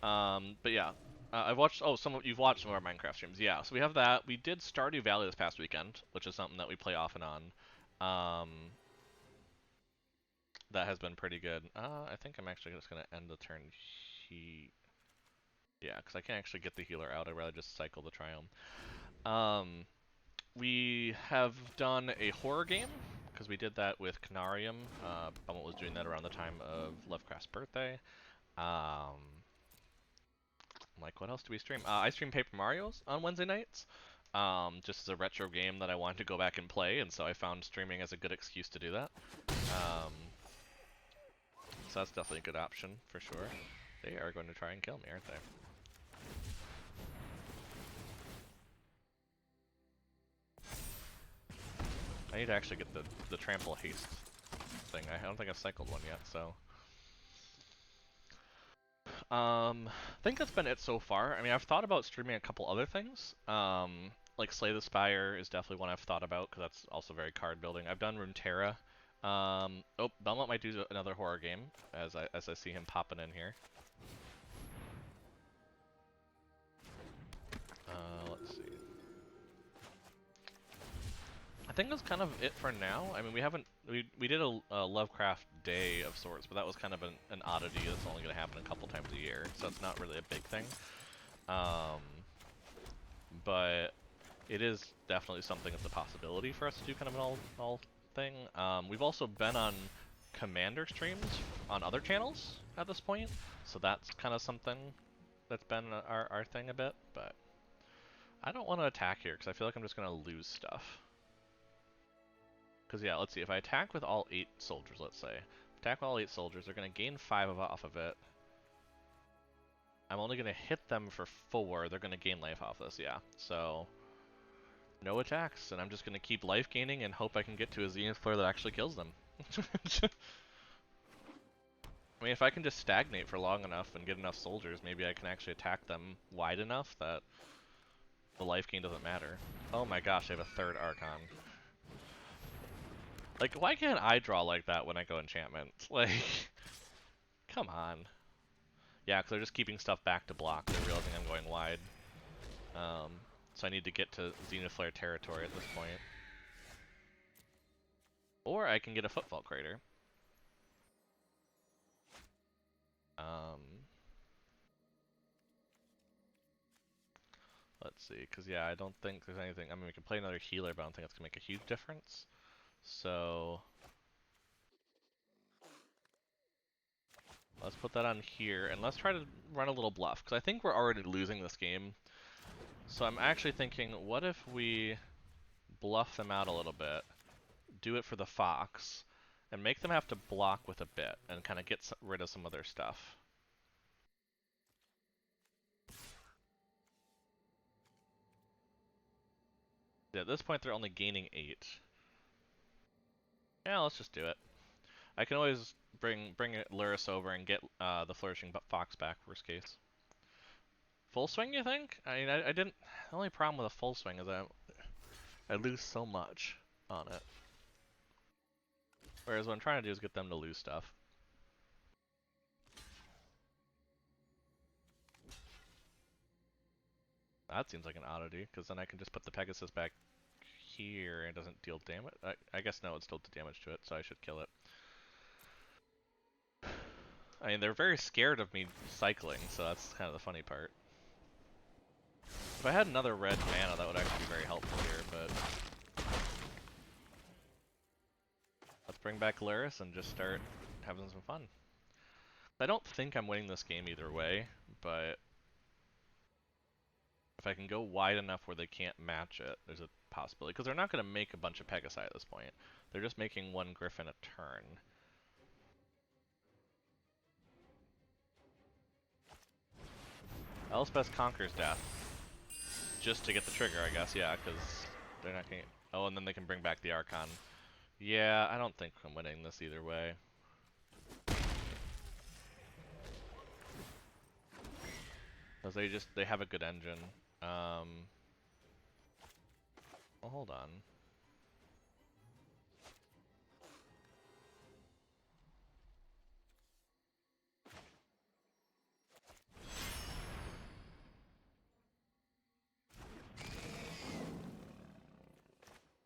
But yeah. I've watched, you've watched some of our Minecraft streams. Yeah, so we have that. We did Stardew Valley this past weekend, which is something that we play off and on. That has been pretty good. I think I'm actually just going to end the turn here. Yeah, because I can't actually get the healer out. I'd rather just cycle the Triumph. We have done a horror game, because we did that with Canarium. Bummet was doing that around the time of Lovecraft's birthday. Like, what else do we stream? I stream Paper Mario's on Wednesday nights, just as a retro game that I wanted to go back and play, and so I found streaming as a good excuse to do that. So that's definitely a good option, for sure. They are going to try and kill me, aren't they? I need to actually get the trample haste thing. I don't think I've cycled one yet, so. I think that's been it so far. I mean, I've thought about streaming a couple other things. Like Slay the Spire is definitely one I've thought about, because that's also very card building. I've done Runeterra. Oh, Belmont might do another horror game, as I see him popping in here. Let's see. I think that's kind of it for now. I mean, we did a Lovecraft day of sorts, but that was kind of an oddity that's only going to happen a couple times a year, so it's not really a big thing. But it is definitely something that's a possibility for us to do kind of an all thing. We've also been on Commander streams on other channels at this point, so that's kind of something that's been our thing a bit, but I don't want to attack here because I feel like I'm just going to lose stuff. Because yeah, let's see, if I attack with all 8 soldiers, let's say, attack with all 8 soldiers, they're going to gain 5 off of it. I'm only going to hit them for 4, they're going to gain life off this, yeah. So, no attacks, and I'm just going to keep life gaining and hope I can get to a Zenith Flare that actually kills them. I mean, if I can just stagnate for long enough and get enough soldiers, maybe I can actually attack them wide enough that the life gain doesn't matter. Oh my gosh, I have a 3rd Archon. Like, why can't I draw like that when I go enchantment? Like, come on. Yeah, because they're just keeping stuff back to block. They're realizing I'm going wide. So I need to get to Zenith Flare territory at this point. Or I can get a Footfall Crater. Let's see, because yeah, I don't think there's anything. I mean, we can play another healer, but I don't think it's going to make a huge difference. So let's put that on here, and let's try to run a little bluff, because I think we're already losing this game. So I'm actually thinking, what if we bluff them out a little bit, do it for the Fox, and make them have to block with a bit, and kind of get rid of some of their stuff. Yeah, at this point, they're only gaining 8. Yeah, let's just do it. I can always bring Luris over and get the Flourishing Fox back, worst case. Full swing, you think? I mean, I didn't... The only problem with a full swing is I lose so much on it. Whereas what I'm trying to do is get them to lose stuff. That seems like an oddity, because then I can just put the Pegasus back here and doesn't deal damage. I guess no, it still did damage to it, so I should kill it. I mean, they're very scared of me cycling, so that's kind of the funny part. If I had another red mana, that would actually be very helpful here, but... Let's bring back Laris and just start having some fun. I don't think I'm winning this game either way, but... if I can go wide enough where they can't match it, there's a possibility. Because they're not going to make a bunch of Pegasi at this point. They're just making one Griffin a turn. Elspeth conquers death. Just to get the trigger, I guess, yeah, because they're not going to... oh, and then they can bring back the Archon. Yeah, I don't think I'm winning this either way. Because they have a good engine. Well, hold on.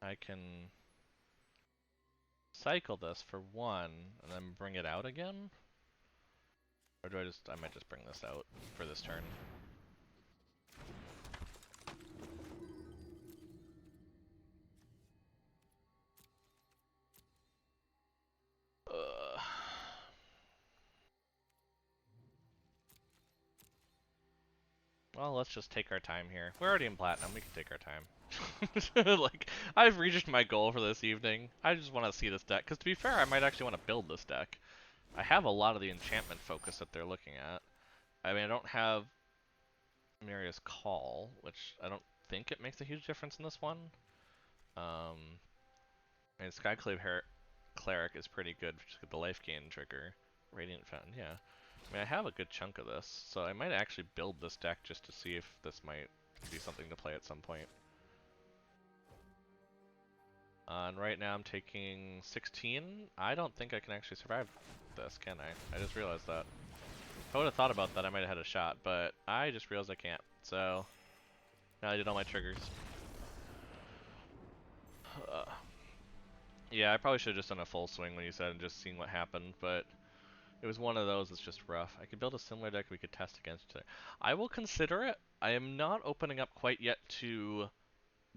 I can cycle this for one, and then bring it out again? Or do I might just bring this out for this turn. Well, let's just take our time here. We're already in platinum, we can take our time. Like, I've reached my goal for this evening. I just want to see this deck, because to be fair, I might actually want to build this deck. I have a lot of the enchantment focus that they're looking at. I mean, I don't have Maria's Call, which I don't think it makes a huge difference in this one. I mean, Sky Cleric is pretty good, just get the life gain trigger. Radiant Fountain, yeah. I mean, I have a good chunk of this, so I might actually build this deck just to see if this might be something to play at some point. And right now I'm taking 16. I don't think I can actually survive this, can I? I just realized that. If I would have thought about that, I might have had a shot, but I just realized I can't. So, now I did all my triggers. Yeah, I probably should have just done a full swing when you said and just seen what happened, but it was one of those that's just rough. I could build a similar deck we could test against each other. I will consider it. I am not opening up quite yet to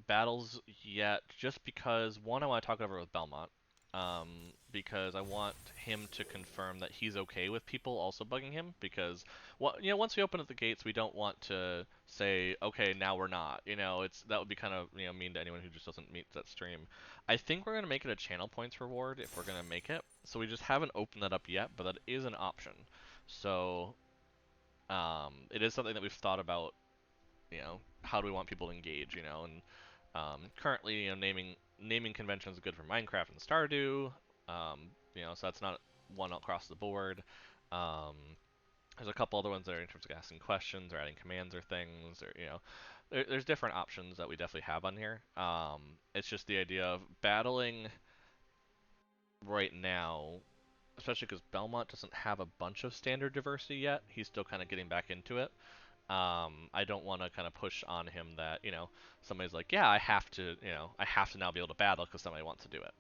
battles yet, just because, one, I want to talk over with Belmont, because I want him to confirm that he's okay with people also bugging him, because, well, you know, once we open up the gates, we don't want to say, okay, now we're not, you know, that would be kind of, you know, mean to anyone who just doesn't meet that stream. I think we're going to make it a channel points reward if we're going to make it, so we just haven't opened that up yet, but that is an option. So, it is something that we've thought about, you know, how do we want people to engage, you know, and currently, you know, naming conventions are good for Minecraft and Stardew, you know, so that's not one across the board. There's a couple other ones that are in terms of asking questions or adding commands or things, or, you know, there's different options that we definitely have on here. It's just the idea of battling right now, especially because Belmont doesn't have a bunch of standard diversity yet. He's still kind of getting back into it. I don't want to kind of push on him that, you know, somebody's like, yeah, I have to, you know, I have to now be able to battle because somebody wants to do it.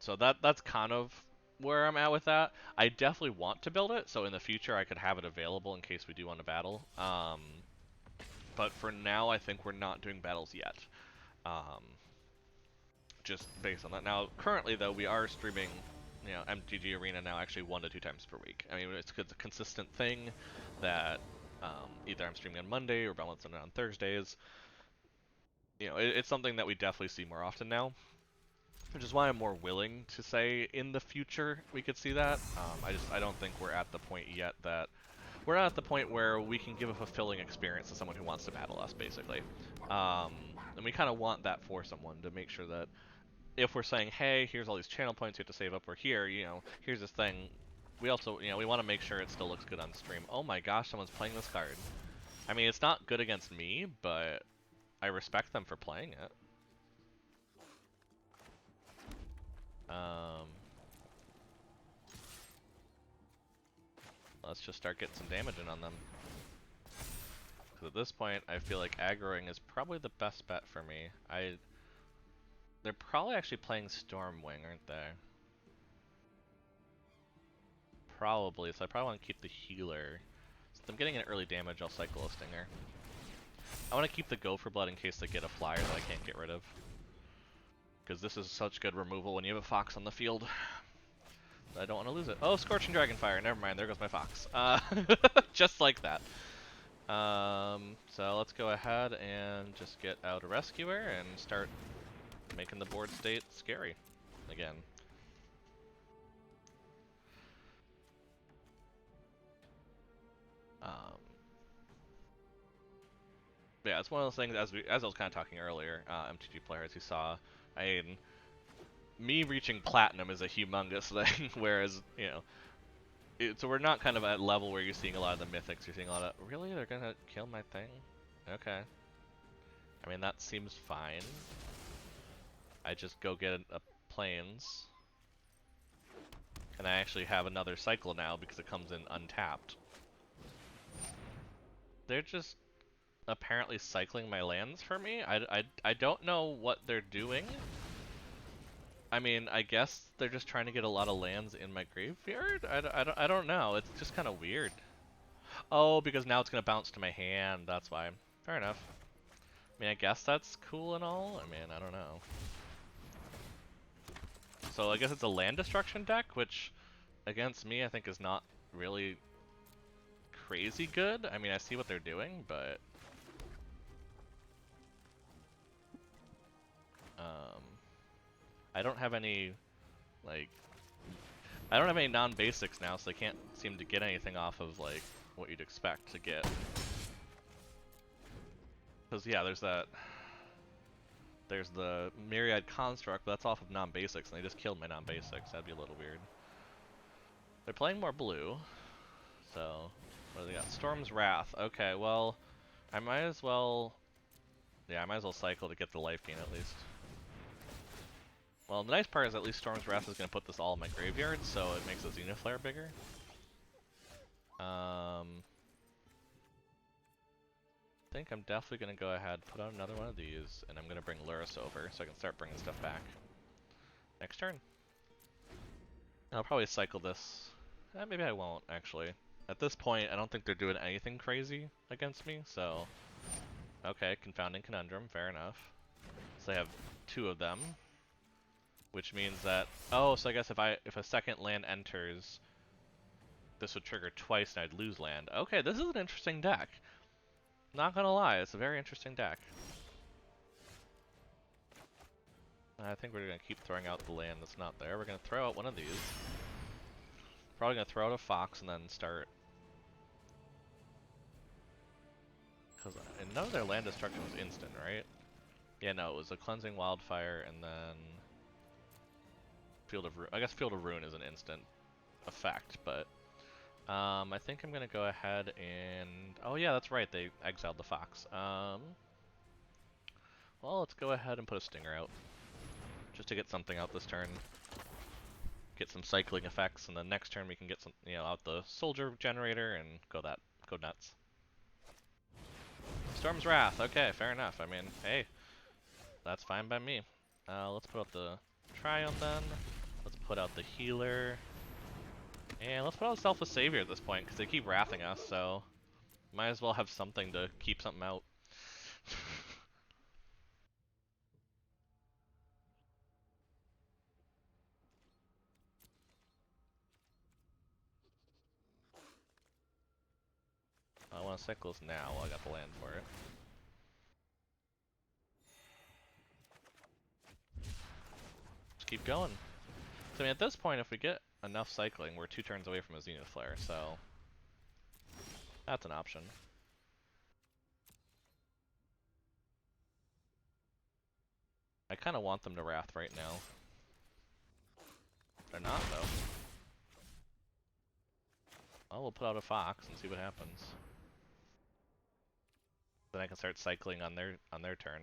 So that's kind of where I'm at with that. I definitely want to build it, so in the future I could have it available in case we do want to battle. But for now, I think we're not doing battles yet. Just based on that. Now, currently though, we are streaming, you know, MTG Arena now actually 1 to 2 times per week. I mean, it's a consistent thing that either I'm streaming on Monday or balancing it on Thursdays. You know, it's something that we definitely see more often now, which is why I'm more willing to say in the future we could see that. I don't think we're at the point yet that we're not at the point where we can give a fulfilling experience to someone who wants to battle us, basically. And we kind of want that for someone to make sure that if we're saying, hey, here's all these channel points you have to save up, or here, you know, here's this thing, we also, you know, we want to make sure it still looks good on stream. Oh my gosh, someone's playing this card. I mean, it's not good against me, but I respect them for playing it. Let's just start getting some damage in on them. Because at this point, I feel like aggroing is probably the best bet for me. They're probably actually playing Stormwing, aren't they? Probably, so I probably want to keep the healer. Since I'm getting an early damage, I'll cycle a Stinger. I want to keep the Gopher Blood in case they get a flyer that I can't get rid of. Because this is such good removal when you have a Fox on the field. I don't want to lose it. Oh, Scorching Dragonfire. Never mind, there goes my Fox. Just like that. So let's go ahead and just get out a Rescuer and start making the board state scary again. Yeah, it's one of those things, as I was kind of talking earlier, MTG players who saw, I mean, me reaching Platinum is a humongous thing, whereas, you know, so we're not kind of at level where you're seeing a lot of the Mythics, you're seeing a lot of, really? They're gonna kill my thing? Okay. I mean, that seems fine. I just go get a Plains, and I actually have another cycle now because it comes in untapped. They're just apparently cycling my lands for me. I don't know what they're doing. I mean, I guess they're just trying to get a lot of lands in my graveyard? I don't know. It's just kind of weird. Oh, because now it's going to bounce to my hand. That's why. Fair enough. I mean, I guess that's cool and all. I mean, I don't know. So I guess it's a land destruction deck, which against me I think is not really crazy good. I mean, I see what they're doing, but I don't have any, like, I don't have any non-basics now, so I can't seem to get anything off of, like, what you'd expect to get. Because, yeah, there's the Myriad Construct, but that's off of non-basics, and they just killed my non-basics. That'd be a little weird. They're playing more blue, so, what do they got? Storm's Wrath. Okay, well, I might as well, yeah, I might as well cycle to get the life gain at least. Well, the nice part is at least Storm's Wrath is going to put this all in my graveyard, so it makes the Xenoflare bigger. I think I'm definitely going to go ahead, put out another one of these, and I'm going to bring Lurrus over so I can start bringing stuff back. Next turn. I'll probably cycle this. Maybe I won't, actually. At this point, I don't think they're doing anything crazy against me, so... Okay, Confounding Conundrum, fair enough. So they have two of them. Which means that... Oh, so I guess if a second land enters, this would trigger twice and I'd lose land. Okay, this is an interesting deck. Not gonna lie, it's a very interesting deck. I think we're gonna keep throwing out the land that's not there. We're gonna throw out one of these. Probably gonna throw out a Fox and then start... Because none of their land destruction was instant, right? Yeah, no, it was a Cleansing Wildfire and then... Field of Ruin. I guess Field of Ruin is an instant effect, but... I think I'm gonna go ahead and... Oh yeah, that's right, they exiled the Fox. Well, let's go ahead and put a Stinger out. Just to get something out this turn. Get some cycling effects, and then next turn we can get some, you know, out the Soldier Generator and go nuts. Storm's Wrath, okay, fair enough. I mean, hey, that's fine by me. Let's put out the Triumph then. Let's put out the Healer. And let's put out Selfless Savior at this point, because they keep wrathing us, so might as well have something to keep something out. I want to cycle this now while I got the land for it. Just keep going. So I mean, at this point, if we get enough cycling, we're 2 turns away from a Xenoflare, so that's an option. I kind of want them to Wrath right now. They're not, though. Well, we'll put out a Fox and see what happens. Then I can start cycling on their turn.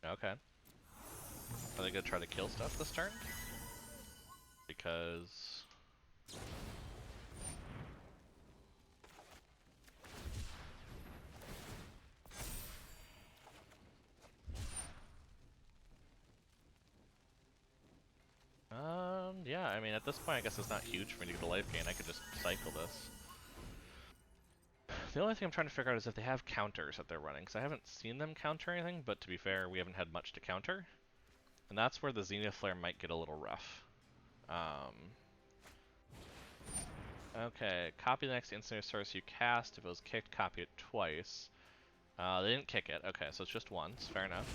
Okay. Are they gonna try to kill stuff this turn? Because... yeah, I mean, at this point, I guess it's not huge for me to get a life gain. I could just cycle this. The only thing I'm trying to figure out is if they have counters that they're running, because I haven't seen them counter anything, but to be fair, we haven't had much to counter. And that's where the Zenith Flare might get a little rough. Okay, copy the next instant source you cast. If it was kicked, copy it twice. They didn't kick it. Okay, so it's just once. Fair enough.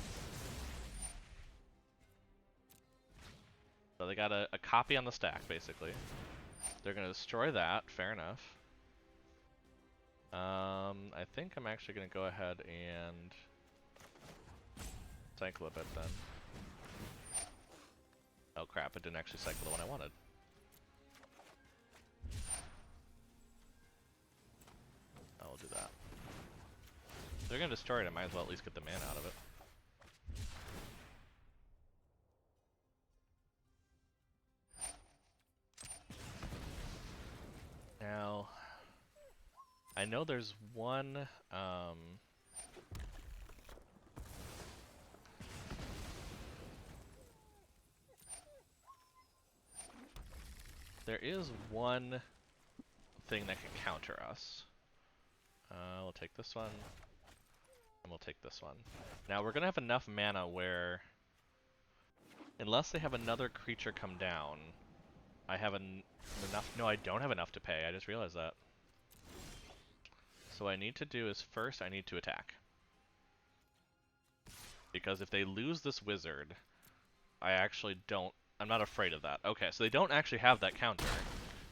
So they got a copy on the stack, basically. They're going to destroy that. Fair enough. I think I'm actually going to go ahead and cycle a bit then. Oh crap, it didn't actually cycle the one I wanted. I'll do that. If they're going to destroy it, I might as well at least get the mana out of it. Now, I know there's one, there is one thing that can counter us. We'll take this one, and we'll take this one. Now, we're gonna have enough mana where, unless they have another creature come down, I have enough, no, I don't have enough to pay, I just realized that. So what I need to do is first I need to attack. Because if they lose this wizard, I actually don't, I'm not afraid of that. Okay, so they don't actually have that counter,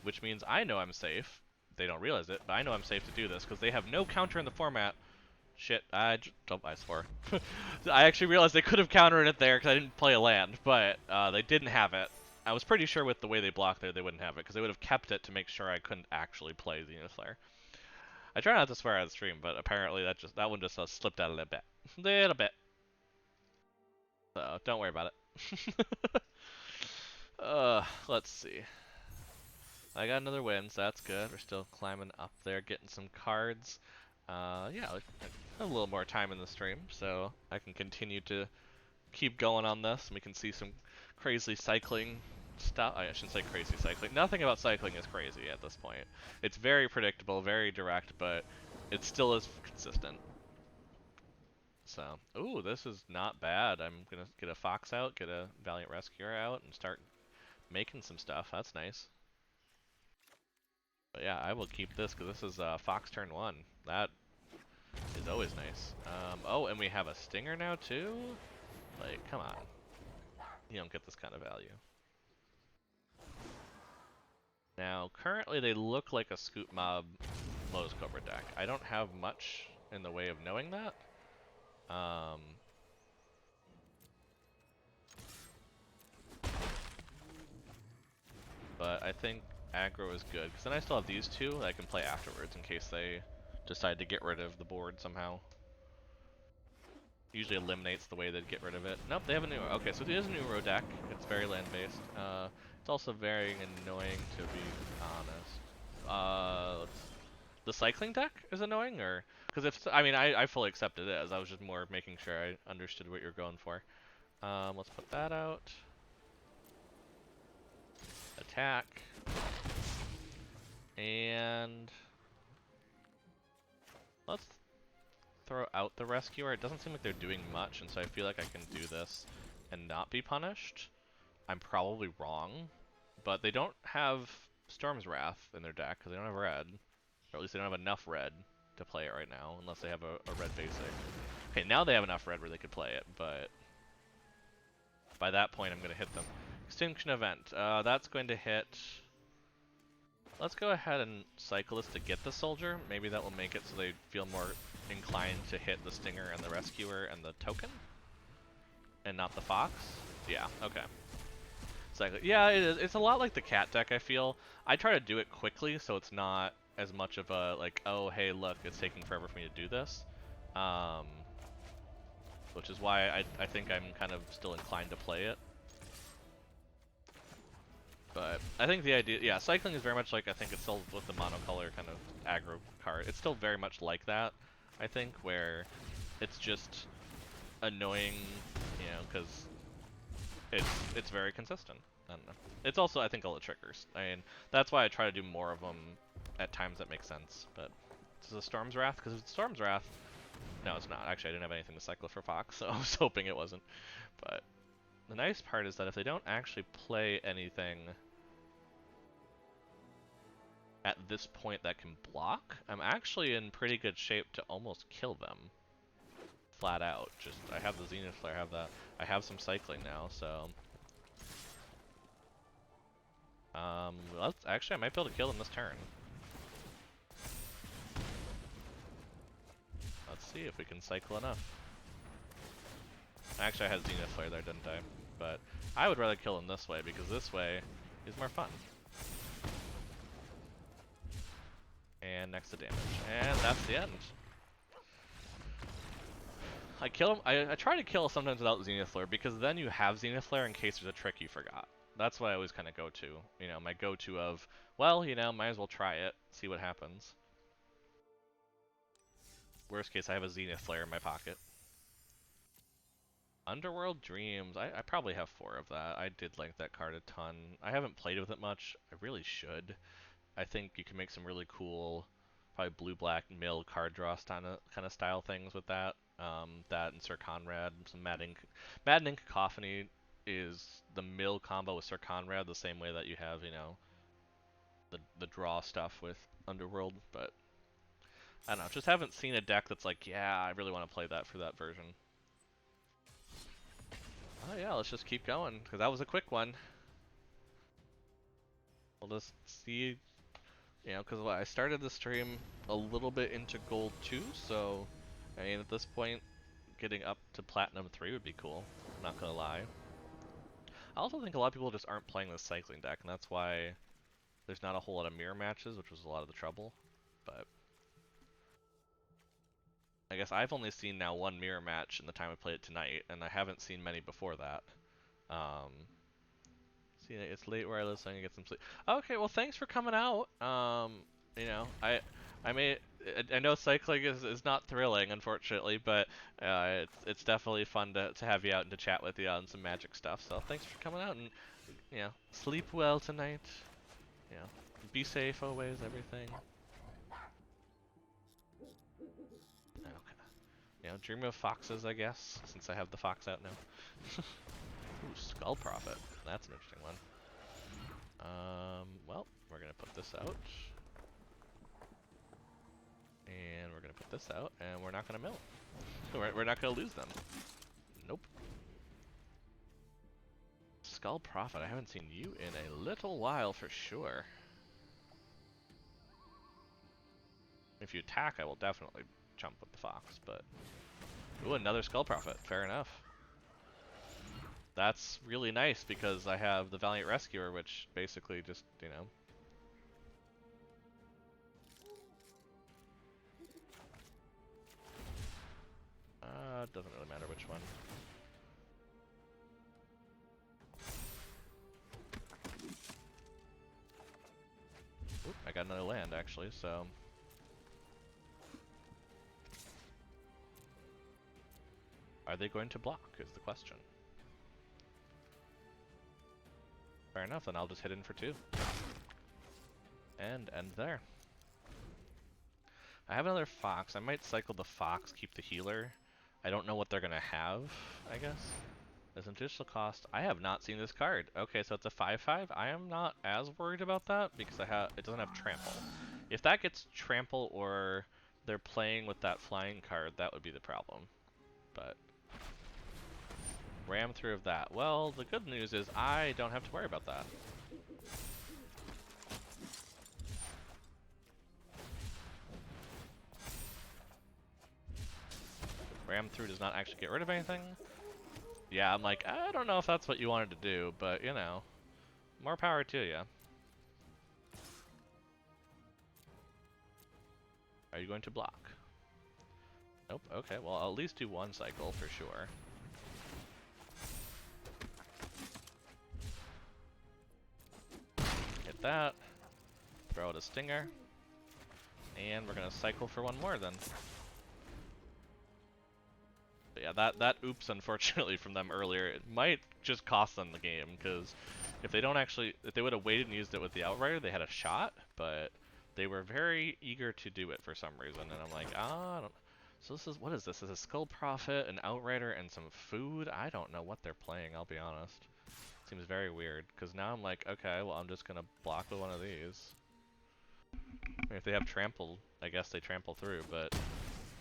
which means I know I'm safe. They don't realize it, but I know I'm safe to do this because they have no counter in the format. Shit, I swore. I actually realized they could have countered it there because I didn't play a land, but they didn't have it. I was pretty sure with the way they blocked there, they wouldn't have it because they would have kept it to make sure I couldn't actually play the Zenith Flare. I try not to swear out of the stream, but apparently that one just slipped out a little bit. Little bit. So don't worry about it. Let's see. I got another win, so that's good. We're still climbing up there, getting some cards. Yeah, a little more time in the stream, so I can continue to keep going on this, and we can see some crazy cycling stuff. I shouldn't say crazy cycling. Nothing about cycling is crazy at this point. It's very predictable, very direct, but it still is consistent. So, ooh, this is not bad. I'm gonna get a Fox out, get a Valiant Rescuer out, and start making some stuff. That's nice. But yeah, I will keep this because this is Fox turn 1. That is always nice. Oh, and we have a Stinger now too? Like, come on. You don't get this kind of value. Now, currently they look like a Scoop Mob Lotus Cobra deck. I don't have much in the way of knowing that. But I think aggro is good, because then I still have these two that I can play afterwards in case they decide to get rid of the board somehow. Usually eliminates the way they'd get rid of it. Nope, they have a new... Okay, so it is a new row deck. It's very land-based. It's also very annoying, to be honest. The cycling deck is annoying, or... Because if... I mean, I fully accept it as. I was just more making sure I understood what you're going for. Let's put that out. Attack. And... let's throw out the Rescuer. It doesn't seem like they're doing much, and so I feel like I can do this and not be punished. I'm probably wrong, but they don't have Storm's Wrath in their deck because they don't have red. Or at least they don't have enough red to play it right now, unless they have a red basic. Okay, now they have enough red where they could play it, but by that point I'm going to hit them. Extinction Event. That's going to hit... Let's go ahead and cycle this to get the Soldier. Maybe that will make it so they feel more inclined to hit the Stinger and the Rescuer and the token. And not the Fox. Yeah, okay. Cycle. Yeah, it is. It's a lot like the Cat deck, I feel. I try to do it quickly so it's not as much of a, like, oh, hey, look, it's taking forever for me to do this. which is why I think I'm kind of still inclined to play it. But I think the idea, yeah, cycling is very much like, I think it's still with the monocolor kind of aggro card. It's still very much like that, I think, where it's just annoying, you know, because it's very consistent. I don't know. It's also, I think, all the triggers. I mean, that's why I try to do more of them at times that make sense. But this is a Storm's Wrath, because if it's Storm's Wrath, no, it's not. Actually, I didn't have anything to cycle for Fox, so I was hoping it wasn't. But the nice part is that if they don't actually play anything at this point that can block, I'm actually in pretty good shape to almost kill them. Flat out. Just, I have the Zenith Flare, I have some cycling now, so... actually, I might be able to kill them this turn. Let's see if we can cycle enough. Actually, I had Zenith Flare there, didn't I? But I would rather kill him this way, because this way is more fun. And next to damage. And that's the end. I kill him. I try to kill sometimes without Zenith Flare, because then you have Zenith Flare in case there's a trick you forgot. That's what I always kind of go to. You know, my go-to of, well, you know, might as well try it, see what happens. Worst case, I have a Zenith Flare in my pocket. Underworld Dreams, I probably have 4 of that. I did like that card a ton. I haven't played with it much. I really should. I think you can make some really cool, probably blue-black mill card draw kind of style things with that. That and Sir Conrad, some Maddening Cacophony is the mill combo with Sir Conrad, the same way that you have, you know, the draw stuff with Underworld, but I don't know, just haven't seen a deck that's like, yeah, I really want to play that for that version. Oh yeah, let's just keep going, because that was a quick one. We'll just see, you know, because I started the stream a little bit into Gold 2, so, I mean, at this point, getting up to Platinum 3 would be cool, not gonna lie. I also think a lot of people just aren't playing this cycling deck, and that's why there's not a whole lot of mirror matches, which was a lot of the trouble, but... I guess I've only seen now 1 mirror match in the time I played it tonight, and I haven't seen many before that. See, it's late where I live, so I can get some sleep. Okay, well, thanks for coming out. You know, I know cycling is not thrilling, unfortunately, but it's definitely fun to have you out and to chat with you on some Magic stuff. So thanks for coming out, and you know, sleep well tonight. You know, be safe always, everything. You know, dream of foxes, I guess, since I have the fox out now. Ooh, Skull Prophet. That's an interesting one. Well, we're gonna put this out. And we're gonna put this out, and we're not gonna mill. We're not gonna lose them. Nope. Skull Prophet, I haven't seen you in a little while for sure. If you attack, I will definitely jump with the fox, but... Ooh, another Skull Prophet. Fair enough. That's really nice because I have the Valiant Rescuer, which basically just, you know... it doesn't really matter which one. Oop, I got another land actually, so... Are they going to block, is the question. Fair enough, then I'll just hit in for 2. And end there. I have another fox. I might cycle the fox, keep the healer. I don't know what they're gonna have, I guess. As an additional cost, I have not seen this card. Okay, so it's a 5/5. I am not as worried about that because it doesn't have trample. If that gets trample or they're playing with that flying card, that would be the problem. But ram through of that. Well, the good news is I don't have to worry about that. Ram through does not actually get rid of anything. Yeah, I'm like, I don't know if that's what you wanted to do, but you know, more power to you. Are you going to block? Nope, okay, well, I'll at least do one cycle for sure. Hit that. Throw out a stinger. And we're gonna cycle for one more then. But yeah, that oops, unfortunately, from them earlier, it might just cost them the game, because if they would have waited and used it with the Outrider, they had a shot, but they were very eager to do it for some reason, and I'm like, I don't... So what is this? This is a Skull Prophet, an Outrider, and some food? I don't know what they're playing, I'll be honest. Seems very weird, because now I'm like, okay, well, I'm just gonna block with one of these. I mean, if they have trample, I guess they trample through, but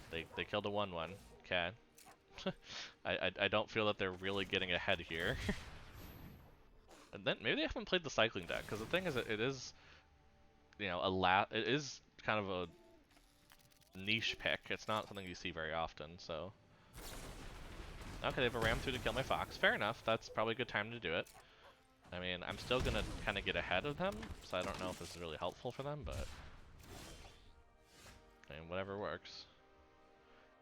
they killed a 1-1. Okay. I don't feel that they're really getting ahead here. And then maybe they haven't played the cycling deck, because the thing is, it is, you know, it is kind of a niche pick. It's not something you see very often, so. Okay, they have a ram through to kill my fox. Fair enough. That's probably a good time to do it. I mean, I'm still gonna kind of get ahead of them, so I don't know if this is really helpful for them, but I mean, whatever works.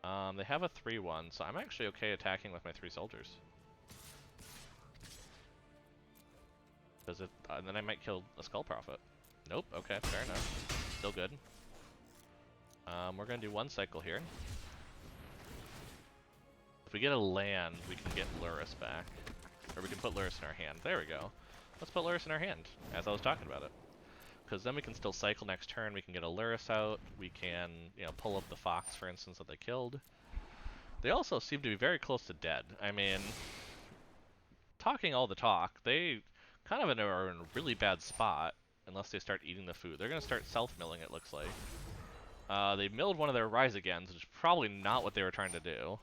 They have a 3-1, so I'm actually okay attacking with my 3 soldiers. And then I might kill a Skull Prophet. Nope, okay, fair enough. Still good. We're gonna do one cycle here. If we get a land, we can get Luris back. Or we can put Luris in our hand. There we go. Let's put Luris in our hand, as I was talking about it. Because then we can still cycle next turn, we can get a Luris out, we can, you know, pull up the Fox, for instance, that they killed. They also seem to be very close to dead. I mean, talking all the talk, they kind of are in a really bad spot, unless they start eating the food. They're going to start self-milling, it looks like. They milled one of their Rise Agains, which is probably not what they were trying to do.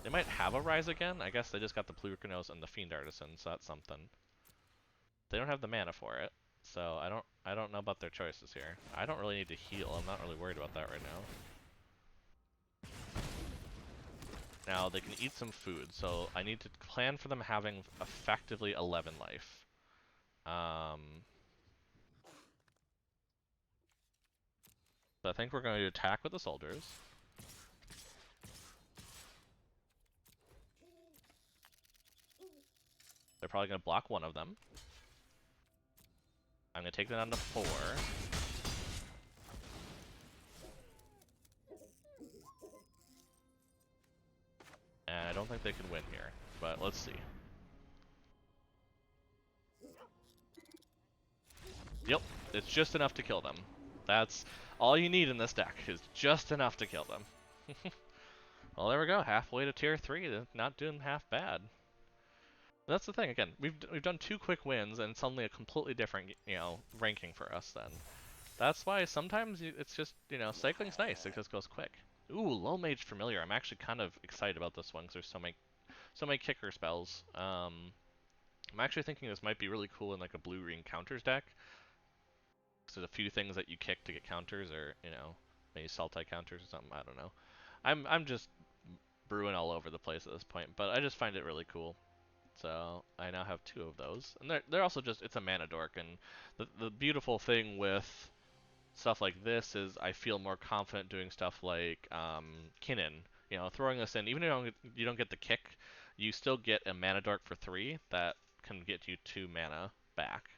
They might have a Rise Again. I guess they just got the Plurkinos and the Fiend Artisan, so that's something. They don't have the mana for it, so I don't know about their choices here. I don't really need to heal. I'm not really worried about that right now. Now, they can eat some food, so I need to plan for them having effectively 11 life. So I think we're going to attack with the soldiers. They're probably going to block one of them. I'm going to take them down to 4. And I don't think they can win here, but let's see. Yep, it's just enough to kill them. That's all you need in this deck, is just enough to kill them. Well, there we go, halfway to tier 3, not doing half bad. That's the thing, again, we've done 2 quick wins, and suddenly a completely different, you know, ranking for us then. That's why sometimes it's just, you know, cycling's nice, it just goes quick. Ooh, Low Mage Familiar, I'm actually kind of excited about this one, because there's so many kicker spells. I'm actually thinking this might be really cool in like a blue-green counters deck. There's a few things that you kick to get counters, or, you know, maybe Sultai counters or something, I don't know. I'm just brewing all over the place at this point, but I just find it really cool. So I now have 2 of those, and they're also just, it's a mana dork, and the beautiful thing with stuff like this is I feel more confident doing stuff like Kinnan. You know, throwing this in, even if you don't get the kick, you still get a mana dork for 3 that can get you 2 mana back.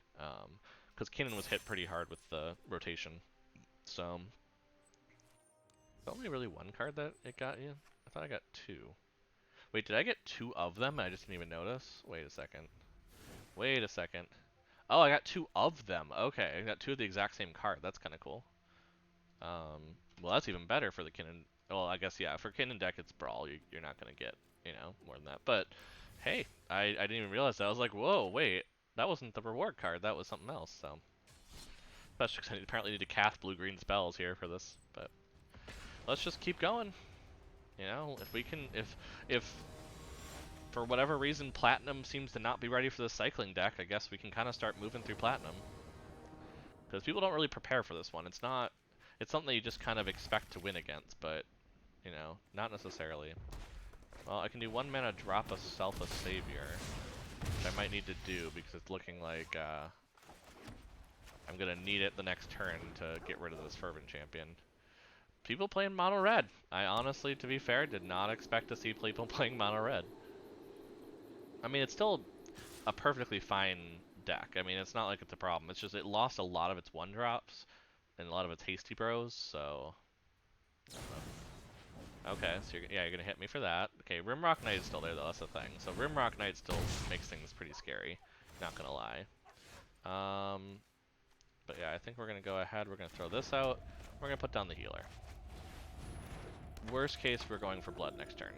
Because Kinnan was hit pretty hard with the rotation. So, only really 1 card that it got you? I thought I got 2. Wait, did I get 2 of them? I just didn't even notice. Wait a second. Wait a second. Oh, I got 2 of them. Okay, I got 2 of the exact same card. That's kind of cool. Well, that's even better for the Kinnan. Well, I guess, yeah, for Kinnan deck, it's Brawl. You're not going to get, you know, more than that. But, hey, I didn't even realize that. I was like, whoa, wait. That wasn't the reward card. That was something else, so. Especially because I apparently need to cast blue-green spells here for this. But let's just keep going. You know, if we can, if for whatever reason Platinum seems to not be ready for the cycling deck, I guess we can kind of start moving through Platinum. Because people don't really prepare for this one. It's something that you just kind of expect to win against, but, you know, not necessarily. Well, I can do 1 mana, drop a Selfless Savior, which I might need to do because it's looking like I'm going to need it the next turn to get rid of this Fervent Champion. people playing mono red. I honestly, to be fair, did not expect to see people playing mono red. I mean, it's still a perfectly fine deck. I mean, it's not like it's a problem. It's just it lost a lot of its one drops and a lot of its hasty bros. So okay, so you're gonna hit me for that. Okay, Rimrock Knight is still there though. That's the thing. So Rimrock Knight still makes things pretty scary. Not gonna lie. But yeah, I think we're gonna go ahead. We're gonna throw this out. We're gonna put down the healer. Worst case, we're going for blood next turn.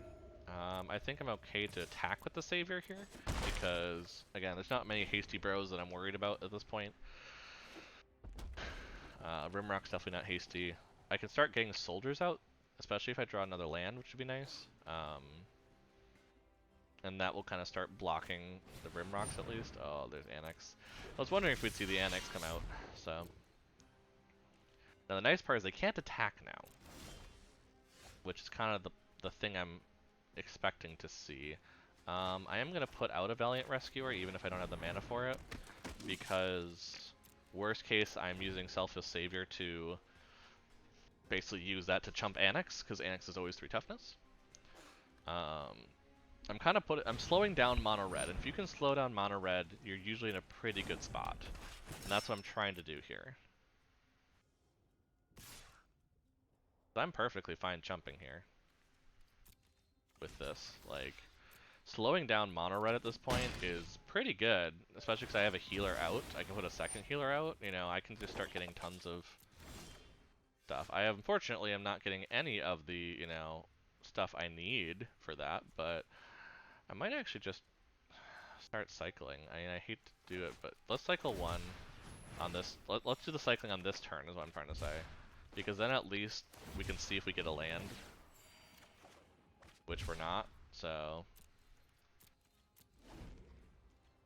I think I'm okay to attack with the Savior here, because, again, there's not many hasty bros that I'm worried about at this point. Rimrock's definitely not hasty. I can start getting soldiers out, especially if I draw another land, which would be nice. And that will kind of start blocking the Rimrocks at least. Oh, there's Annex. I was wondering if we'd see the Annex come out, so. Now the nice part is they can't attack now, which is kind of the thing I'm expecting to see. I am going to put out a Valiant Rescuer even if I don't have the mana for it, because worst case I'm using Selfless Savior to basically use that to chump Annex, because Annex is always 3 toughness. I'm slowing down mono red, and if you can slow down mono red, you're usually in a pretty good spot. And that's what I'm trying to do here. So I'm perfectly fine chumping here with this. Like, slowing down mono red at this point is pretty good, especially because I have a healer out. I can put a second healer out. You know, I can just start getting tons of stuff. Unfortunately, I'm not getting any of the, you know, stuff I need for that, but I might actually just start cycling. I mean, I hate to do it, but let's cycle one on this. Let's do the cycling on this turn is what I'm trying to say. Because then at least we can see if we get a land, which we're not, so.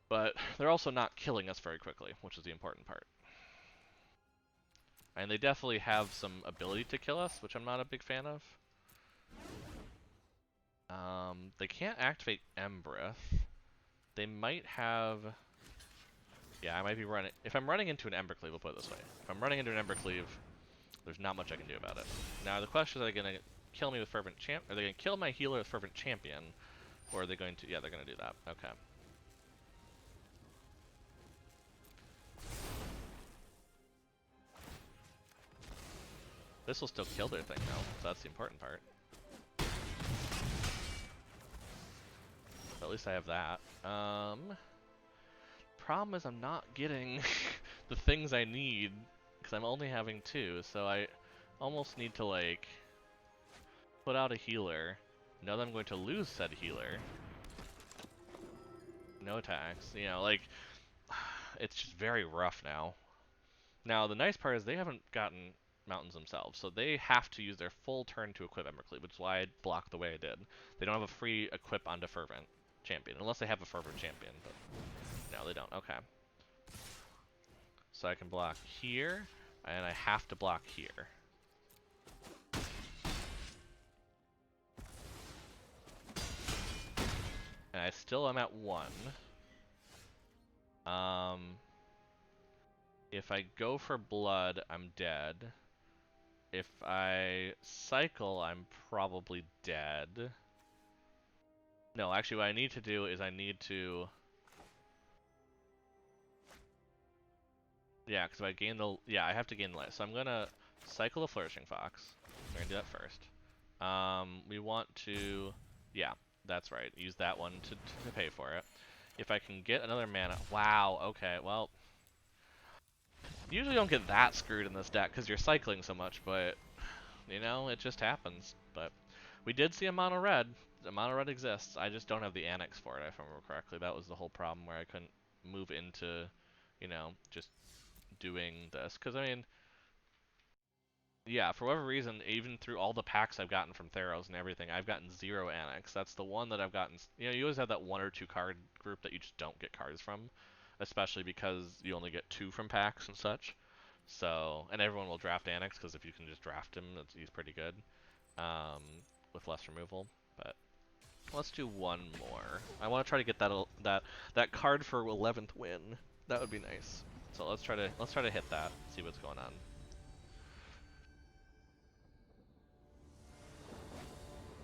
But they're also not killing us very quickly, which is the important part. And they definitely have some ability to kill us, which I'm not a big fan of. They can't activate Embreth. They might have... Yeah, I might be running... If I'm running into an Embercleave, we'll put it this way. If I'm running into an Embercleave, there's not much I can do about it. Now, the question is, are they going to kill me with Fervent Champ? Are they going to kill my healer with Fervent Champion? Or are they going to... Yeah, they're going to do that. Okay. This will still kill their thing, though, so that's the important part. But at least I have that. Problem is I'm not getting the things I need, because I'm only having 2, so I almost need to, like, put out a healer, know that I'm going to lose said healer. No attacks, you know, like, it's just very rough now. Now, the nice part is they haven't gotten mountains themselves, so they have to use their full turn to equip Embercleave, which is why I blocked the way I did. They don't have a free equip onto Fervent Champion, unless they have a Fervent Champion, but no, they don't. Okay. So I can block here, and I have to block here. And I still am at 1. If I go for blood, I'm dead. If I cycle, I'm probably dead. No, actually what I need to do is I need to... Yeah, because if I gain the... Yeah, I have to gain life. So I'm gonna cycle the Flourishing Fox. We're gonna do that first. We want to... Yeah, that's right. Use that one to pay for it. If I can get another mana... Wow, okay, well... Usually don't get that screwed in this deck because you're cycling so much, but... You know, it just happens. But we did see a mono red. The mono red exists. I just don't have the annex for it, if I remember correctly. That was the whole problem where I couldn't move into, you know, just doing this. Because, I mean... Yeah, for whatever reason, even through all the packs I've gotten from Theros and everything, I've gotten 0 Annex. That's the one that I've gotten... You know, you always have that 1 or 2 card group that you just don't get cards from. Especially because you only get 2 from packs and such. So, and everyone will draft Annex, because if you can just draft him, he's pretty good. With less removal. But let's do one more. I want to try to get that card for 11th win. That would be nice. So let's try to hit that, see what's going on.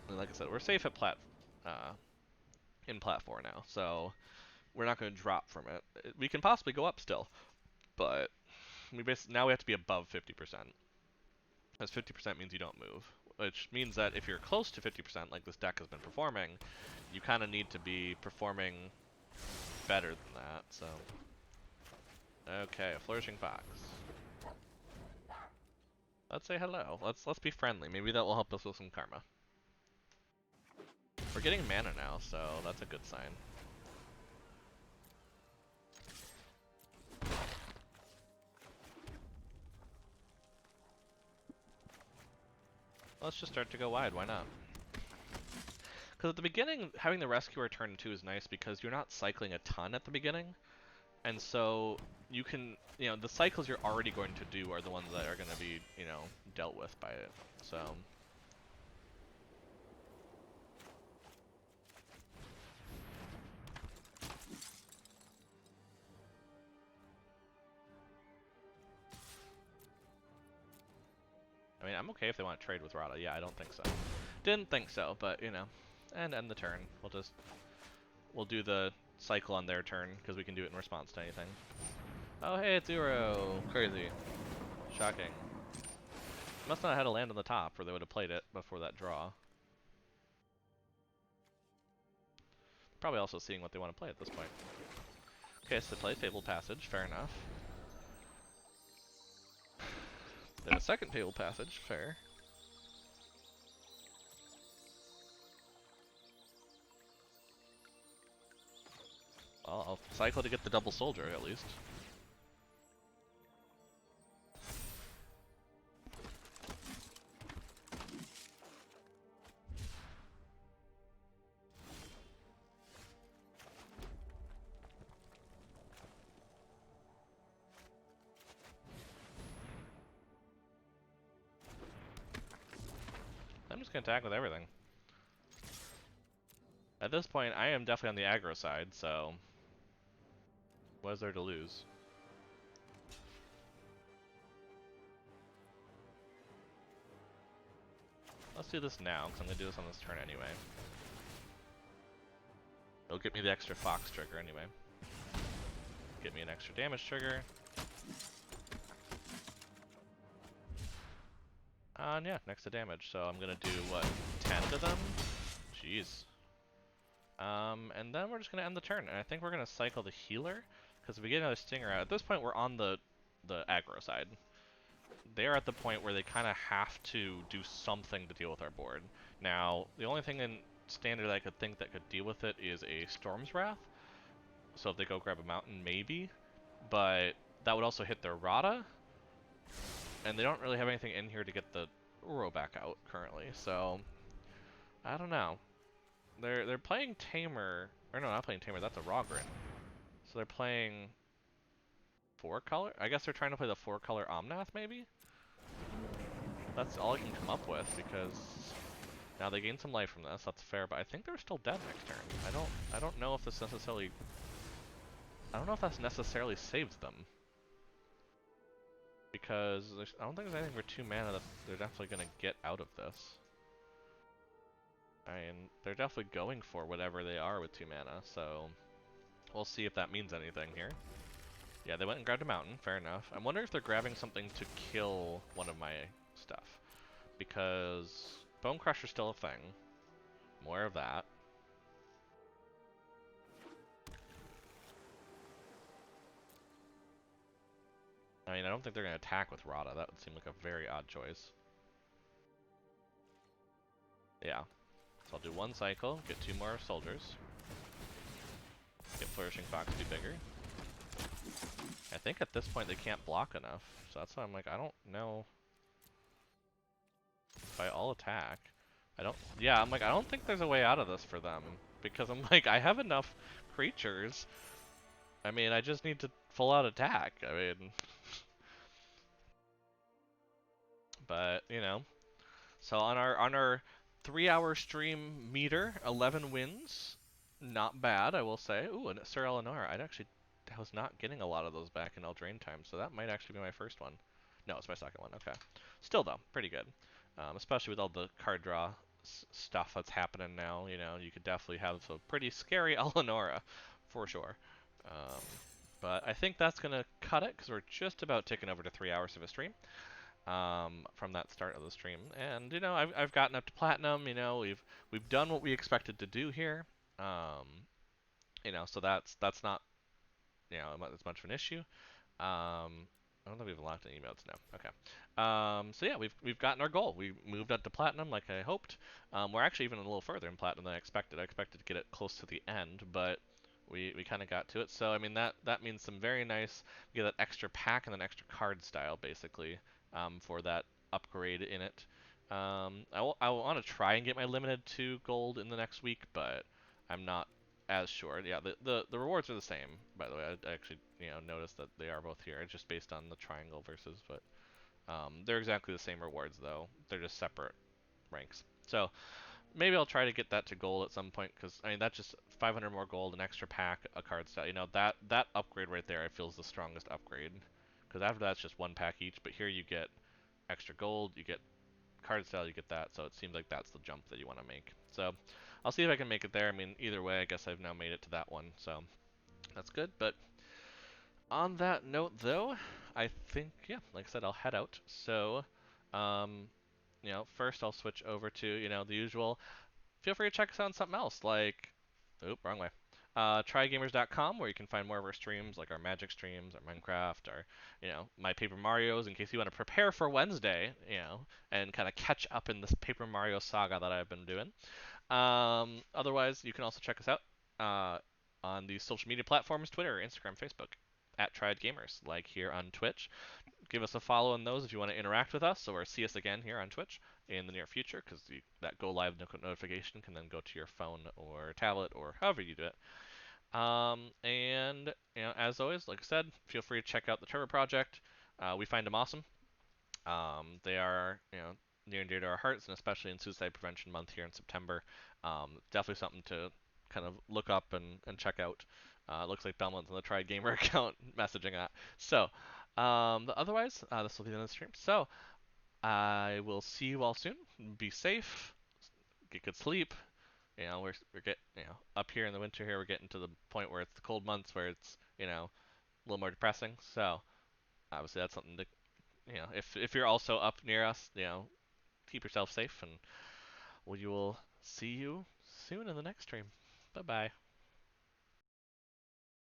And like I said, we're safe at in plat 4 now, so we're not going to drop from it. We can possibly go up still, but now we have to be above 50%. As 50% means you don't move, which means that if you're close to 50%, like this deck has been performing, you kind of need to be performing better than that. So, okay, a flourishing fox. Let's say hello. Let's be friendly. Maybe that will help us with some karma. We're getting mana now, so that's a good sign. Let's just start to go wide. Why not? Because at the beginning, having the Rescuer turn 2 is nice because you're not cycling a ton at the beginning. And so you can, the cycles you're already going to do are the ones that are going to be, dealt with by it. So. I mean, I'm okay if they want to trade with Rada. Yeah, I don't think so. Didn't think so, but, and end the turn. We'll do the cycle on their turn, because we can do it in response to anything. Oh, hey, it's Uro. Crazy. Shocking. Must not have had a land on the top, or they would have played it before that draw. Probably also seeing what they want to play at this point. Okay, so they play Fabled Passage. Fair enough. They have a second Fabled Passage. Fair. Well, I'll cycle to get the double soldier, at least. I'm just gonna attack with everything. At this point, I am definitely on the aggro side, so what is there to lose? Let's do this now, because I'm going to do this on this turn anyway. It'll get me the extra Fox trigger anyway. Get me an extra damage trigger. And yeah, next to damage. So I'm going to do, what, 10 to them? Jeez. And then we're just going to end the turn. And I think we're going to cycle the healer, because if we get another Stinger out, at this point we're on the aggro side. They're at the point where they kind of have to do something to deal with our board. Now, the only thing in standard I could think that could deal with it is a Storm's Wrath. So if they go grab a mountain, maybe. But that would also hit their Rada. And they don't really have anything in here to get the Uro back out currently. So, I don't know. They're playing Tamer. Or no, not playing Tamer. That's a Rogren. So they're playing 4-color? I guess they're trying to play the 4-color Omnath, maybe? That's all I can come up with, because now they gain some life from this. That's fair, but I think they're still dead next turn. I don't know if this necessarily. I don't know if that's necessarily saves them, because I don't think there's anything for 2 mana that they're definitely gonna get out of this. I mean, they're definitely going for whatever they are with 2 mana, so we'll see if that means anything here. Yeah, they went and grabbed a mountain. Fair enough. I'm wondering if they're grabbing something to kill one of my stuff, because Bone Crusher's still a thing. More of that. I mean, I don't think they're going to attack with Rada. That would seem like a very odd choice. Yeah. So I'll do 1 cycle, get 2 more soldiers. Get Flourishing Fox be bigger. I think at this point they can't block enough. So that's why I'm like, I don't know if I'll attack. Yeah, I'm like, I don't think there's a way out of this for them. Because I'm like, I have enough creatures. I mean, I just need to full out attack. I mean, but, So on our 3-hour stream meter, 11 wins. Not bad, I will say. Ooh, and Sir Eleanor. I was not getting a lot of those back in Eldraine time, so that might actually be my first one. No, it's my second one. Okay. Still though, pretty good. Especially with all the card draw stuff that's happening now. You could definitely have a pretty scary Eleonora, for sure. Um, but I think that's gonna cut it because we're just about ticking over to 3 hours of a stream from that start of the stream. And I've gotten up to platinum. We've done what we expected to do here. Um, so that's not as much of an issue. I don't think we've unlocked any emotes now. Okay. So yeah, we've gotten our goal. We moved up to platinum like I hoped. We're actually even a little further in platinum than I expected. I expected to get it close to the end, but we kind of got to it. So I mean that means some very nice. We get that extra pack and an extra card style basically for that upgrade in it. I want to try and get my limited to gold in the next week, but I'm not as sure. Yeah, the rewards are the same, by the way. I actually noticed that they are both here. It's just based on the triangle versus, but they're exactly the same rewards though. They're just separate ranks. So maybe I'll try to get that to gold at some point because I mean that's just 500 more gold, an extra pack, a card style. That upgrade right there I feel is the strongest upgrade because after that's just one pack each. But here you get extra gold, you get card style, you get that. So it seems like that's the jump that you want to make. So I'll see if I can make it there. I mean, either way, I guess I've now made it to that one, so that's good. But on that note, though, I think yeah, like I said, I'll head out. So, um, first I'll switch over to the usual. Feel free to check us out on something else, like, oop, wrong way. Trygamers.com, where you can find more of our streams, like our Magic streams, our Minecraft, our, my Paper Mario's, in case you want to prepare for Wednesday, and kind of catch up in this Paper Mario saga that I've been doing. Otherwise, you can also check us out uh, on the social media platforms: Twitter, Instagram, Facebook, at Triad Gamers, like here on Twitch. Give us a follow on those if you want to interact with us or see us again here on Twitch in the near future, because that go live notification can then go to your phone or tablet or however you do it. And as always, like I said, feel free to check out the Trevor Project. We find them awesome. They are, near and dear to our hearts, and especially in Suicide Prevention Month here in September. Definitely something to kind of look up and check out. Looks like Belmont's on the Tried Gamer account messaging that. So, otherwise, this will be the end of the stream. So, I will see you all soon. Be safe. Get good sleep. We're getting up here in the winter here. We're getting to the point where it's the cold months where it's a little more depressing. So obviously that's something to if you're also up near us, keep yourself safe, and we will see you soon in the next stream. Bye bye.